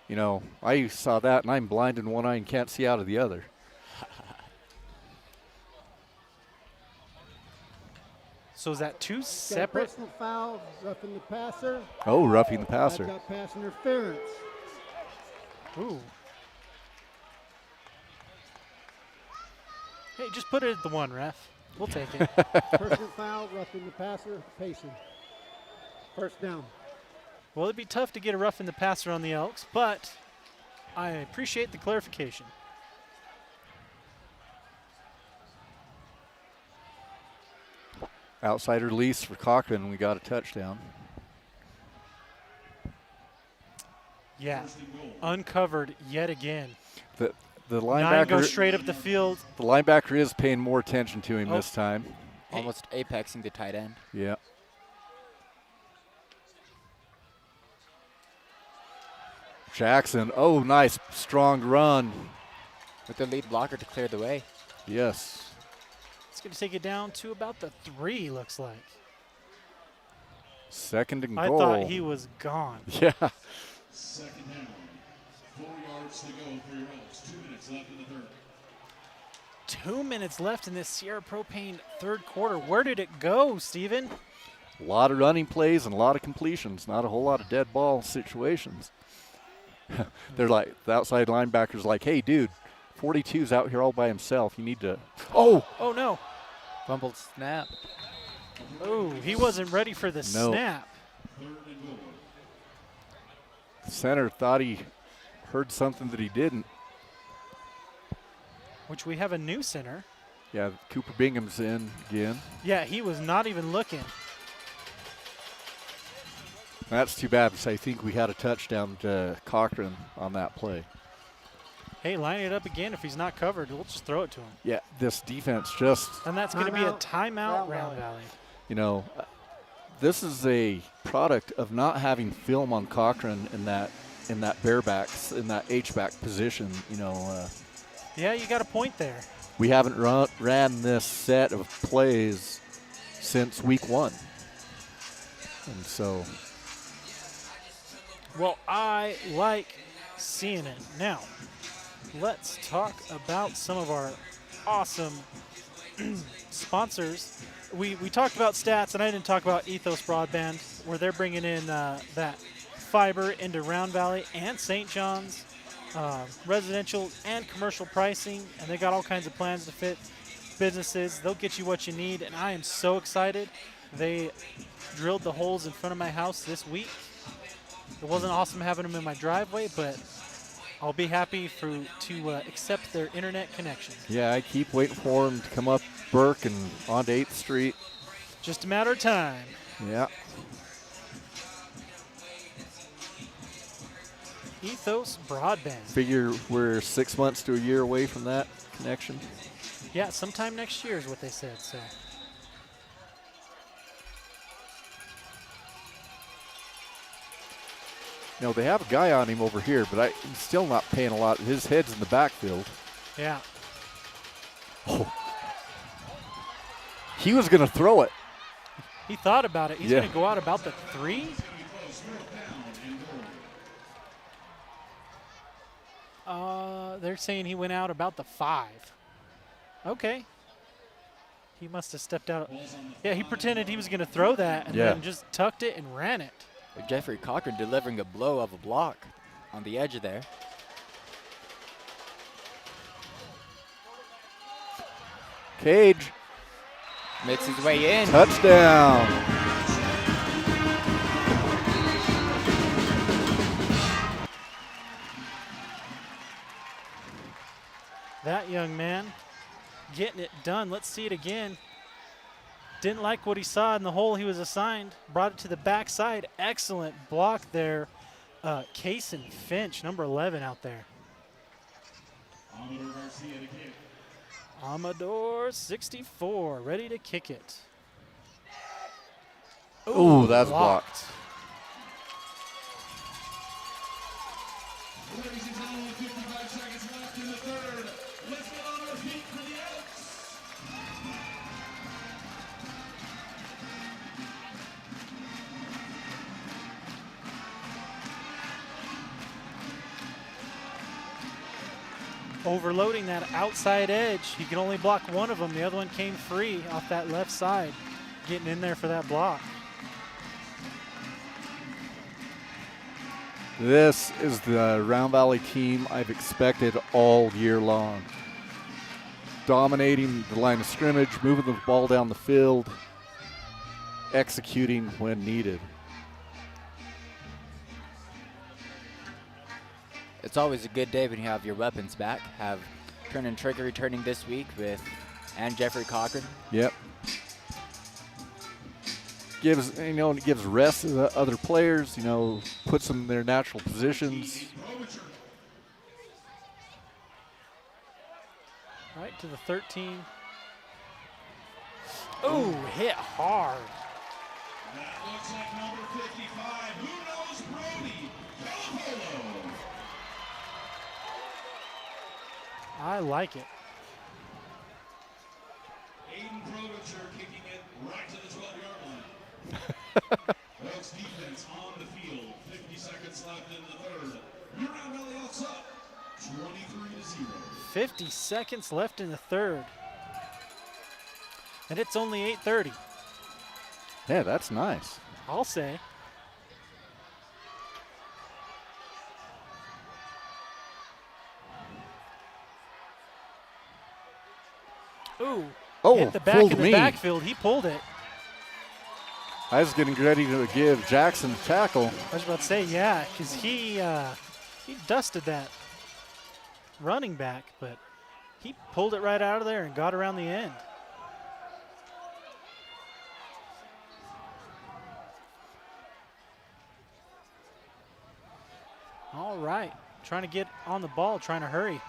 Speaker 2: You know, I saw that, and I'm blind in one eye and can't see out of the other.
Speaker 1: So is that 2
Speaker 6: Got a
Speaker 1: separate?
Speaker 6: personal foul, roughing the passer.
Speaker 2: Oh, roughing the
Speaker 6: I've
Speaker 2: passer.
Speaker 6: got pass interference.
Speaker 1: Ooh. Hey, just put it at the 1, ref. We'll take it.
Speaker 6: Personal foul, roughing the passer, Payson. First down.
Speaker 1: Well, it'd be tough to get a rough in the passer on the Elks, but I appreciate the clarification.
Speaker 2: Outside release for Cochran. We got a touchdown.
Speaker 1: Yeah, uncovered yet again.
Speaker 2: The
Speaker 1: 9 goes
Speaker 2: linebacker,
Speaker 1: straight up the field.
Speaker 2: the linebacker is paying more attention to him
Speaker 1: Oh.
Speaker 2: this time.
Speaker 1: Hey.
Speaker 3: Almost apexing the tight end.
Speaker 2: Yeah. Jackson. Oh, nice, strong run.
Speaker 3: With the lead blocker to clear the way.
Speaker 2: Yes.
Speaker 1: It's going to take it down to about the 3, looks like.
Speaker 2: Second and
Speaker 1: I
Speaker 2: goal.
Speaker 1: thought he was gone.
Speaker 2: Yeah.
Speaker 4: Second down. 4 yards to go for your Elks. 2 minutes left in the third.
Speaker 1: 2 minutes left in this Sierra Propane 3rd quarter. Where did it go, Steven?
Speaker 2: A lot of running plays and a lot of completions. Not a whole lot of dead ball situations. They're like, the outside linebacker's like, hey, dude, 42's out here all by himself. You need to. Oh!
Speaker 1: Oh, no.
Speaker 3: Fumbled snap.
Speaker 1: Oh, he wasn't ready for the
Speaker 2: No.
Speaker 1: snap.
Speaker 2: The center thought he heard something that he didn't.
Speaker 1: Which we have a new center.
Speaker 2: Yeah, Cooper Bingham's in again.
Speaker 1: Yeah, he was not even looking.
Speaker 2: That's too bad because I think we had a touchdown to Cochran on that play.
Speaker 1: Hey, line it up again. If he's not covered, we'll just throw it to him.
Speaker 2: Yeah, this defense just,
Speaker 1: And that's going to be a
Speaker 6: Timeout.
Speaker 1: timeout, Round Valley.
Speaker 2: you know, this is a product of not having film on Cochran in that barebacks, in that H-back position. You know,
Speaker 1: Yeah, you got a point there.
Speaker 2: we haven't ran this set of plays since week 1. And so,
Speaker 1: Well, I like seeing it. Now, let's talk about some of our awesome sponsors. We talked about stats, and I didn't talk about Ethos Broadband, where they're bringing in that fiber into Round Valley and St. John's, residential and commercial pricing, and they got all kinds of plans to fit businesses. They'll get you what you need, and I am so excited. They drilled the holes in front of my house this week. It wasn't awesome having them in my driveway, but I'll be happy to accept their internet connection.
Speaker 2: yeah, I keep waiting for him to come up Burke and onto 8th Street.
Speaker 1: Just a matter of time.
Speaker 2: Yeah.
Speaker 1: Ethos Broadband.
Speaker 2: Figure we're 6 months to a year away from that connection.
Speaker 1: Yeah, sometime next year is what they said. So.
Speaker 2: You know, they have a guy on him over here, but he's still not paying a lot. His head's in the backfield.
Speaker 1: Yeah.
Speaker 2: Oh. He was going to throw it.
Speaker 1: He thought about it. He's
Speaker 2: Yeah.
Speaker 1: going to go out about the 3. They're saying he went out about the 5. Okay. He must have stepped out. Yeah, he pretended he was going to throw that and then just tucked it and ran it.
Speaker 3: Jeffrey Cochran delivering a blow of a block on the edge of there.
Speaker 2: Cage.
Speaker 3: Makes his way in.
Speaker 2: Touchdown.
Speaker 1: That young man getting it done. Let's see it again. Didn't like what he saw in the hole he was assigned. Brought it to the backside. Excellent block there. Payson Finch, number 11 out there. Amador 64, ready to kick it.
Speaker 2: Ooh, that's blocked.
Speaker 4: Ladies and gentlemen, 55 seconds left in the third. Let's get on our feet for the Elks.
Speaker 1: Overloading that outside edge. He can only block one of them. The other one came free off that left side. Getting in there for that block.
Speaker 2: This is the Round Valley team I've expected all year long. Dominating the line of scrimmage, moving the ball down the field, executing when needed.
Speaker 3: It's always a good day when you have your weapons back. Have Turn and Trigger returning this week and Jeffrey Cochran.
Speaker 2: Yep. It gives rest to the other players, puts them in their natural positions.
Speaker 1: Right to the 13. Ooh, hit hard.
Speaker 4: That looks like number 55. Who knows Brody? Polo.
Speaker 1: I like it.
Speaker 4: Aiden Provinger kicking it right to the 12-yard line. Elks defense on the field. 50 seconds left in the third. Your Round Valley Elks up 23-0.
Speaker 1: 50 seconds left in the third. And it's only 8:30.
Speaker 2: Yeah, that's nice.
Speaker 1: I'll say. Ooh.
Speaker 2: Oh,
Speaker 1: hit the back
Speaker 2: fooled
Speaker 1: in the
Speaker 2: me.
Speaker 1: backfield. He pulled it.
Speaker 2: I was getting ready to give Jackson a tackle.
Speaker 1: I was about to say, yeah, because he dusted that running back, but he pulled it right out of there and got around the end. All right, trying to get on the ball, trying to hurry.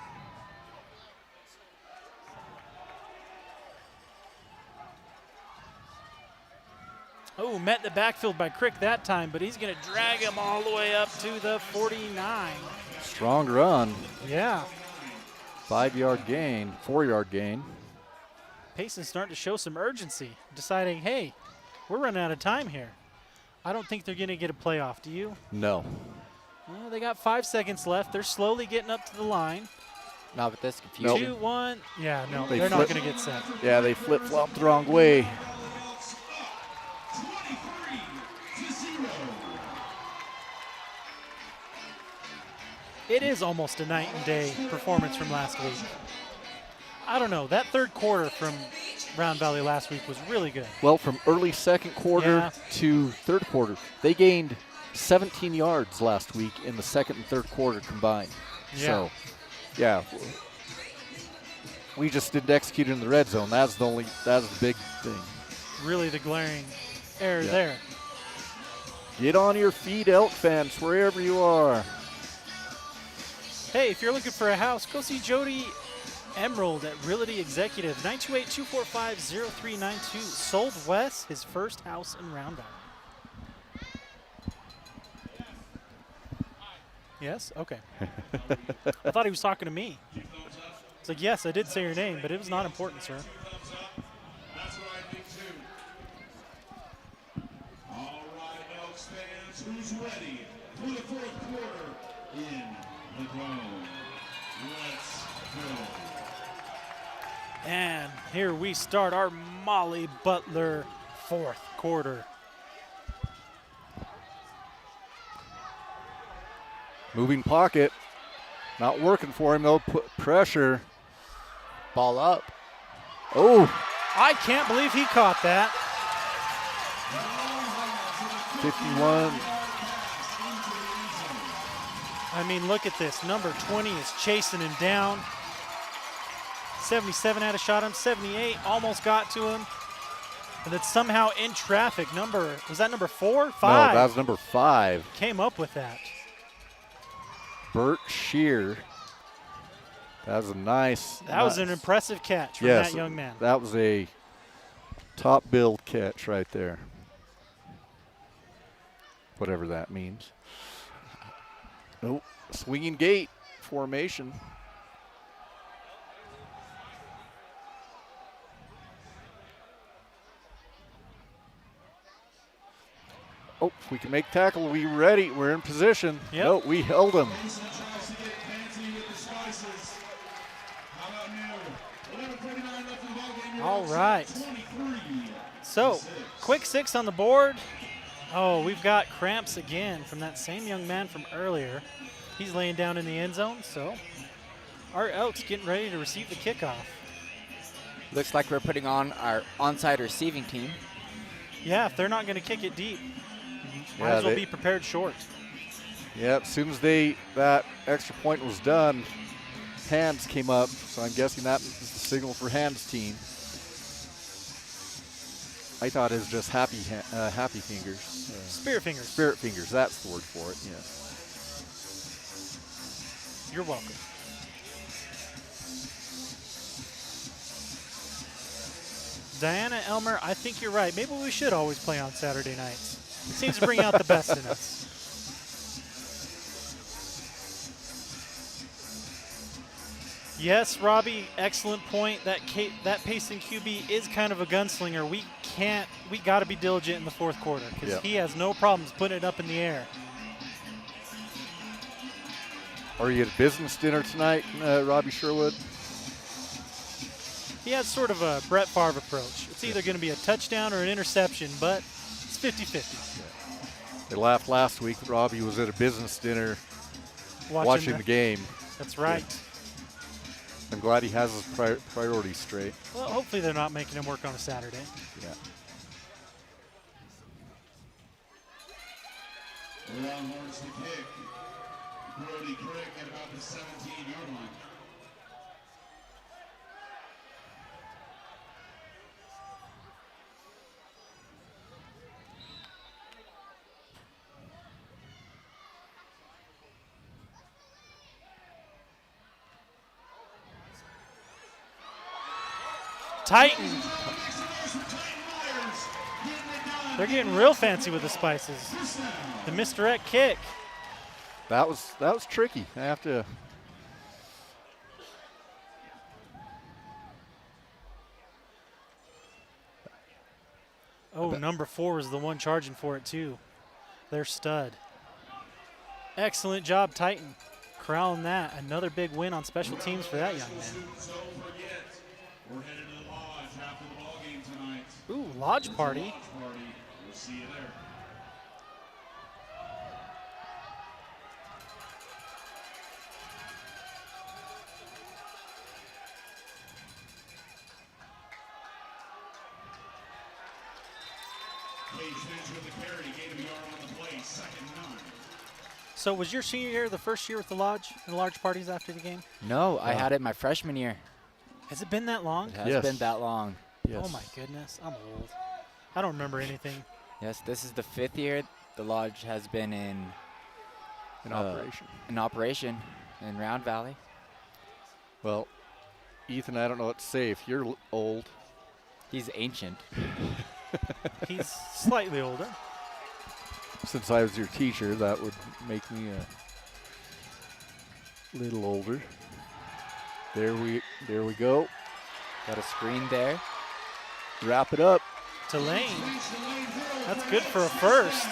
Speaker 1: Oh, met in the backfield by Crick that time, but he's going to drag him all the way up to the 49.
Speaker 2: Strong run.
Speaker 1: Yeah.
Speaker 2: 5-yard gain, 4-yard gain.
Speaker 1: Payson's starting to show some urgency, deciding, hey, we're running out of time here. I don't think they're going to get a playoff, do you?
Speaker 2: No.
Speaker 1: Well, they got 5 seconds left. They're slowly getting up to the line.
Speaker 3: Not with this confusion.
Speaker 1: 2, 1. Yeah, no,
Speaker 2: They
Speaker 1: they're not
Speaker 2: flip-
Speaker 1: going to get set.
Speaker 2: Yeah, they flip-flopped the wrong way.
Speaker 4: 23-0.
Speaker 1: It is almost a night and day performance from last week. I don't know. That third quarter from Round Valley last week was really good.
Speaker 2: Well, from early second quarter
Speaker 1: Yeah.
Speaker 2: to third quarter, they gained 17 yards last week in the second and third quarter combined.
Speaker 1: Yeah.
Speaker 2: So, yeah, we just didn't execute in the red zone. That's the big thing.
Speaker 1: Really the glaring error
Speaker 2: Yeah.
Speaker 1: there.
Speaker 2: Get on your feet, Elk fans, wherever you are.
Speaker 1: Hey, if you're looking for a house, go see Jody Emerald at Realty Executive, 928-245-0392. Sold Wes his first house in Round Valley. Yes? Okay. I thought he was talking to me. It's like, yes, I did say your name, but it was not important, sir.
Speaker 4: That's what I think too. All right, Elks fans, who's ready for the fourth quarter in the dome? Let's go.
Speaker 1: And here we start our Molly Butler fourth quarter.
Speaker 2: Moving pocket. Not working for him, though. Put pressure.
Speaker 3: Ball up.
Speaker 2: Oh,
Speaker 1: I can't believe he caught that.
Speaker 2: 51.
Speaker 1: I mean, look at this. Number 20 is chasing him down. 77 had a shot on 78, almost got to him. And then somehow in traffic, was that number 4? 5?
Speaker 2: No, that was number 5.
Speaker 1: Came up with that.
Speaker 2: Bert Shear. That was a nice.
Speaker 1: That was an impressive catch from
Speaker 2: yes,
Speaker 1: that young man.
Speaker 2: That was a top build catch right there. Whatever that means. Oh, swinging gate formation. Oh, if we can make tackle, we ready. We're in position.
Speaker 1: Yep.
Speaker 2: No, we held him.
Speaker 4: Payson tries to get fancy with the spices. How about new? 11:49 left in the ballgame.
Speaker 1: All right.
Speaker 4: 23.
Speaker 1: So, quick 6 on the board. Oh, we've got cramps again from that same young man from earlier. He's laying down in the end zone, so our Elks getting ready to receive the kickoff.
Speaker 3: Looks like we're putting on our onside receiving team.
Speaker 1: Yeah, if they're not going to kick it deep, might
Speaker 2: Yeah,
Speaker 1: as well
Speaker 2: they-
Speaker 1: be prepared short.
Speaker 2: Yep, as soon as that extra point was done, hands came up. So I'm guessing that is the signal for hands team. I thought it was just happy fingers.
Speaker 1: Spirit fingers.
Speaker 2: Spirit fingers, that's the word for it, yeah.
Speaker 1: You're welcome. Diana Elmer, I think you're right. Maybe we should always play on Saturday nights. It seems to bring out the best in us. Yes, Robbie, excellent point. That Payson QB is kind of a gunslinger. We got to be diligent in the fourth quarter because
Speaker 2: Yep.
Speaker 1: he has no problems putting it up in the air.
Speaker 2: Are you at a business dinner tonight, Robbie Sherwood?
Speaker 1: He has sort of a Brett Favre approach. It's either going to be a touchdown or an interception, but it's 50-50.
Speaker 2: They laughed last week. Robbie was at a business dinner watching the game.
Speaker 1: That's right.
Speaker 2: I'm glad he has his priorities straight.
Speaker 1: Well, hopefully they're not making him work on a Saturday.
Speaker 2: Yeah.
Speaker 4: The Longhorns to kick. Brody Crick at about the 17-yard line.
Speaker 1: Titan. They're getting real fancy with the spices. The misdirect kick.
Speaker 2: That was tricky. I have to.
Speaker 1: Oh, number 4 is the one charging for it too. They're stud. Excellent job, Titan. Corralling that. Another big win on special teams for that young man.
Speaker 4: We're headed to the lodge after the ball game tonight.
Speaker 1: Ooh, lodge party.
Speaker 4: Lodge party. We'll see you there. Cage Finch with the carry, gain of a yard on the play, 2nd and 9.
Speaker 1: So was your senior year the first year with the lodge and large parties after the game?
Speaker 3: No, I had it my freshman year.
Speaker 1: Has it been that long?
Speaker 3: It has
Speaker 2: Yes.
Speaker 3: been that long.
Speaker 2: Yes.
Speaker 1: Oh my goodness, I'm old. I don't remember anything.
Speaker 3: Yes, this is the 5th year the lodge has been in
Speaker 2: operation.
Speaker 3: operation in Round Valley.
Speaker 2: Well, Ethan, I don't know what to say. If you're old,
Speaker 3: He's ancient.
Speaker 1: He's slightly older.
Speaker 2: since I was your teacher, that would make me Little older. There we go.
Speaker 3: Got a screen there.
Speaker 2: Wrap it up.
Speaker 1: To Lane. That's good for a first.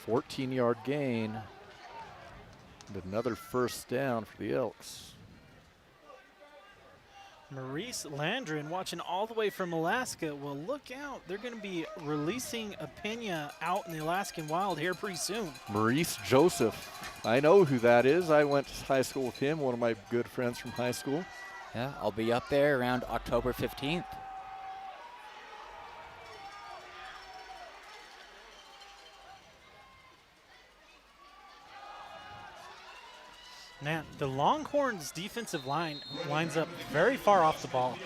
Speaker 2: $14-yard gain. And another first down for the Elks.
Speaker 1: Maurice Landrin watching all the way from Alaska. Well, look out. They're going to be releasing a Pena out in the Alaskan wild here pretty soon.
Speaker 2: Maurice Joseph. I know who that is. I went to high school with him, one of my good friends from high school.
Speaker 3: Yeah, I'll be up there around October 15th.
Speaker 1: Man, the Longhorns defensive line lines up very far off the ball.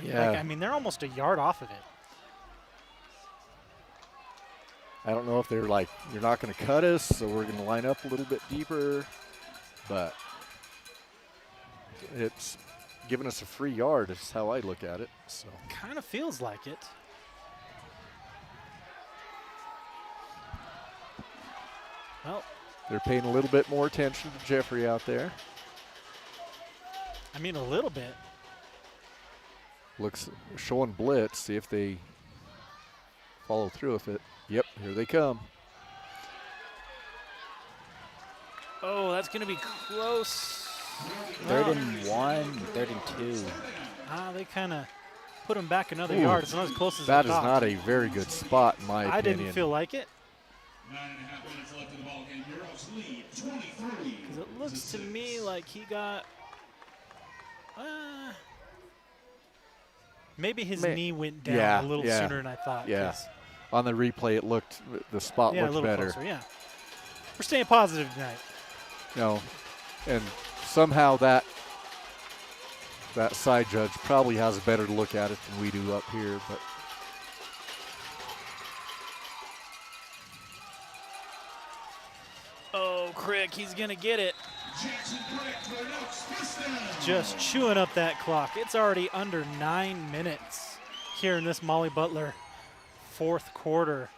Speaker 2: Yeah.
Speaker 1: Like, I mean, they're almost a yard off of it.
Speaker 2: I don't know if they're like, you're not going to cut us, so we're going to line up a little bit deeper. But it's giving us a free yard is how I look at it. So
Speaker 1: Kind of feels like it. Well,
Speaker 2: they're paying a little bit more attention to Jeffrey out there.
Speaker 1: I mean, a little bit.
Speaker 2: Looks showing blitz, see if they follow through with it. Yep, here they come.
Speaker 1: Oh, that's going to be close.
Speaker 3: Third
Speaker 1: Oh.
Speaker 3: and 1, third and 2.
Speaker 1: They kind of put him back another yard. It's not as close as I
Speaker 2: That is
Speaker 1: thought.
Speaker 2: not a very good spot, in my opinion.
Speaker 1: I didn't feel like it.
Speaker 4: 9.5 minutes left in the ball game. Your Elks lead 23.
Speaker 1: Because it looks to me like he got, maybe his knee went down a little sooner than I thought.
Speaker 2: Yeah.
Speaker 1: 'cause-
Speaker 2: On the replay, it looked, the spot
Speaker 1: Yeah, a
Speaker 2: looked
Speaker 1: little
Speaker 2: better.
Speaker 1: closer, yeah. We're staying positive tonight.
Speaker 2: You know, and somehow that side judge probably has a better look at it than we do up here, but
Speaker 1: Oh, Crick, he's going to get it.
Speaker 4: Jackson Crick for an Elks first down.
Speaker 1: Just chewing up that clock. It's already under 9 minutes here in this Molly Butler fourth quarter,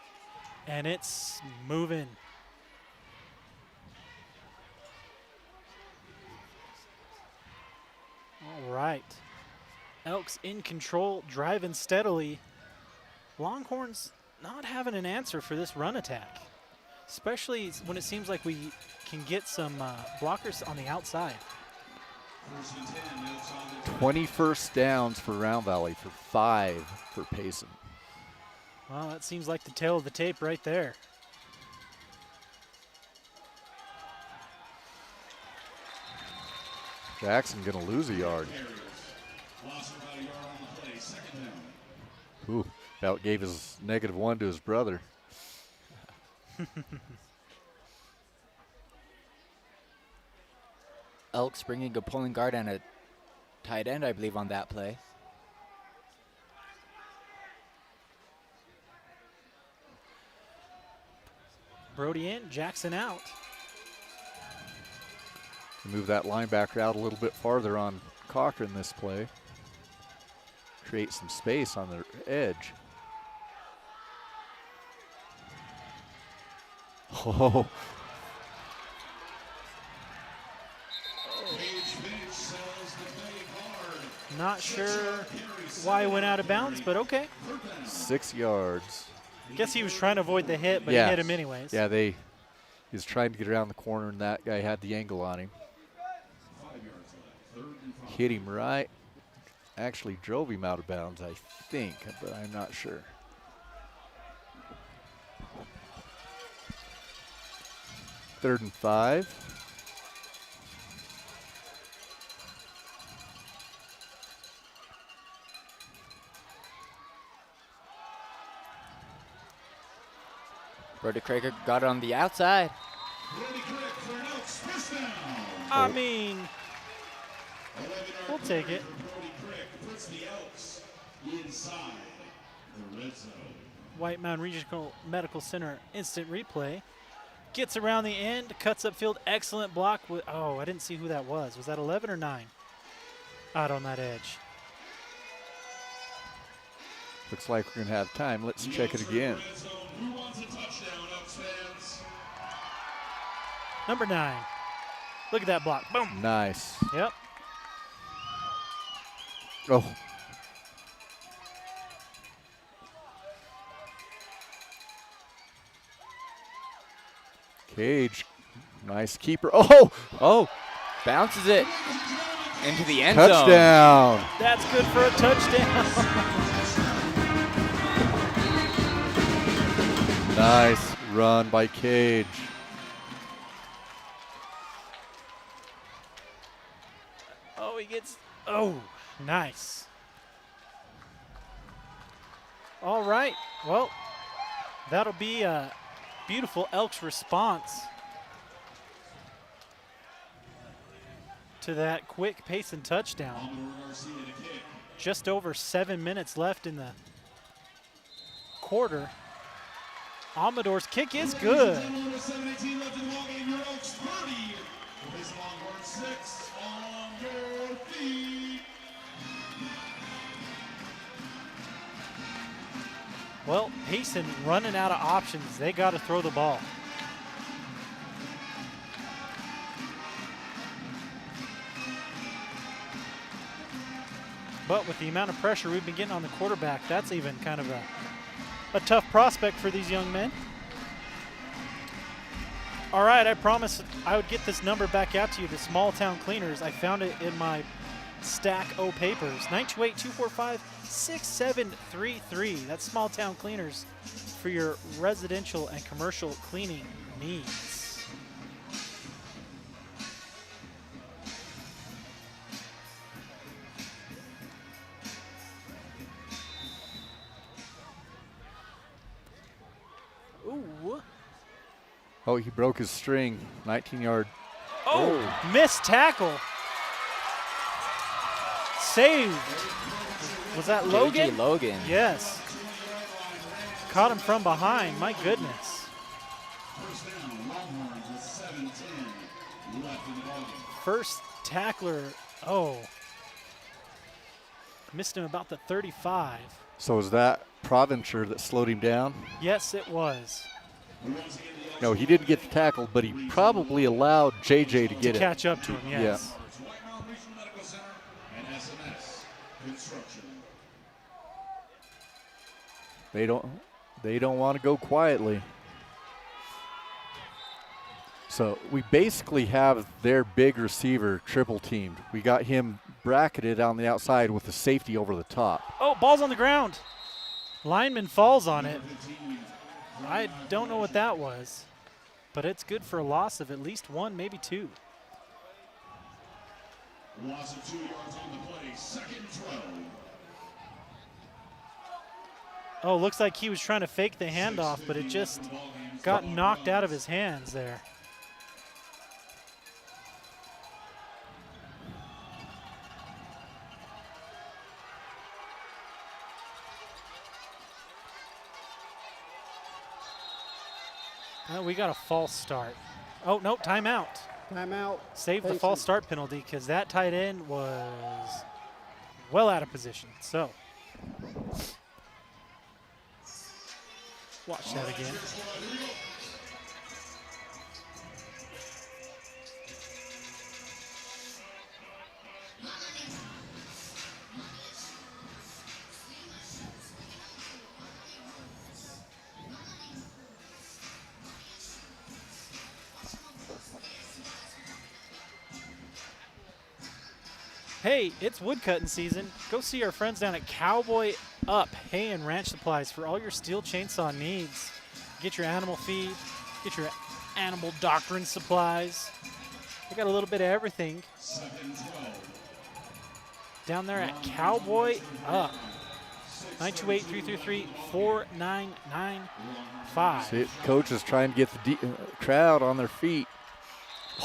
Speaker 1: and it's moving. All right. Elks in control, driving steadily. Longhorns not having an answer for this run attack, especially when it seems like we can get some blockers on the outside.
Speaker 2: 20 first downs for Round Valley for 5 for Payson.
Speaker 1: Well, that seems like the tail of the tape right there.
Speaker 2: Jackson gonna lose a yard.
Speaker 4: Lost about a yard on the play. Second down.
Speaker 2: Ooh, that gave his -1 to his brother.
Speaker 3: Elks bringing a pulling guard and a tight end, I believe, on that play.
Speaker 1: Brody in, Jackson out.
Speaker 2: Move that linebacker out a little bit farther on Cochran this play. Create some space on the edge. Oh,
Speaker 1: Not sure why he went out of bounds, but okay.
Speaker 2: 6 yards.
Speaker 1: Guess he was trying to avoid the hit, but
Speaker 2: Yeah.
Speaker 1: he hit him anyways.
Speaker 2: Yeah, he was trying to get around the corner, and that guy had the angle on him. Hit him right. Actually drove him out of bounds, I think, but I'm not sure. Third and 5.
Speaker 3: Brody Craig got it on the outside.
Speaker 4: Brody Crick for an Elks first down.
Speaker 1: I mean,
Speaker 4: 11 yard
Speaker 1: we'll take it.
Speaker 4: Brody Crick puts the Elks inside the red zone.
Speaker 1: White Mountain Regional Medical Center instant replay. Gets around the end, cuts upfield, excellent block. Oh, I didn't see who that was. Was that 11 or 9? Out on that edge.
Speaker 2: Looks like we're going to have time. Let's check it again.
Speaker 4: Who wants a touchdown, Elks fans?
Speaker 1: Number 9. Look at that block. Boom.
Speaker 2: Nice.
Speaker 1: Yep.
Speaker 2: Oh. Cage. Nice keeper. Oh!
Speaker 3: Oh, bounces it into the end zone.
Speaker 2: Touchdown.
Speaker 1: That's good for a touchdown.
Speaker 2: Nice run by Cage.
Speaker 1: Oh, he gets. Oh, nice. All right. Well, that'll be a beautiful Elks response to that quick Payson touchdown. Just over 7 minutes left in the quarter. Amador's kick is good.
Speaker 4: 7:18 left in the ballgame. Your Elks 30. This Longhorns 6 on your feet.
Speaker 1: Well, Payson running out of options. They got to throw the ball. But with the amount of pressure we've been getting on the quarterback, that's even kind of a tough prospect for these young men. All right, I promised I would get this number back out to you, the Small Town Cleaners. I found it in my stack O papers. 928-245-6733. That's Small Town Cleaners for your residential and commercial cleaning needs. Ooh.
Speaker 2: Oh, he broke his string. 19-yard.
Speaker 1: Oh, missed tackle. Saved. Was that Logan?
Speaker 3: J.G. Logan.
Speaker 1: Yes. Caught him from behind. My goodness.
Speaker 4: First down, Longhorns with 7:10 left in the ballgame.
Speaker 1: First tackler. Oh. Missed him about the 35.
Speaker 2: So was that Provencher that slowed him down?
Speaker 1: Yes, it was.
Speaker 2: No, he didn't get the tackle, but he probably allowed JJ to get it.
Speaker 1: Catch up to him, yes.
Speaker 4: White Mountain Regional Medical Center and SMS Construction.
Speaker 2: They don't want to go quietly. So we basically have their big receiver triple teamed. We got him bracketed on the outside with the safety over the top.
Speaker 1: Oh, ball's on the ground. Lineman falls on it. I don't know what that was, but it's good for a loss of at least 1, maybe 2.
Speaker 4: Loss of 2 yards on the play. Second throw.
Speaker 1: Oh, looks like he was trying to fake the handoff, but it just got knocked out of his hands there. We got a false start. Oh, no, timeout.
Speaker 6: Timeout.
Speaker 1: Save the
Speaker 6: Payson.
Speaker 1: false start penalty because that tight end was well out of position. So, watch that again. Hey, it's woodcutting season. Go see our friends down at Cowboy Up Hay and Ranch Supplies for all your steel chainsaw needs. Get your animal feed, get your animal doctrine supplies. They got a little bit of everything down there at Cowboy Up. 928-333-4995.
Speaker 2: See, Coach is trying to get the crowd on their feet.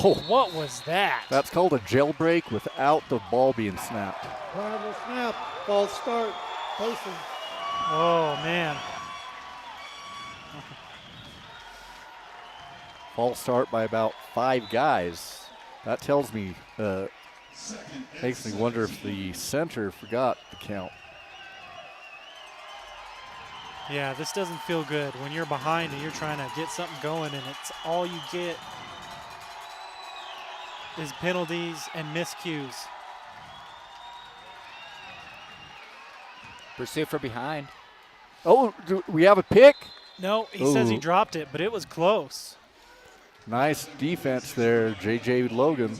Speaker 2: Oh,
Speaker 1: What was that?
Speaker 2: that's called a jailbreak without the ball being snapped.
Speaker 6: Horrible snap. False start. Payson.
Speaker 1: Oh, man.
Speaker 2: False start by about 5 guys. That tells me, makes me wonder if the center forgot the count.
Speaker 1: Yeah, this doesn't feel good when you're behind and you're trying to get something going and it's all you get is penalties and miscues.
Speaker 3: Pursuit for behind.
Speaker 2: Oh, do we have a pick?
Speaker 1: No, he says he
Speaker 2: Ooh.
Speaker 1: dropped it, but it was close.
Speaker 2: Nice defense there, J.J. Logan.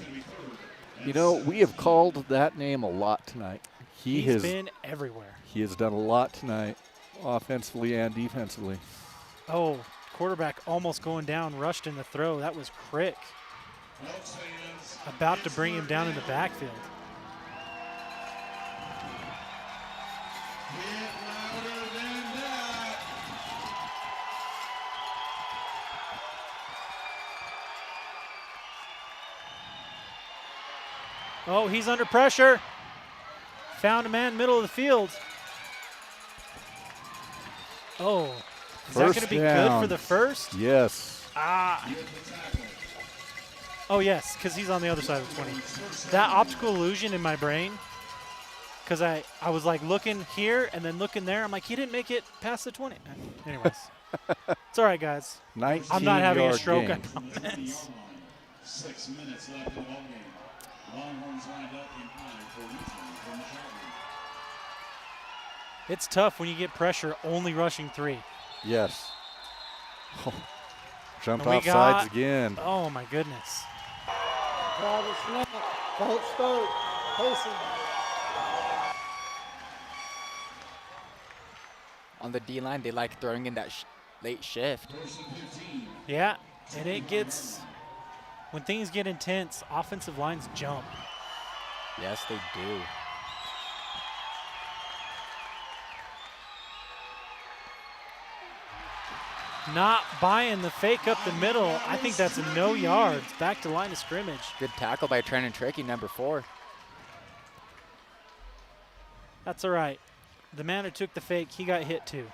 Speaker 2: You know, we have called that name a lot tonight.
Speaker 1: He's been everywhere.
Speaker 2: He has done a lot tonight, offensively and defensively.
Speaker 1: Oh, quarterback almost going down, rushed in the throw. That was Crick. About to bring him down in the backfield. Oh, he's under pressure. Found a man middle of the field. Oh, is that going to be good for the first?
Speaker 2: Yes.
Speaker 1: Oh, yes, because he's on the other side of the 20. That optical illusion in my brain, because I was like looking here and then looking there. I'm like, he didn't make it past the 20. Anyways, it's all right, guys.
Speaker 2: 19
Speaker 1: I'm not having a
Speaker 2: yard
Speaker 1: stroke, I
Speaker 2: gain.
Speaker 1: promise.
Speaker 4: 6 minutes left in the ball game. Longhorns lined up in high formation from the shotgun.
Speaker 1: It's tough when you get pressure only rushing 3.
Speaker 2: Yes. Jumped
Speaker 1: And we
Speaker 2: off
Speaker 1: got-
Speaker 2: sides again.
Speaker 1: Oh, my goodness.
Speaker 6: Travis Snap, false start, Payson.
Speaker 3: On the D-line, they like throwing in that late shift.
Speaker 1: Yeah, and it gets, when things get intense, offensive lines jump.
Speaker 3: Yes, they do.
Speaker 1: Not buying the fake up the middle. I think that's a no yards. Back to line of scrimmage.
Speaker 3: Good tackle by Trenton Trickey, number 4.
Speaker 1: That's all right. The man who took the fake, he got hit too.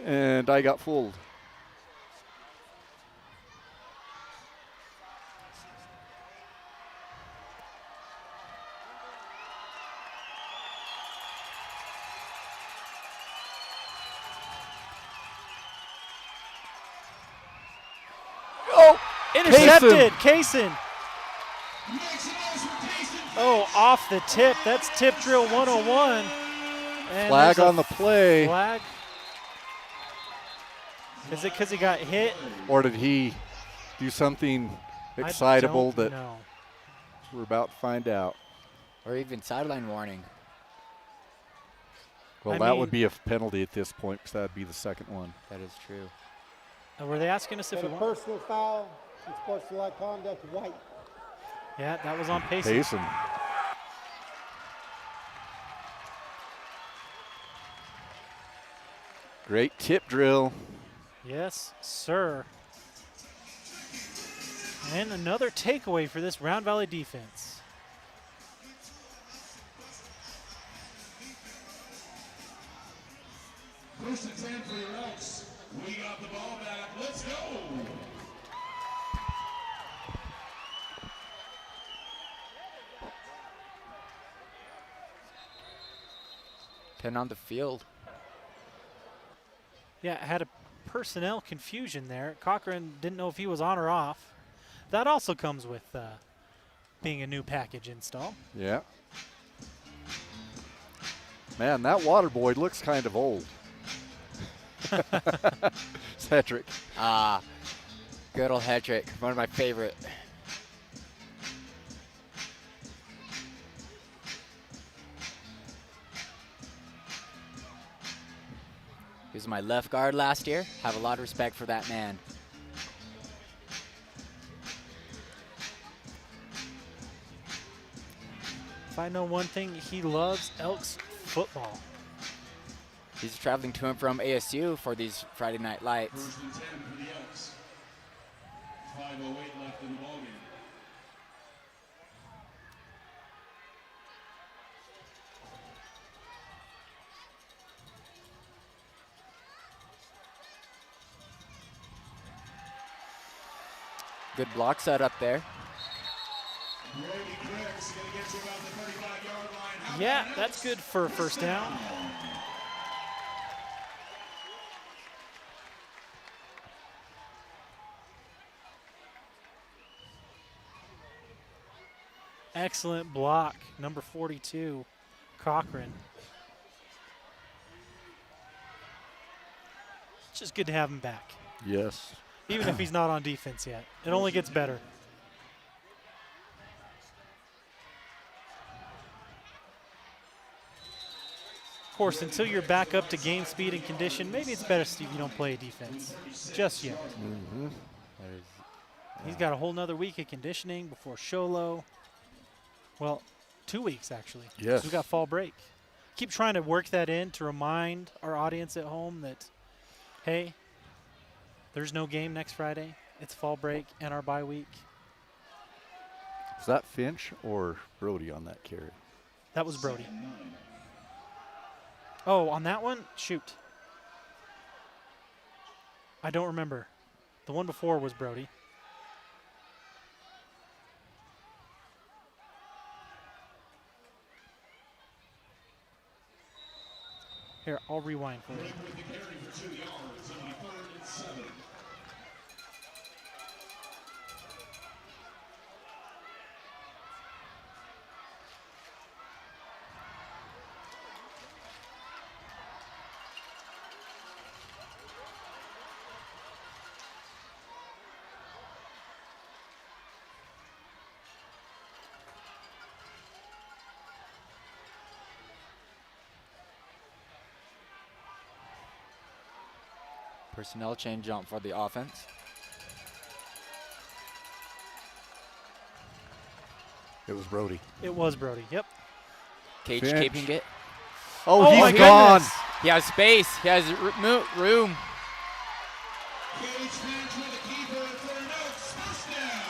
Speaker 2: And I got fooled. Oh,
Speaker 1: Intercepted, Kaysen. Oh, off the tip. That's tip drill 101. And
Speaker 2: flag
Speaker 1: there's a
Speaker 2: on the play.
Speaker 1: flag. Is it because he got hit?
Speaker 2: Or did he do something
Speaker 1: I
Speaker 2: excitable
Speaker 1: don't
Speaker 2: that
Speaker 1: know.
Speaker 2: we're about to find out?
Speaker 3: Or even sideline warning.
Speaker 2: Well,
Speaker 1: I
Speaker 2: that
Speaker 1: mean-
Speaker 2: would be a penalty at this point because that would be the second one.
Speaker 3: That is true.
Speaker 1: Were they asking us if
Speaker 6: And
Speaker 1: we
Speaker 6: a
Speaker 1: want?
Speaker 6: personal foul, and sportsmanlike conduct, white.
Speaker 1: Yeah, that was on Payson.
Speaker 2: Payson. Great tip drill.
Speaker 1: Yes, sir. And another takeaway for this Round Valley defense.
Speaker 4: First and 10 for your Elks. We got the ball back. Let's go.
Speaker 3: Pin on the field.
Speaker 1: Yeah, had a personnel confusion there. Cochran didn't know if he was on or off. That also comes with being a new package install.
Speaker 2: Yeah. Man, that water boy looks kind of old. Cedric.
Speaker 3: Good old Hedrick, one of my favorite. He was my left guard last year. Have a lot of respect for that man.
Speaker 1: If I know one thing, he loves Elks football.
Speaker 3: He's traveling to and from ASU for these Friday night lights.
Speaker 4: First and 10 for the Elks. 5:08 left in the ball game.
Speaker 3: Good block set up there.
Speaker 4: Brady Crick's gonna get to about the 35-yard line. How
Speaker 1: Yeah,
Speaker 4: about
Speaker 1: that's good for a first down. Excellent block, number 42, Cochran. It's just good to have him back,
Speaker 2: Yes.
Speaker 1: even if he's not on defense yet. It only gets better. Of course, until you're back up to game speed and condition, maybe it's better, Steve, you don't play defense just yet. He's got a whole nother week of conditioning before Sholo. Well, 2 weeks, actually.
Speaker 2: Yes.
Speaker 1: So we got fall break. Keep trying to work that in to remind our audience at home that, hey, there's no game next Friday. It's fall break and our bye week.
Speaker 2: Is that Finch or Brody on that carry?
Speaker 1: That was Brody. Oh, on that one? Shoot. I don't remember. The one before was Brody. Here, I'll rewind for you.
Speaker 3: Personnel change jump for the offense.
Speaker 2: It was Brody.
Speaker 1: It was Brody, yep.
Speaker 3: Cage
Speaker 2: Finch.
Speaker 3: keeping it.
Speaker 2: Oh,
Speaker 1: my
Speaker 2: he's gone.
Speaker 1: goodness.
Speaker 3: He has space. He has room.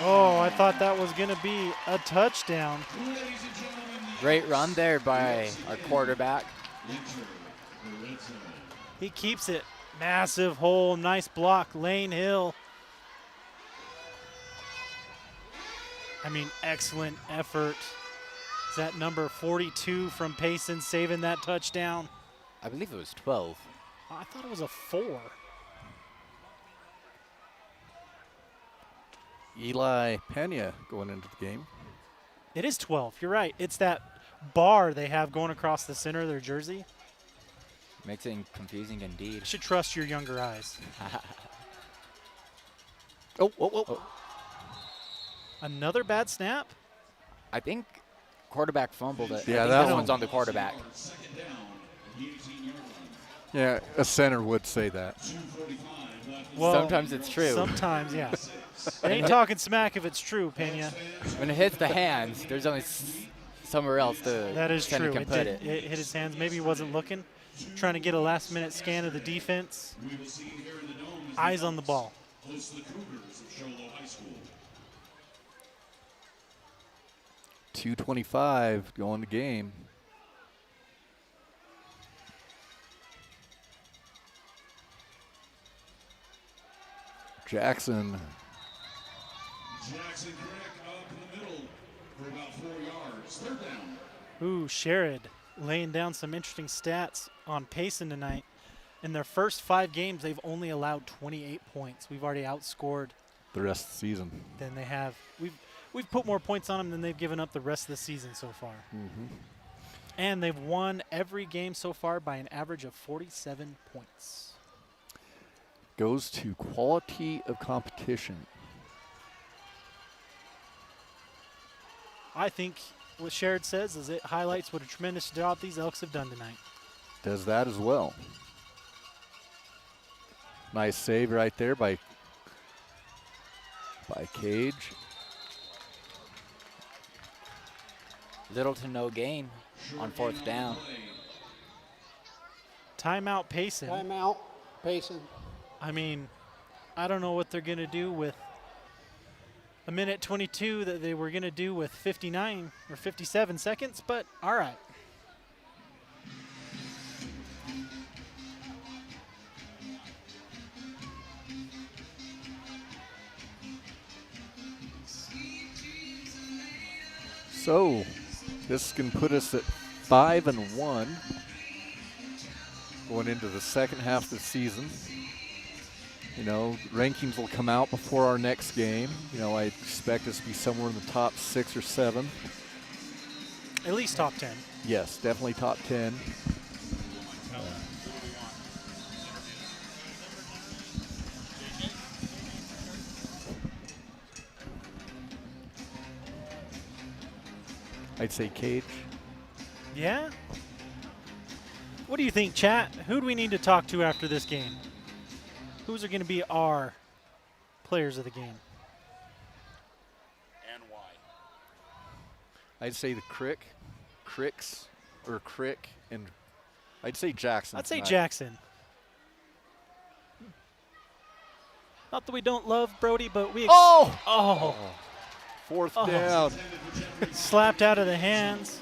Speaker 1: Oh, I thought that was going to be a touchdown.
Speaker 3: Great run there by our quarterback.
Speaker 1: He keeps it. Massive hole, nice block, Lane Hill. I mean, excellent effort. Is that number 42 from Payson saving that touchdown?
Speaker 3: I believe it was 12.
Speaker 1: I thought it was a 4.
Speaker 2: Eli Pena going into the game.
Speaker 1: It is 12, you're right. It's that bar they have going across the center of their jersey.
Speaker 3: Makes it confusing indeed.
Speaker 1: You should trust your younger eyes.
Speaker 2: Oh.
Speaker 1: Another bad snap?
Speaker 3: I think quarterback fumbled it.
Speaker 2: Yeah,
Speaker 3: I think
Speaker 2: that
Speaker 3: this
Speaker 2: one.
Speaker 3: one's on the quarterback.
Speaker 2: Yeah, a center would say that.
Speaker 1: Well,
Speaker 3: Sometimes it's true.
Speaker 1: Sometimes, yeah. I ain't talking smack if it's true, Pena.
Speaker 3: When it hits the hands, there's only somewhere else the
Speaker 1: That is
Speaker 3: center
Speaker 1: true.
Speaker 3: can
Speaker 1: It
Speaker 3: put
Speaker 1: did.
Speaker 3: it.
Speaker 1: It hit his hands. Maybe he wasn't looking. Trying to get a last-minute scan of the defense. Eyes on the ball.
Speaker 4: Hosts the Cougars of Sholo High School.
Speaker 2: 2:25 going to game. Jackson.
Speaker 4: Jackson Crick up in the middle for about 4 yards. Third down.
Speaker 1: Ooh, Sherrod laying down some interesting stats on Payson tonight. In their first 5 games, they've only allowed 28 points. We've already outscored
Speaker 2: The rest of the season.
Speaker 1: than they have. We've put more points on them than they've given up the rest of the season so far. And they've won every game so far by an average of 47 points.
Speaker 2: Goes to quality of competition.
Speaker 1: I think what Sherrod says is it highlights what a tremendous job these Elks have done tonight.
Speaker 2: Does that as well. Nice save right there by Cage.
Speaker 3: Little to no gain on 4th down.
Speaker 1: Timeout Payson.
Speaker 6: Timeout, Payson.
Speaker 1: I mean, I don't know what they're going to do with a minute 22 that they were going to do with 59 or 57 seconds, but all right.
Speaker 2: So this can put us at 5-1 going into the second half of the season. You know, rankings will come out before our next game. You know, I expect us to be somewhere in the top 6 or 7.
Speaker 1: At least top 10.
Speaker 2: Yes, definitely top 10. I'd say Cage.
Speaker 1: Yeah? What do you think, chat? Who do we need to talk to after this game? Who's are going to be our players of the game?
Speaker 7: And why?
Speaker 2: I'd say the Crick, and I'd say Jackson.
Speaker 1: I'd say
Speaker 2: tonight.
Speaker 1: Jackson. Not that we don't love Brody, but we oh.
Speaker 2: Fourth
Speaker 1: Oh.
Speaker 2: down.
Speaker 1: Slapped out of the hands.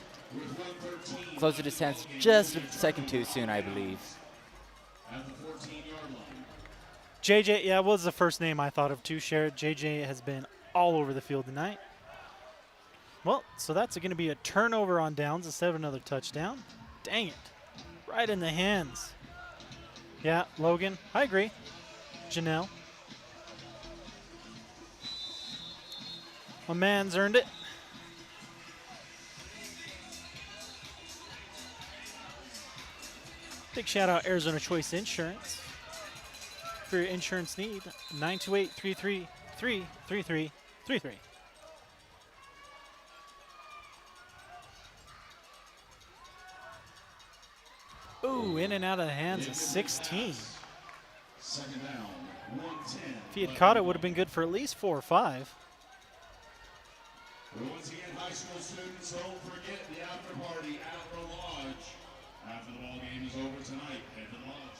Speaker 3: Closer to sense just a second too soon, I believe.
Speaker 1: JJ, yeah, was the first name I thought of too, Sherrod. JJ has been all over the field tonight. Well, so that's going to be a turnover on downs instead of another touchdown. Dang it. Right in the hands. Yeah, Logan, I agree. Janelle. My man's earned it. Big shout out Arizona Choice Insurance. For your insurance need, 928-333-3333. Ooh, in and out of the hands of 16.
Speaker 4: Second down, 110.
Speaker 1: If he had caught it, would have been good for at least 4 or 5.
Speaker 4: Once again, high school students, don't forget the after party at the lodge. After the ball game is over tonight, head to the lodge.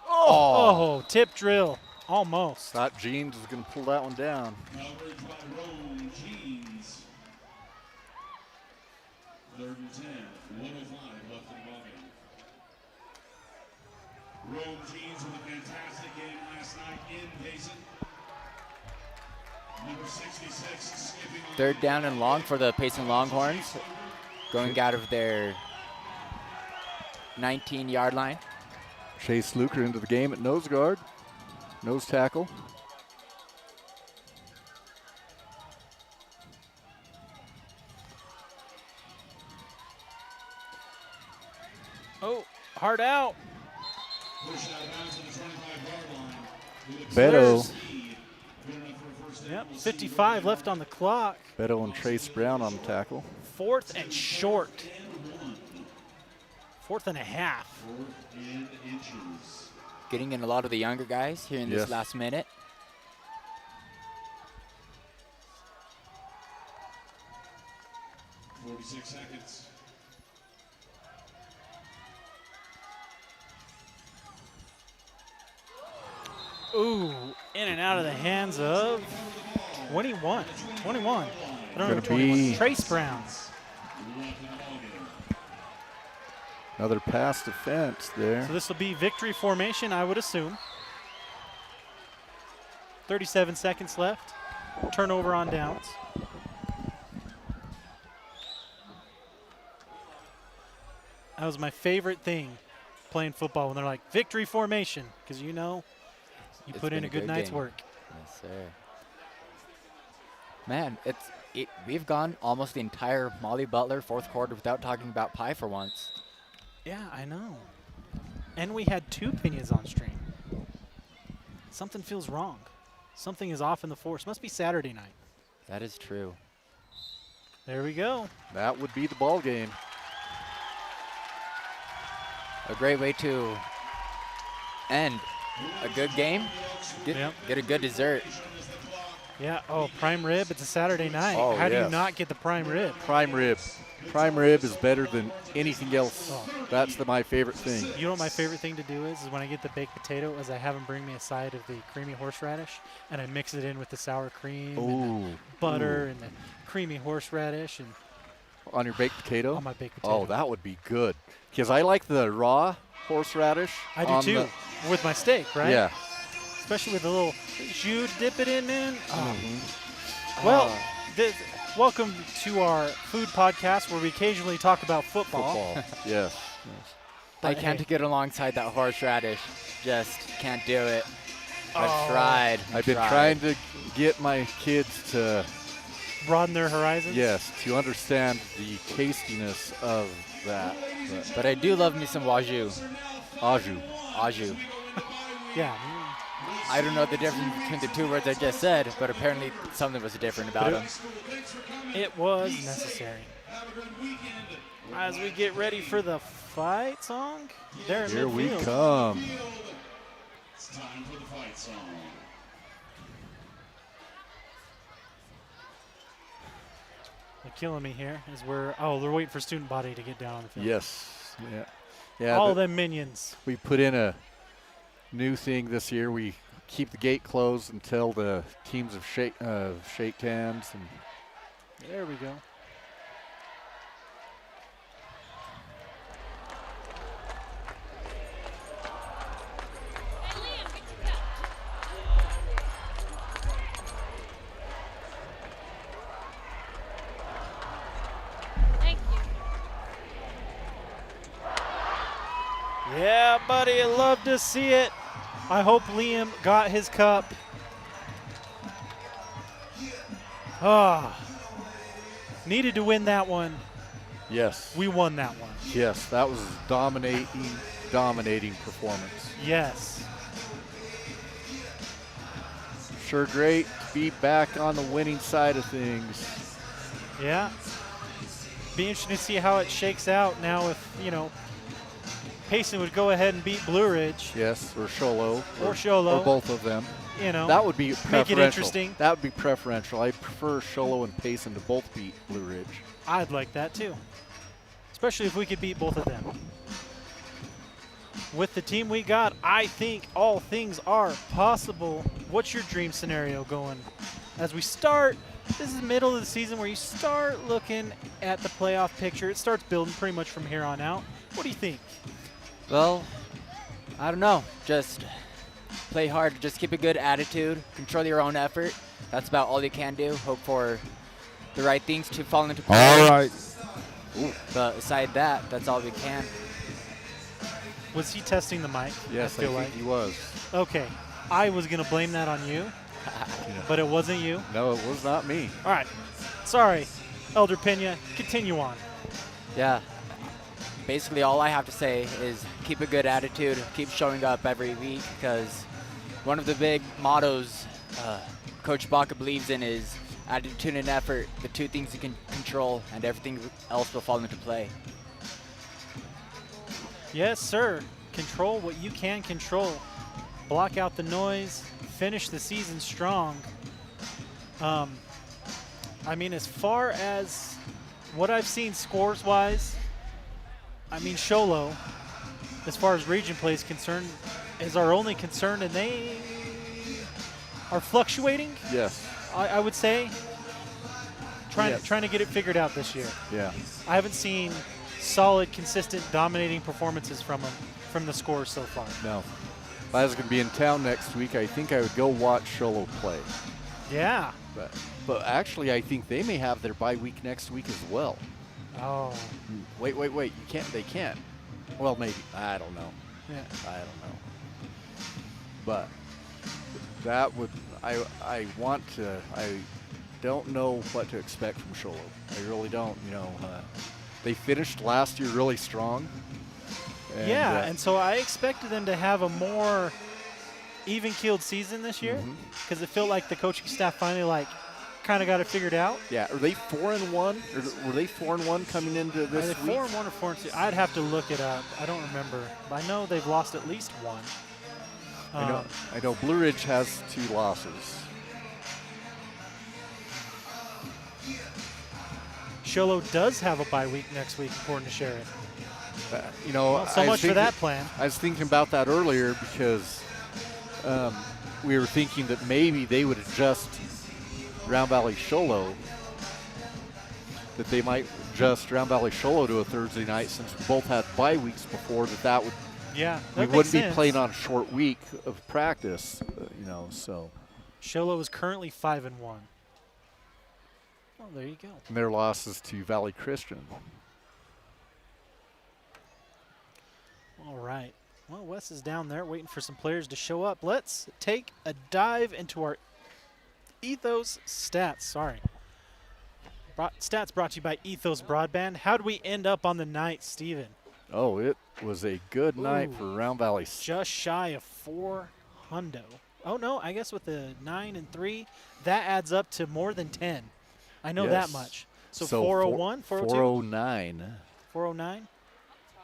Speaker 1: Oh, tip drill. Almost.
Speaker 2: Thought Jeans was going to pull that one down.
Speaker 4: Coverage by Rome Jeans. 3rd and 10, 105 left in the ball game. Rome Jeans with a fantastic game last night in Payson. Number 66 skipping on.
Speaker 3: 3rd down and long for the Payson Longhorns, going out of their 19-yard line.
Speaker 2: Chase Luker into the game at nose guard. Nose tackle.
Speaker 1: Oh, hard out.
Speaker 4: Push out of bounds to the 25-yard line.
Speaker 2: Beto.
Speaker 4: Good enough for a first down.
Speaker 1: Yep,
Speaker 4: We'll see
Speaker 1: 55 left on the clock.
Speaker 2: Beto and Trace Brown on the tackle.
Speaker 1: 4th and short. 4th and a half.
Speaker 4: 4th and inches.
Speaker 3: Getting in a lot of the younger guys here in this
Speaker 2: Yes.
Speaker 3: last minute.
Speaker 4: .46 seconds.
Speaker 1: Ooh, in and out of the hands of 21. 21. I don't know,
Speaker 2: Gonna
Speaker 1: 21.
Speaker 2: be-
Speaker 1: Trace Brown.
Speaker 2: Another pass defense there.
Speaker 1: So this will be victory formation, I would assume. 37 seconds left. Turnover on downs. That was my favorite thing playing football when they're like victory formation, because you know you
Speaker 3: It's
Speaker 1: put in
Speaker 3: been
Speaker 1: a good night's
Speaker 3: game.
Speaker 1: work.
Speaker 3: Yes, sir. Man, we've gone almost the entire Molly Butler 4th quarter without talking about pie for once.
Speaker 1: Yeah, I know. And we had 2 opinions on stream. Something feels wrong. Something is off in the force. Must be Saturday night.
Speaker 3: That is true.
Speaker 1: There we go.
Speaker 2: That would be the ball game.
Speaker 3: A great way to end a good game.
Speaker 1: Yep.
Speaker 3: Get a good dessert.
Speaker 1: Yeah, oh, prime rib. It's a Saturday night.
Speaker 2: Oh,
Speaker 1: How do you
Speaker 2: yes.
Speaker 1: not get the prime rib?
Speaker 2: Prime rib. Prime rib is better than anything else.
Speaker 1: Oh.
Speaker 2: That's my favorite thing.
Speaker 1: You know what my favorite thing to do is when I get the baked potato is I have them bring me a side of the creamy horseradish and I mix it in with the sour cream and the
Speaker 2: Ooh.
Speaker 1: butter and the creamy horseradish and
Speaker 2: On your baked potato?
Speaker 1: on my baked potato.
Speaker 2: Oh, that would be good. Because I like the raw horseradish.
Speaker 1: I do
Speaker 2: on
Speaker 1: too,
Speaker 2: the-
Speaker 1: with my steak, right?
Speaker 2: Yeah.
Speaker 1: especially with a little jus to dip it in, man. Oh. Well, welcome to our food podcast where we occasionally talk about football.
Speaker 2: Yes.
Speaker 3: I
Speaker 1: But
Speaker 3: can't
Speaker 1: hey.
Speaker 3: get alongside that horseradish. Just can't do it.
Speaker 1: Oh.
Speaker 3: I've tried.
Speaker 2: I've been trying to get my kids to,
Speaker 1: Broaden their horizons.
Speaker 2: to understand the tastiness of that.
Speaker 3: But I do love me some waju.
Speaker 2: Aju.
Speaker 3: Aju.
Speaker 1: Yeah.
Speaker 3: I don't know the difference between the two words I just said, but apparently something was different about them.
Speaker 1: It was necessary. As we get ready for the fight song, there in
Speaker 2: Here we
Speaker 1: midfield.
Speaker 2: come.
Speaker 4: It's time for the fight song.
Speaker 1: They're killing me here as they're waiting for Student Body to get down on the field.
Speaker 2: Yes. Yeah. Yeah.
Speaker 1: All them minions.
Speaker 2: We put in a new thing this year. We keep the gate closed until the teams have shaked hands. And
Speaker 1: There we go.
Speaker 5: Thank you.
Speaker 1: Yeah, buddy, I love to see it. I hope Liam got his cup. Needed to win that one.
Speaker 2: yes.
Speaker 1: We won that one.
Speaker 2: Yes. That was dominating performance.
Speaker 1: Yes.
Speaker 2: Sure great to be back on the winning side of things.
Speaker 1: Yeah. Be interesting to see how it shakes out now if, Payson would go ahead and beat Blue Ridge.
Speaker 2: Yes, or Sholo.
Speaker 1: Or Sholo.
Speaker 2: Or both of them.
Speaker 1: That
Speaker 2: would be preferential.
Speaker 1: make it interesting.
Speaker 2: That would be preferential. I prefer Sholo and Payson to both beat Blue Ridge.
Speaker 1: I'd like that too. Especially if we could beat both of them. With the team we got, I think all things are possible. What's your dream scenario going as we start? This is the middle of the season where you start looking at the playoff picture. It starts building pretty much from here on out. What do you think?
Speaker 3: Well, I don't know. Just play hard. Just keep a good attitude. Control your own effort. That's about all you can do. Hope for the right things to fall into place.
Speaker 8: All right.
Speaker 3: But aside that, that's all we can.
Speaker 1: Was he testing the mic?
Speaker 2: Yes,
Speaker 1: I feel
Speaker 2: think he was.
Speaker 1: Okay. I was going to blame that on you, but it wasn't you.
Speaker 2: No, it was not me.
Speaker 1: All right. Sorry, Elder Pena. Continue on.
Speaker 3: Yeah. Basically, all I have to say is keep a good attitude, keep showing up every week, because one of the big mottos Coach Baca believes in is attitude and effort, the two things you can control, and everything else will fall into play.
Speaker 1: Yes, sir. Control what you can control. Block out the noise. Finish the season strong. As far as what I've seen scores-wise, Sholo, as far as region play is concerned, is our only concern, and they are fluctuating,
Speaker 2: Yes.
Speaker 1: I would say.
Speaker 2: Yes.
Speaker 1: Trying to get it figured out this year.
Speaker 2: Yeah.
Speaker 1: I haven't seen solid, consistent, dominating performances from them from the scores so far.
Speaker 2: No. If I was going to be in town next week, I think I would go watch Sholo play.
Speaker 1: Yeah.
Speaker 2: But actually, I think they may have their bye week next week as well.
Speaker 1: Oh.
Speaker 2: Wait. You can't. They can't. Well, maybe. I don't know.
Speaker 1: Yeah.
Speaker 2: I don't know. But that would. I want to. I don't know what to expect from Sholo. I really don't. They finished last year really strong.
Speaker 1: And so I expected them to have a more even-keeled season this year because it felt like the coaching staff finally kind of got it figured out.
Speaker 2: Yeah, are they 4-1? Or were they 4-1 coming into this
Speaker 1: Are they
Speaker 2: week?
Speaker 1: 4-1 or 4-2? I'd have to look it up. I don't remember. But I know they've lost at least one.
Speaker 2: I know Blue Ridge has 2 losses.
Speaker 1: Sholo does have a bye week next week, according to Sharon. So
Speaker 2: I
Speaker 1: much
Speaker 2: was
Speaker 1: for that
Speaker 2: thinking-
Speaker 1: plan.
Speaker 2: I was thinking about that earlier because we were thinking that maybe they would adjust Round Valley Sholo, that they might adjust Round Valley Sholo to a Thursday night since we both had bye weeks before, that would
Speaker 1: Yeah,
Speaker 2: we
Speaker 1: that makes
Speaker 2: wouldn't be
Speaker 1: sense.
Speaker 2: playing on a short week of practice, so.
Speaker 1: Sholo is currently 5-1. Oh, there you go.
Speaker 2: And their losses to Valley Christian.
Speaker 1: All right. Well, Wes is down there waiting for some players to show up. Let's take a dive into our Ethos stats. Sorry. Stats brought to you by Ethos Broadband. How did we end up on the night, Steven?
Speaker 2: Oh, it was a good night
Speaker 1: Ooh.
Speaker 2: for Round Valley.
Speaker 1: Just shy of 4 hundo. Oh, no, I guess with the 9 and 3, that adds up to more than 10. I know that
Speaker 2: Yes.
Speaker 1: much. So 401, 402?
Speaker 2: 409.
Speaker 1: 409?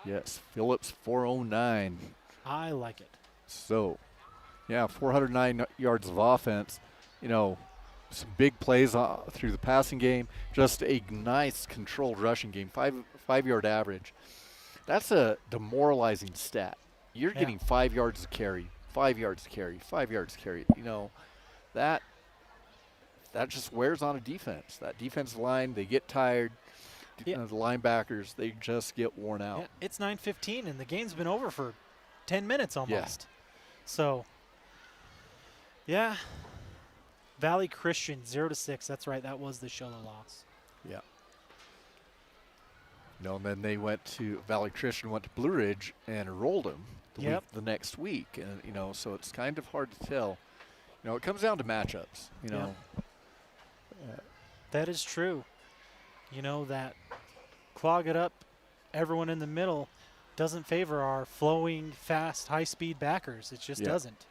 Speaker 2: Yes, Phillips 409.
Speaker 1: I like it.
Speaker 2: So, yeah, 409 yards of offense. You know, some big plays through the passing game. Just a nice controlled rushing game. 5-yard average. That's a demoralizing stat. You're
Speaker 1: Yeah.
Speaker 2: getting 5 yards a carry, 5 yards a carry, 5 yards a carry. You know, that just wears on a defense. That defensive line, they get tired.
Speaker 1: Yeah.
Speaker 2: The linebackers, they just get worn out.
Speaker 1: Yeah, it's 9:15, and the game's been over for 10 minutes almost. So, yeah. Valley Christian 0-6. That's right. That was the Sholo loss.
Speaker 2: Yeah. You know, and then they went to Valley Christian, went to Blue Ridge, and rolled them the next week. And, you know, so it's kind of hard to tell. You know, it comes down to matchups, you know.
Speaker 1: That is true. You know, that clog it up, everyone in the middle doesn't favor our flowing, fast, high-speed backers. It just doesn't.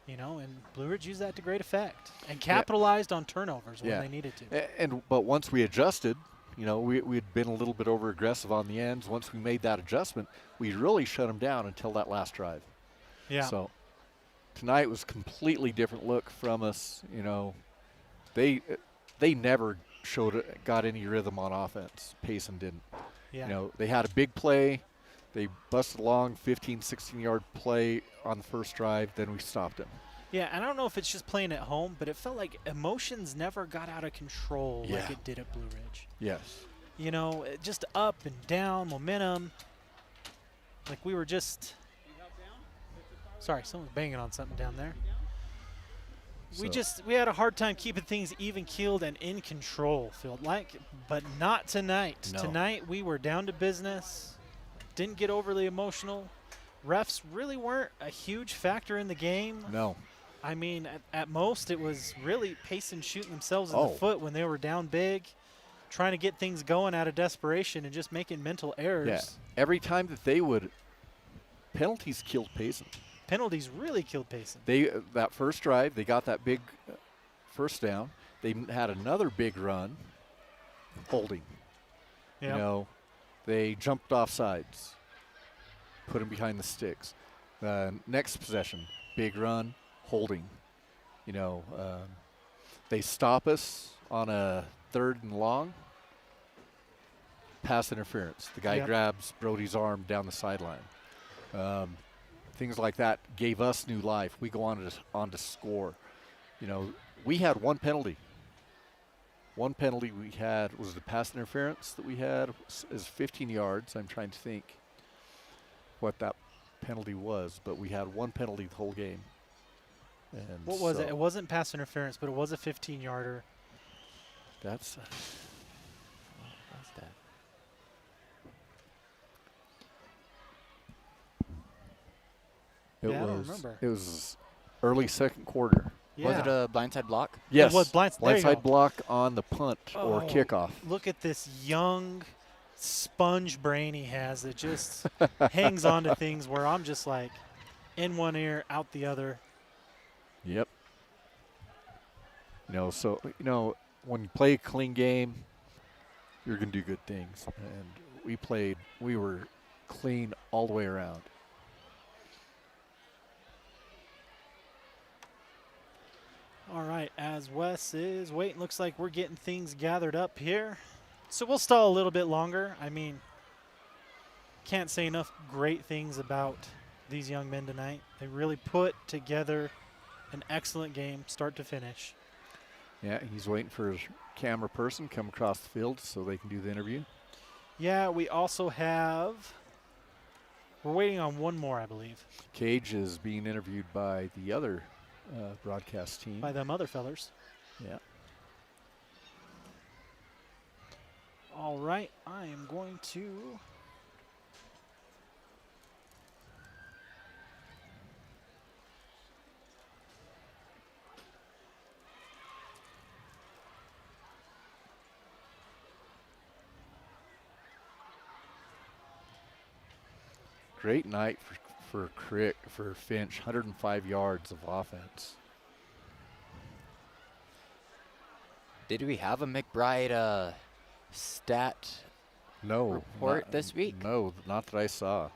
Speaker 1: You know, and Blue Ridge used that to great effect and capitalized on turnovers when they needed to.
Speaker 2: But once we adjusted, you know, we'd been a little bit over-aggressive on the ends. Once we made that adjustment, we really shut them down until that last drive.
Speaker 1: Yeah.
Speaker 2: So tonight was completely different look from us. You know, they never got any rhythm on offense. Payson didn't.
Speaker 1: Yeah.
Speaker 2: You know, they had a big play. They busted along 15, 16-yard play on the first drive. Then we stopped them.
Speaker 1: Yeah, and I don't know if it's just playing at home, but it felt like emotions never got out of control like it did at Blue Ridge.
Speaker 2: Yes.
Speaker 1: You know, just up and down, momentum. Like we were just. Sorry, someone's banging on something down there. We had a hard time keeping things even-keeled and in control, felt like, but not tonight.
Speaker 2: No.
Speaker 1: Tonight we were down to business, didn't get overly emotional. Refs really weren't a huge factor in the game.
Speaker 2: No.
Speaker 1: I mean, at most it was really Payson shooting themselves in the foot when they were down big, trying to get things going out of desperation and just making mental errors.
Speaker 2: Yeah. Every time that they would, penalties killed Payson.
Speaker 1: Penalties really killed Payson.
Speaker 2: That first drive, they got that big first down. They had another big run, holding.
Speaker 1: Yeah.
Speaker 2: You know, they jumped off sides, put them behind the sticks. Next possession, big run, holding. You know, they stop us on a 3rd and long, pass interference. The guy grabs Brody's arm down the sideline. Things like that gave us new life. We go on to score. You know, we had one penalty. One penalty we had was the pass interference that we had is 15 yards. I'm trying to think what that penalty was, but we had one penalty the whole game. And
Speaker 1: what was it? It wasn't pass interference, but it was a 15-yarder.
Speaker 2: That's
Speaker 3: that?
Speaker 2: It
Speaker 1: I don't
Speaker 2: was.
Speaker 1: remember.
Speaker 2: It was early second quarter.
Speaker 1: Yeah.
Speaker 3: Was it a blindside block?
Speaker 2: Yes.
Speaker 1: It was there you go.
Speaker 2: blindside block on the punt or
Speaker 1: Oh,
Speaker 2: kickoff.
Speaker 1: Look at this young sponge brain he has that just hangs on to things where I'm just like in one ear, out the other.
Speaker 2: Yep. You know, so when you play a clean game, you're gonna do good things. And we were clean all the way around.
Speaker 1: All right, as Wes is waiting, looks like we're getting things gathered up here. So we'll stall a little bit longer. I mean, can't say enough great things about these young men tonight. They really put together an excellent game, start to finish.
Speaker 2: Yeah, he's waiting for his camera person to come across the field so they can do the interview.
Speaker 1: Yeah, we also have We're waiting on one more, I believe,
Speaker 2: Cage is being interviewed by the other broadcast team.
Speaker 1: by them other fellers.
Speaker 2: Yeah.
Speaker 1: All right, I am going to.
Speaker 2: Great night for Finch, 105 yards of offense.
Speaker 3: Did we have a McBride stat
Speaker 2: No.
Speaker 3: report
Speaker 2: not-
Speaker 3: this week?
Speaker 2: No, not that I saw.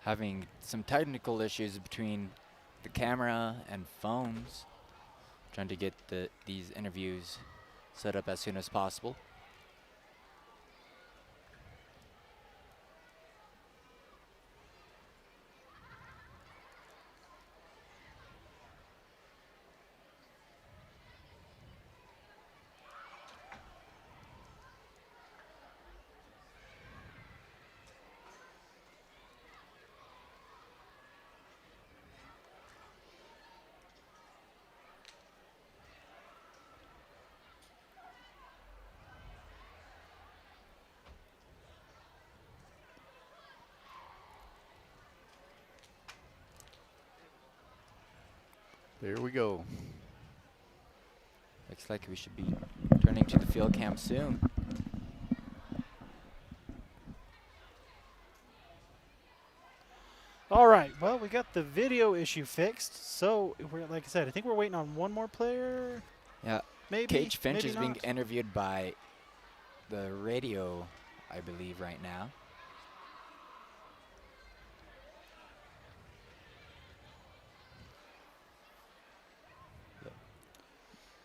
Speaker 3: Having some technical issues between the camera and phones. Trying to get these interviews set up as soon as possible.
Speaker 2: There we go.
Speaker 3: Looks like we should be turning to the field cam soon.
Speaker 1: All right, well, we got the video issue fixed. So, like I said, I think we're waiting on one more player.
Speaker 3: Yeah.
Speaker 1: Maybe.
Speaker 3: Cage Finch
Speaker 1: maybe
Speaker 3: is being
Speaker 1: not.
Speaker 3: interviewed by the radio, I believe, right now.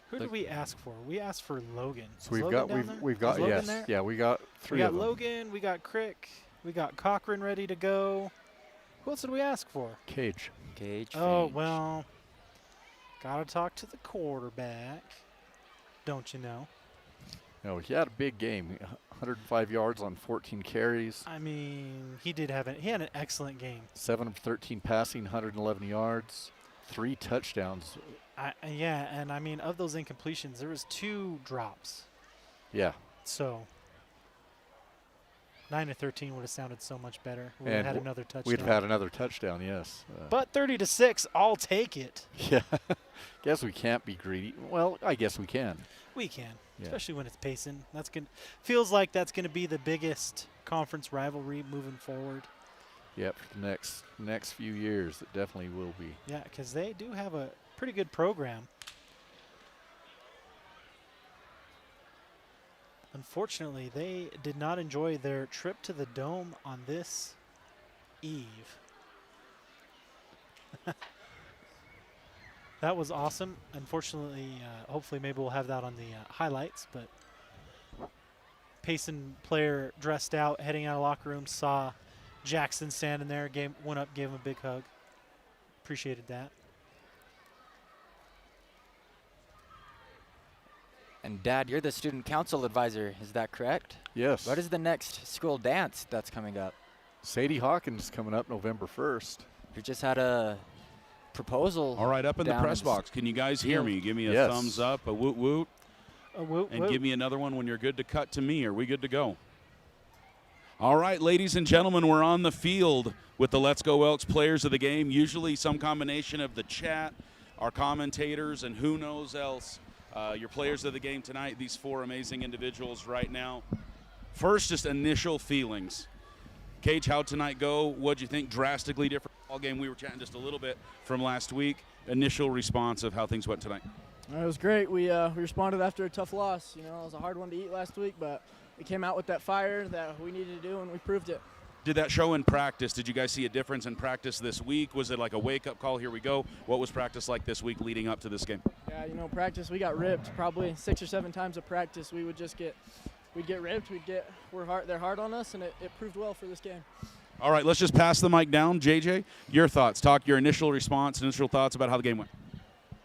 Speaker 1: Who did we ask for? We asked for Logan.
Speaker 2: So
Speaker 1: Is
Speaker 2: we've
Speaker 1: Logan
Speaker 2: got
Speaker 1: down there?
Speaker 2: we've got
Speaker 1: Is Logan
Speaker 2: yes.
Speaker 1: there?
Speaker 2: Yeah, we got
Speaker 1: We
Speaker 2: three
Speaker 1: got
Speaker 2: of them.
Speaker 1: Logan, we got Crick, we got Cochran ready to go. Who else did we ask for?
Speaker 2: Cage.
Speaker 3: Cage
Speaker 1: Oh,
Speaker 3: Finch.
Speaker 1: well, gotta talk to the quarterback. Don't you know?
Speaker 2: No, he had a big game. 105 yards on 14 carries.
Speaker 1: I mean, he had an excellent game.
Speaker 2: 7 of 13 passing, 111 yards, 3 touchdowns.
Speaker 1: Yeah, and I mean, of those incompletions, there was 2 drops.
Speaker 2: Yeah.
Speaker 1: So 9 to 13 would have sounded so much better. We would
Speaker 2: And
Speaker 1: have had another touchdown.
Speaker 2: We'd have had another touchdown, yes.
Speaker 1: But 30-6, I'll take it.
Speaker 2: Yeah. Guess we can't be greedy. Well, I guess we can.
Speaker 1: We can,
Speaker 2: Yeah.
Speaker 1: especially when it's Payson. That's good. Feels like that's going to be the biggest conference rivalry moving forward.
Speaker 2: Yeah, for the next few years, it definitely will be.
Speaker 1: Yeah, because they do have a pretty good program. Unfortunately, they did not enjoy their trip to the Dome on this eve. That was awesome. Unfortunately, hopefully maybe we'll have that on the highlights, but Payson player dressed out, heading out of locker room, saw Jackson standing there, went up, gave him a big hug. Appreciated that.
Speaker 3: And Dad, you're the student council advisor, is that correct?
Speaker 2: Yes.
Speaker 3: What is the next school dance that's coming up?
Speaker 2: Sadie Hawkins coming up November 1st.
Speaker 3: You just had a proposal.
Speaker 7: All right, up in the
Speaker 3: down
Speaker 7: press
Speaker 3: in
Speaker 7: box. Can you guys hear me? Give me a
Speaker 2: Yes.
Speaker 7: thumbs up, a woot woot, and
Speaker 1: Whoop.
Speaker 7: give me another one when you're good to cut to me. Are we good to go? All right, ladies and gentlemen, we're on the field with the Let's Go Elks players of the game. Usually some combination of the chat, our commentators, and who knows else. Your players of the game tonight, these 4 amazing individuals right now. First, just initial feelings. Cage, how'd tonight go? What'd you think? Drastically different ball game. We were chatting just a little bit from last week. Initial response of how things went tonight.
Speaker 8: It was great. We responded after a tough loss. You know, it was a hard one to eat last week, but we came out with that fire that we needed to do, and we proved it.
Speaker 7: Did that show in practice? Did you guys see a difference in practice this week? Was it like a wake-up call, here we go? What was practice like this week leading up to this game?
Speaker 8: Yeah, you know, practice, we got ripped probably 6 or 7 times a practice. We'd get ripped, they're hard on us, and it proved well for this game.
Speaker 7: All right, let's just pass the mic down. JJ, your thoughts. Talk your initial response, initial thoughts about how the game went.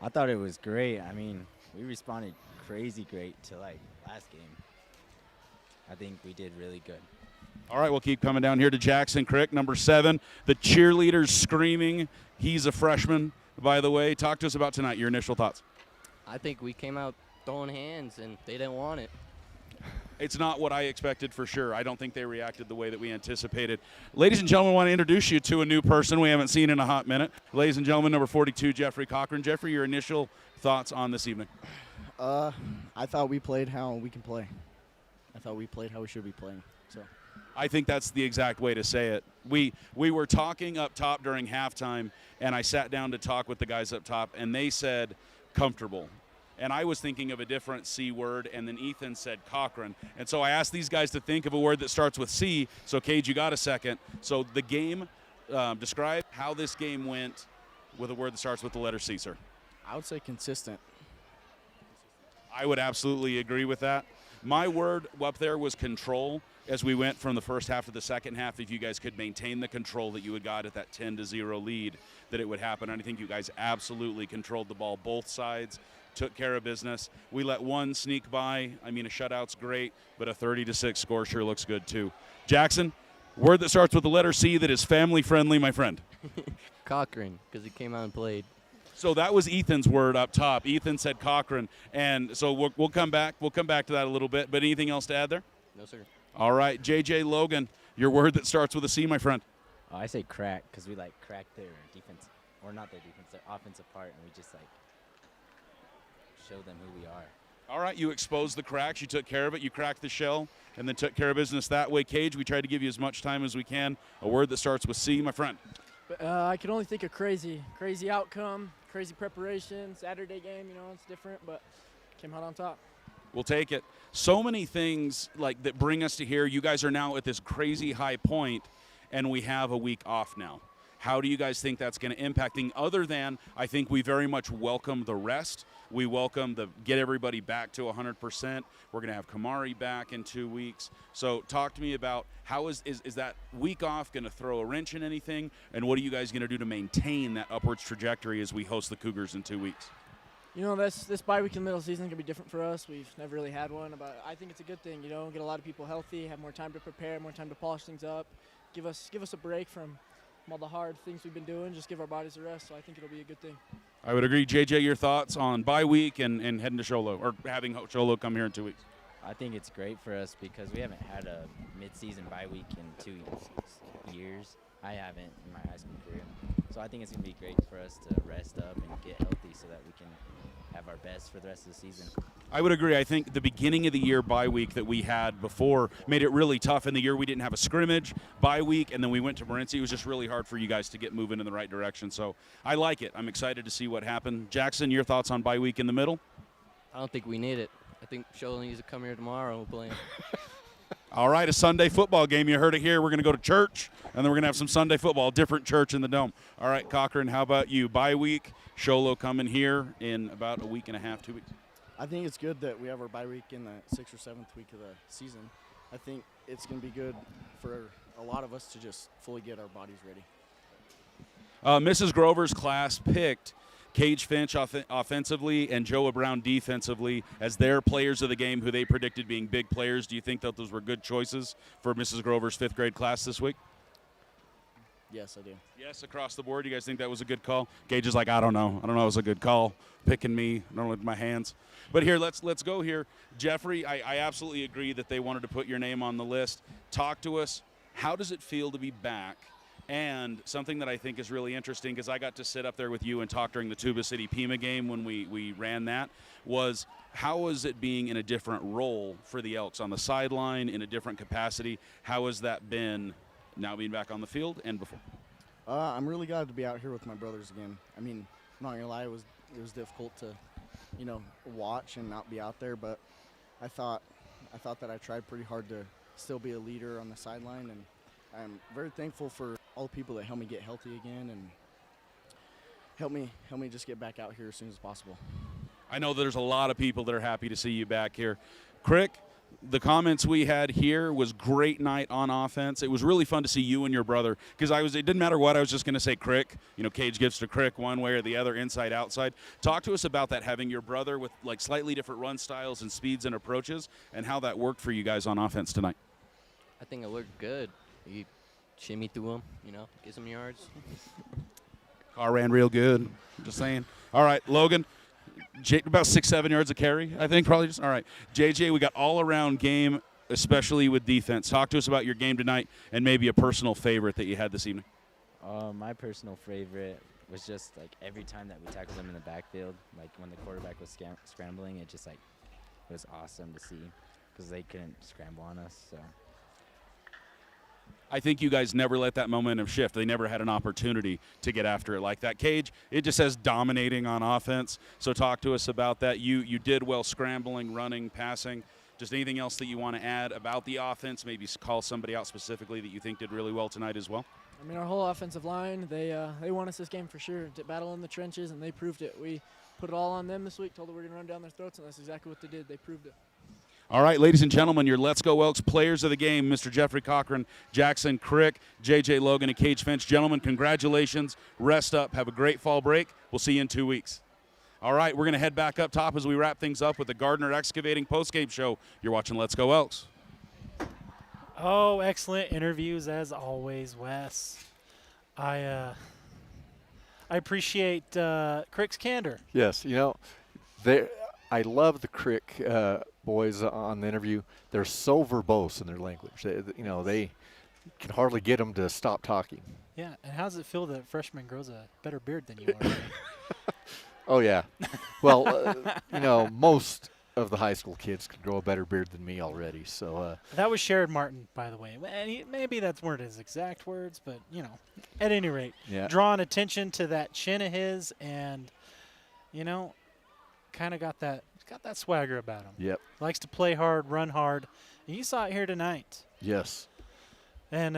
Speaker 9: I thought it was great. I mean, we responded crazy great to, like, last game. I think we did really good.
Speaker 7: All right, we'll keep coming down here to Jackson Crick, number 7. The cheerleaders screaming. He's a freshman, by the way. Talk to us about tonight, your initial thoughts.
Speaker 10: I think we came out throwing hands, and they didn't want it.
Speaker 7: It's not what I expected for sure. I don't think they reacted the way that we anticipated. Ladies and gentlemen, I want to introduce you to a new person we haven't seen in a hot minute. Ladies and gentlemen, number 42, Jeffrey Cochran. Jeffrey, your initial thoughts on this evening?
Speaker 11: I thought we played how we can play. I thought we played how we should be playing. So,
Speaker 7: I think that's the exact way to say it. We were talking up top during halftime, and I sat down to talk with the guys up top, and they said comfortable. And I was thinking of a different C word, and then Ethan said Cochran. And so I asked these guys to think of a word that starts with C. So, Cage, you got a second. So the game, describe how this game went with a word that starts with the letter C, sir.
Speaker 11: I would say consistent.
Speaker 7: I would absolutely agree with that. My word up there was control as we went from the first half to the second half. If you guys could maintain the control that you had got at that 10-0 lead, that it would happen. And I think you guys absolutely controlled the ball both sides, took care of business. We let one sneak by. I mean, a shutout's great, but a 30-6 score sure looks good too. Jackson, word that starts with the letter C that is family-friendly, my friend.
Speaker 10: Cochran, because he came out and played.
Speaker 7: So that was Ethan's word up top. Ethan said Cochran, and so we'll come back. We'll come back to that a little bit. But anything else to add there?
Speaker 10: No, sir.
Speaker 7: All right, JJ Logan, your word that starts with a C, my friend.
Speaker 9: Oh, I say crack because we, like, cracked their defense, or not their defense, their offensive part, and we just, like, show them who we are.
Speaker 7: All right, you exposed the cracks. You took care of it. You cracked the shell and then took care of business that way. Cage, we tried to give you as much time as we can. A word that starts with C, my friend.
Speaker 8: I could only think of crazy outcome, crazy preparation, Saturday game, you know, it's different, but came out on top.
Speaker 7: We'll take it. So many things like that bring us to here. You guys are now at this crazy high point, and we have a week off now. How do you guys think that's going to impact things other than I think we very much welcome the rest. We welcome the get everybody back to 100%. We're going to have Kamari back in 2 weeks. So talk to me about how is that week off going to throw a wrench in anything, and what are you guys going to do to maintain that upwards trajectory as we host the Cougars in 2 weeks?
Speaker 8: You know, this bye week in the middle of the season can be different for us. We've never really had one, but I think it's a good thing, you know, get a lot of people healthy, have more time to prepare, more time to polish things up, give us a break from all the hard things we've been doing, just give our bodies a rest, so I think it'll be a good thing.
Speaker 7: I would agree. JJ, your thoughts on bye week and heading to Sholo, or having Sholo come here in 2 weeks?
Speaker 9: I think it's great for us because we haven't had a mid-season bye week in 2 years. I haven't in my high school career. So I think it's going to be great for us to rest up and get healthy so that we can have our best for the rest of the season.
Speaker 7: I would agree. I think the beginning of the year bye week that we had before made it really tough. In the year we didn't have a scrimmage bye week, and then we went to Morenci. It was just really hard for you guys to get moving in the right direction. So I like it. I'm excited to see what happened. Jackson, your thoughts on bye week in the middle?
Speaker 10: I don't think we need it. I think Shola needs to come here tomorrow and we'll play him.
Speaker 7: All right, a Sunday football game. You heard it here. We're going to go to church, and then we're going to have some Sunday football, different church in the Dome. All right, Cochran, how about you? Bye week, Sholo coming here in about a week and a half, 2 weeks.
Speaker 11: I think it's good that we have our bye week in the 6th or 7th week of the season. I think it's going to be good for a lot of us to just fully get our bodies ready.
Speaker 7: Mrs. Grover's class picked Cage Finch offensively and Joa Brown defensively as their players of the game who they predicted being big players. Do you think that those were good choices for Mrs. Grover's 5th grade class this week?
Speaker 11: Yes, I do.
Speaker 7: Yes, across the board. You guys think that was a good call? Gage is like, I don't know. I don't know it was a good call. Picking me. I don't know with my hands. But here, let's go here. Jeffrey, I absolutely agree that they wanted to put your name on the list. Talk to us. How does it feel to be back? And something that I think is really interesting, because I got to sit up there with you and talk during the Tuba City Pima game when we ran that, was how was it being in a different role for the Elks on the sideline, in a different capacity? How has that been now being back on the field and before?
Speaker 11: I'm really glad to be out here with my brothers again. I mean, I'm not going to lie, it was difficult to watch and not be out there. But I thought that I tried pretty hard to still be a leader on the sideline, and I'm very thankful for all the people that helped me get healthy again and help me just get back out here as soon as possible.
Speaker 7: I know there's a lot of people that are happy to see you back here. Crick, the comments we had here was great night on offense. It was really fun to see you and your brother, because it didn't matter what, I was just going to say Crick. Cage gives to Crick one way or the other, inside, outside. Talk to us about that, having your brother with like slightly different run styles and speeds and approaches, and how that worked for you guys on offense tonight.
Speaker 10: I think it worked good. He shimmy through him, get some yards.
Speaker 7: Car ran real good. Just saying. All right, Logan. About 6-7 yards of carry, I think, probably. All right. JJ, we got all-around game, especially with defense. Talk to us about your game tonight and maybe a personal favorite that you had this evening.
Speaker 9: My personal favorite was just, like, every time that we tackled them in the backfield, like when the quarterback was scrambling, it just, like, it was awesome to see because they couldn't scramble on us, so.
Speaker 7: I think you guys never let that momentum shift. They never had an opportunity to get after it like that. Cage, it just says dominating on offense. So talk to us about that. You did well scrambling, running, passing. Just anything else that you want to add about the offense? Maybe call somebody out specifically that you think did really well tonight as well?
Speaker 8: I mean, our whole offensive line, they won us this game for sure. To battle in the trenches, and they proved it. We put it all on them this week, told them we're going to run down their throats, and that's exactly what they did. They proved it.
Speaker 7: All right, ladies and gentlemen, your Let's Go Elks players of the game, Mr. Jeffrey Cochran, Jackson Crick, J.J. Logan, and Cage Finch. Gentlemen, congratulations. Rest up. Have a great fall break. We'll see you in 2 weeks. All right, we're going to head back up top as we wrap things up with the Gardner Excavating postgame show. You're watching Let's Go Elks.
Speaker 1: Oh, excellent interviews as always, Wes. I appreciate Crick's candor.
Speaker 2: Yes, I love the Crick boys on the interview. They're so verbose in their language. They can hardly get them to stop talking.
Speaker 1: Yeah, and how does it feel that a freshman grows a better beard than you are?
Speaker 2: Oh, yeah. Well, most of the high school kids can grow a better beard than me already. So
Speaker 1: that was Sherrod Martin, by the way. And maybe that's weren't his exact words, but, at any rate, drawing attention to that chin of his and, kind of got that swagger about him.
Speaker 2: Yep.
Speaker 1: Likes to play hard, run hard. And you saw it here tonight.
Speaker 2: Yes.
Speaker 1: And,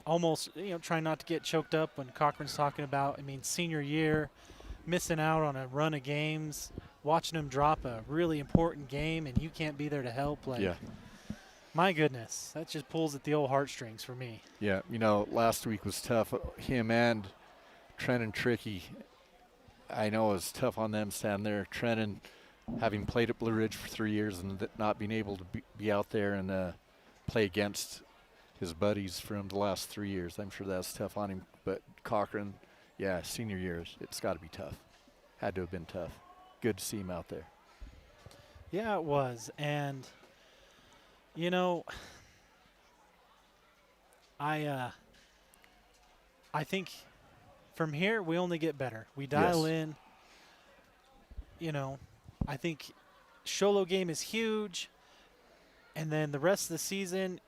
Speaker 1: almost, trying not to get choked up when Cochran's talking about, senior year, missing out on a run of games, watching him drop a really important game, and you can't be there to help. My goodness, that just pulls at the old heartstrings for me.
Speaker 2: Yeah, last week was tough. Him and Trenton Tricky, I know it was tough on them standing there. Trenton, having played at Blue Ridge for 3 years and not being able to be out there and play against his buddies from the last 3 years. I'm sure that's tough on him. But Cochran, senior years, it's got to be tough. Had to have been tough. Good to see him out there.
Speaker 1: Yeah, it was. And, I think from here we only get better. We dial in. I think Sholo game is huge. And then the rest of the season,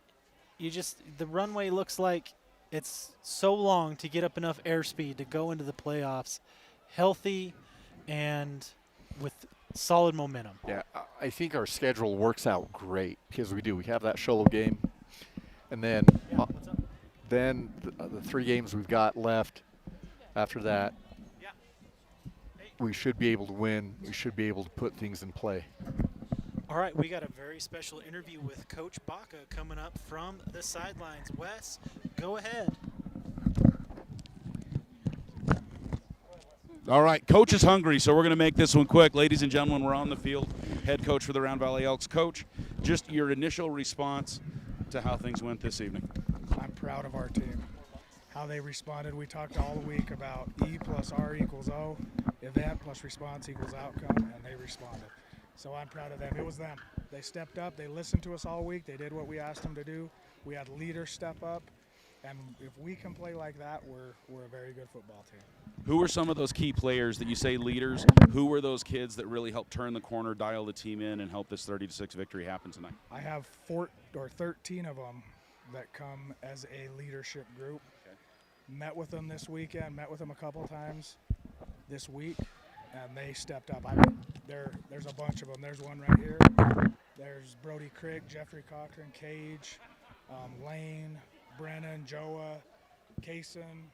Speaker 1: the runway looks like it's so long to get up enough airspeed to go into the playoffs healthy and with solid momentum.
Speaker 2: Yeah, I think our schedule works out great because we have that Sholo game. And then the 3 games we've got left after that, we should be able to win. We should be able to put things in play.
Speaker 1: All right, we got a very special interview with Coach Baca coming up from the sidelines. Wes, go ahead.
Speaker 7: All right, Coach is hungry, so we're going to make this one quick. Ladies and gentlemen, we're on the field. Head coach for the Round Valley Elks. Coach, just your initial response to how things went this evening.
Speaker 12: I'm proud of our team, how they responded. We talked all the week about E plus R equals O, event plus response equals outcome, and they responded. So I'm proud of them. It was them. They stepped up. They listened to us all week. They did what we asked them to do. We had leaders step up. And if we can play like that, we're a very good football team.
Speaker 7: Who were some of those key players that you say leaders? Who were those kids that really helped turn the corner, dial the team in, and help this 30-6 victory happen tonight?
Speaker 12: I have 13 of them that come as a leadership group. Okay. Met with them this weekend, met with them a couple times this week. and they stepped up. I mean, there's a bunch of them. There's one right here. There's Brody Crick, Jeffrey Cochran, Cage, Lane, Brennan, Joa, Payson.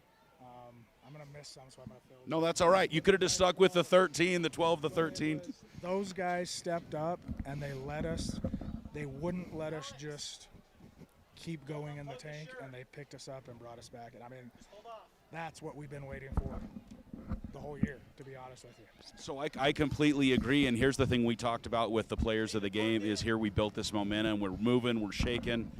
Speaker 12: I'm going to miss some, so I'm going to fill.
Speaker 7: No, that's all right. You could have just stuck with the 13, the 12, the 13.
Speaker 12: Those guys stepped up, and they wouldn't let us just keep going in the tank, and they picked us up and brought us back. And I mean, that's what we've been waiting for the whole year, to be honest with you.
Speaker 7: So I completely agree, and here's the thing we talked about with the players of the game is here we built this momentum. We're moving, we're shaking,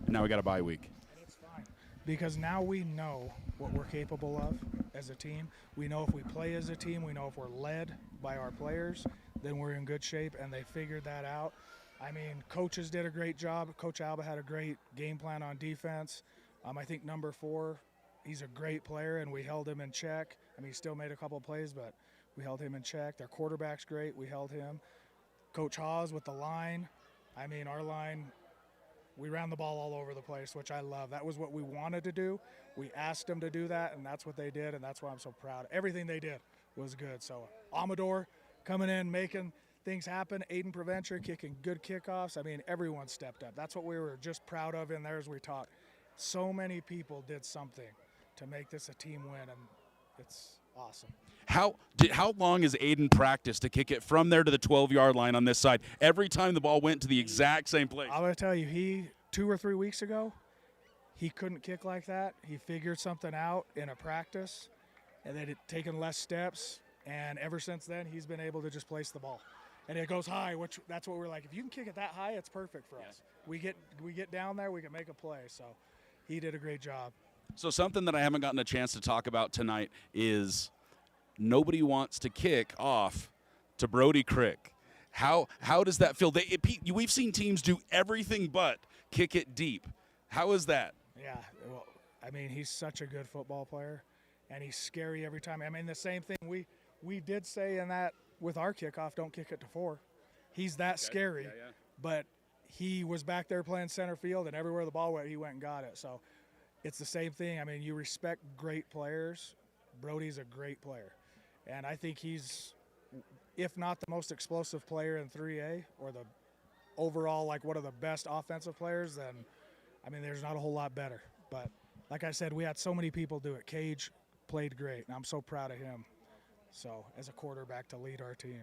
Speaker 7: and now we got a bye week.
Speaker 12: And it's fine because now we know what we're capable of as a team. We know if we play as a team, we know if we're led by our players, then we're in good shape, and they figured that out. I mean, coaches did a great job. Coach Alba had a great game plan on defense. I think number 4, he's a great player, and we held him in check. I mean, he still made a couple of plays, but we held him in check. Their quarterback's great. We held him. Coach Hawes with the line. I mean, our line, we ran the ball all over the place, which I love. That was what we wanted to do. We asked them to do that, and that's what they did, and that's why I'm so proud. Everything they did was good. So Amador coming in, making things happen. Aiden Preventure kicking good kickoffs. I mean, everyone stepped up. That's what we were just proud of in there as we talked. So many people did something to make this a team win, and it's awesome.
Speaker 7: How long has Aiden practiced to kick it from there to the 12-yard line on this side? Every time the ball went to the exact same place.
Speaker 12: I'm going to tell you, he 2 or 3 weeks ago, he couldn't kick like that. He figured something out in a practice, and then it taken less steps, and ever since then, he's been able to just place the ball. And it goes high, which that's what we're like. If you can kick it that high, it's perfect for us. We get down there, we can make a play. So he did a great job.
Speaker 7: So something that I haven't gotten a chance to talk about tonight is nobody wants to kick off to Brody Crick. How does that feel? We've seen teams do everything but kick it deep. How is that?
Speaker 12: Yeah, well, I mean, he's such a good football player, and he's scary every time. I mean, the same thing we did say in that with our kickoff, don't kick it to 4. He's that scary, but he was back there playing center field, and everywhere the ball went, he went and got it. So it's the same thing. I mean, you respect great players. Brody's a great player, and I think he's, if not the most explosive player in 3A or the overall, like, one of the best offensive players, then, I mean, there's not a whole lot better. But like I said, we had so many people do it. Cage played great, and I'm so proud of him. So as a quarterback to lead our team.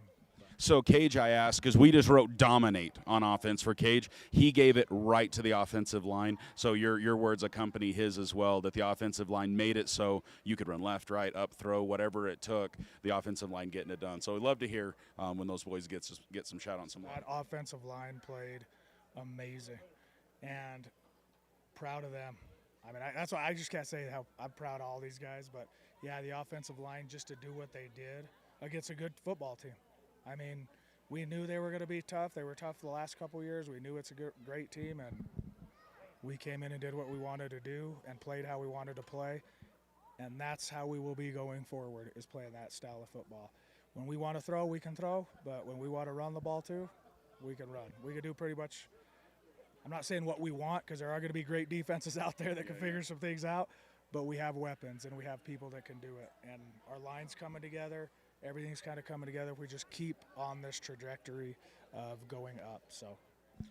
Speaker 7: So Cage, I asked, because we just wrote dominate on offense for Cage. He gave it right to the offensive line. So your words accompany his as well, that the offensive line made it so you could run left, right, up, throw, whatever it took, the offensive line getting it done. So we'd love to hear when those boys get some shout on some.
Speaker 12: That offensive line played amazing, and proud of them. I mean, that's why I just can't say how I'm proud of all these guys, but yeah, the offensive line just to do what they did against a good football team. I mean, we knew they were going to be tough. They were tough the last couple of years. We knew it's a great team, and we came in and did what we wanted to do and played how we wanted to play, and that's how we will be going forward, is playing that style of football. When we want to throw, we can throw, but when we want to run the ball too, we can run. We can do pretty much, I'm not saying what we want, because there are going to be great defenses out there that can figure some things out, but we have weapons and we have people that can do it. And our line's coming together. Everything's kind of coming together if we just keep on this trajectory of going up. So.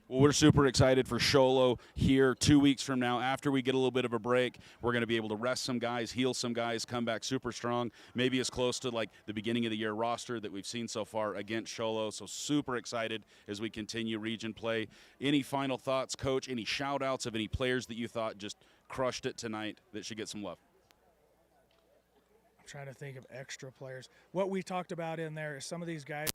Speaker 7: Well, we're super excited for Sholo here 2 weeks from now. After we get a little bit of a break, we're going to be able to rest some guys, heal some guys, come back super strong, maybe as close to like the beginning of the year roster that we've seen so far against Sholo. So super excited as we continue region play. Any final thoughts, Coach? Any shout outs of any players that you thought just crushed it tonight that should get some love?
Speaker 12: I'm trying to think of extra players. What we talked about in there is some of these guys.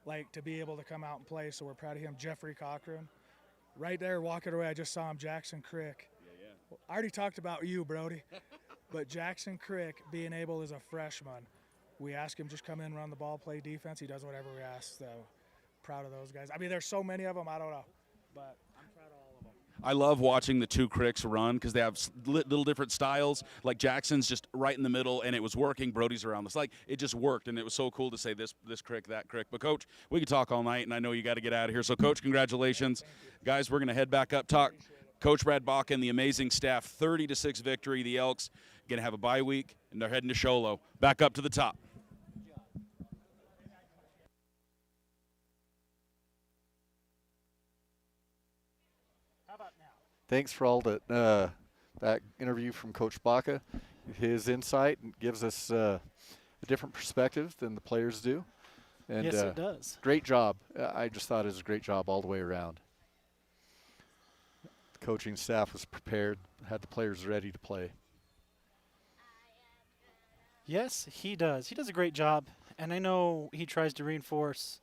Speaker 12: Like, to be able to come out and play, so we're proud of him. Jeffrey Cochran, right there walking away, I just saw him. Jackson Crick. I already talked about you, Brody, but Jackson Crick being able as a freshman, we ask him just come in, run the ball, play defense. He does whatever we ask. So proud of those guys. I mean, there's so many of them, I don't know, but I'm proud of all of them.
Speaker 7: I love watching the two cricks run because they have little different styles. Like Jackson's just right in the middle, and it was working. Brody's around this. Like, it just worked, and it was so cool to say this crick, that crick. But, Coach, we could talk all night, and I know you got to get out of here. So, Coach, congratulations. Guys, we're going to head back up, talk Coach Brad Bach and the amazing staff, 30-6 victory. The Elks going to have a bye week, and they're heading to Sholo. Back up to the top.
Speaker 2: Thanks for all that interview from Coach Baca. His insight gives us a different perspective than the players do. And,
Speaker 1: yes, it does.
Speaker 2: Great job. I just thought it was a great job all the way around. The coaching staff was prepared, had the players ready to play.
Speaker 1: Yes, he does. He does a great job, and I know he tries to reinforce,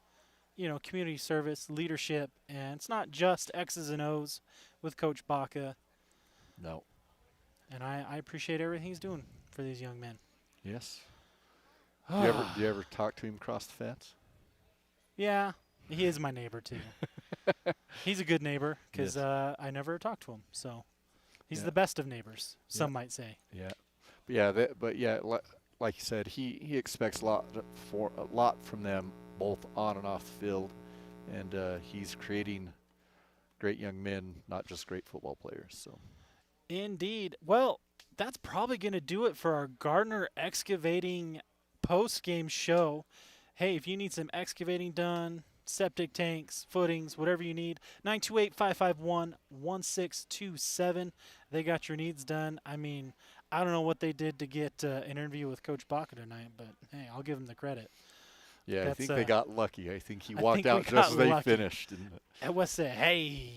Speaker 1: community service, leadership, and it's not just X's and O's with Coach Baca.
Speaker 2: No.
Speaker 1: And I appreciate everything he's doing for these young men.
Speaker 2: Yes. Do you ever talk to him across the fence?
Speaker 1: Yeah, he is my neighbor too. He's a good neighbor because
Speaker 2: Yes.
Speaker 1: I never talk to him, so he's the best of neighbors. Some might say.
Speaker 2: Yeah. Like you said, he expects a lot from them, both on and off the field, and he's creating great young men, not just great football players. So.
Speaker 1: Indeed. Well, that's probably going to do it for our Gardner Excavating post-game show. Hey, if you need some excavating done, septic tanks, footings, whatever you need, 928-551-1627. They got your needs done. I mean, I don't know what they did to get an interview with Coach Baca tonight, but, hey, I'll give them the credit.
Speaker 2: Yeah, I think they got lucky. I think he walked out just as they finished.
Speaker 1: And Wes said, hey,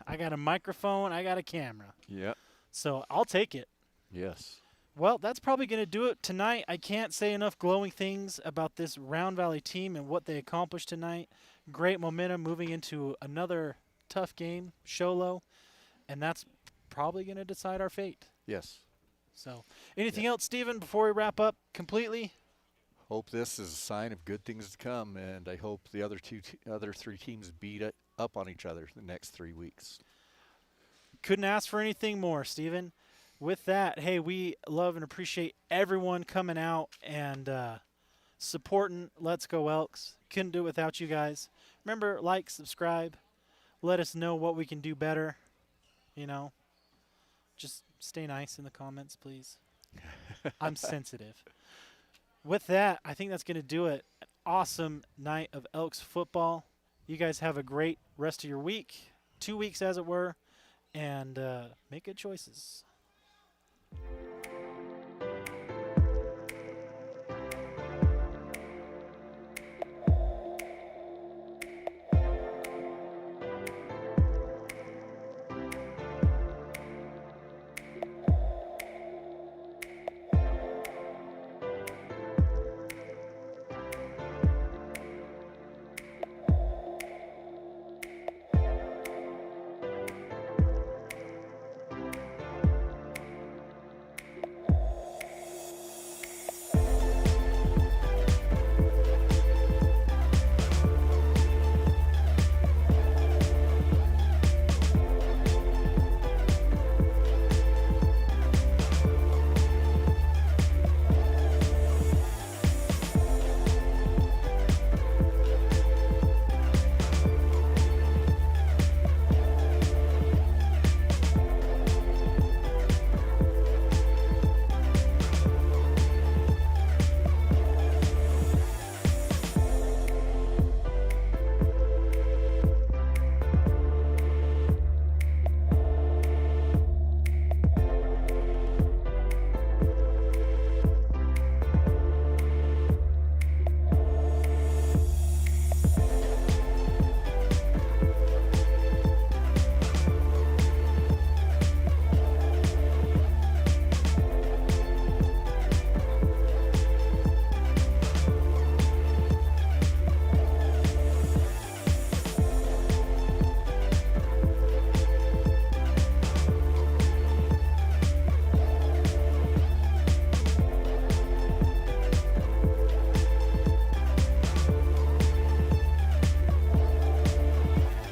Speaker 1: I got a microphone, I got a camera.
Speaker 2: Yeah.
Speaker 1: So I'll take it.
Speaker 2: Yes.
Speaker 1: Well, that's probably going to do it tonight. I can't say enough glowing things about this Round Valley team and what they accomplished tonight. Great momentum moving into another tough game, Sholo, and that's probably going to decide our fate.
Speaker 2: Yes.
Speaker 1: So, anything else, Stephen, before we wrap up completely?
Speaker 2: Hope this is a sign of good things to come, and I hope the other three teams beat up on each other the next 3 weeks.
Speaker 1: Couldn't ask for anything more, Stephen. With that, hey, we love and appreciate everyone coming out and supporting Let's Go Elks. Couldn't do it without you guys. Remember, like, subscribe. Let us know what we can do better. Just stay nice in the comments, please. I'm sensitive. With that, I think that's going to do it. An awesome night of Elks football. You guys have a great rest of your week, 2 weeks as it were, and make good choices.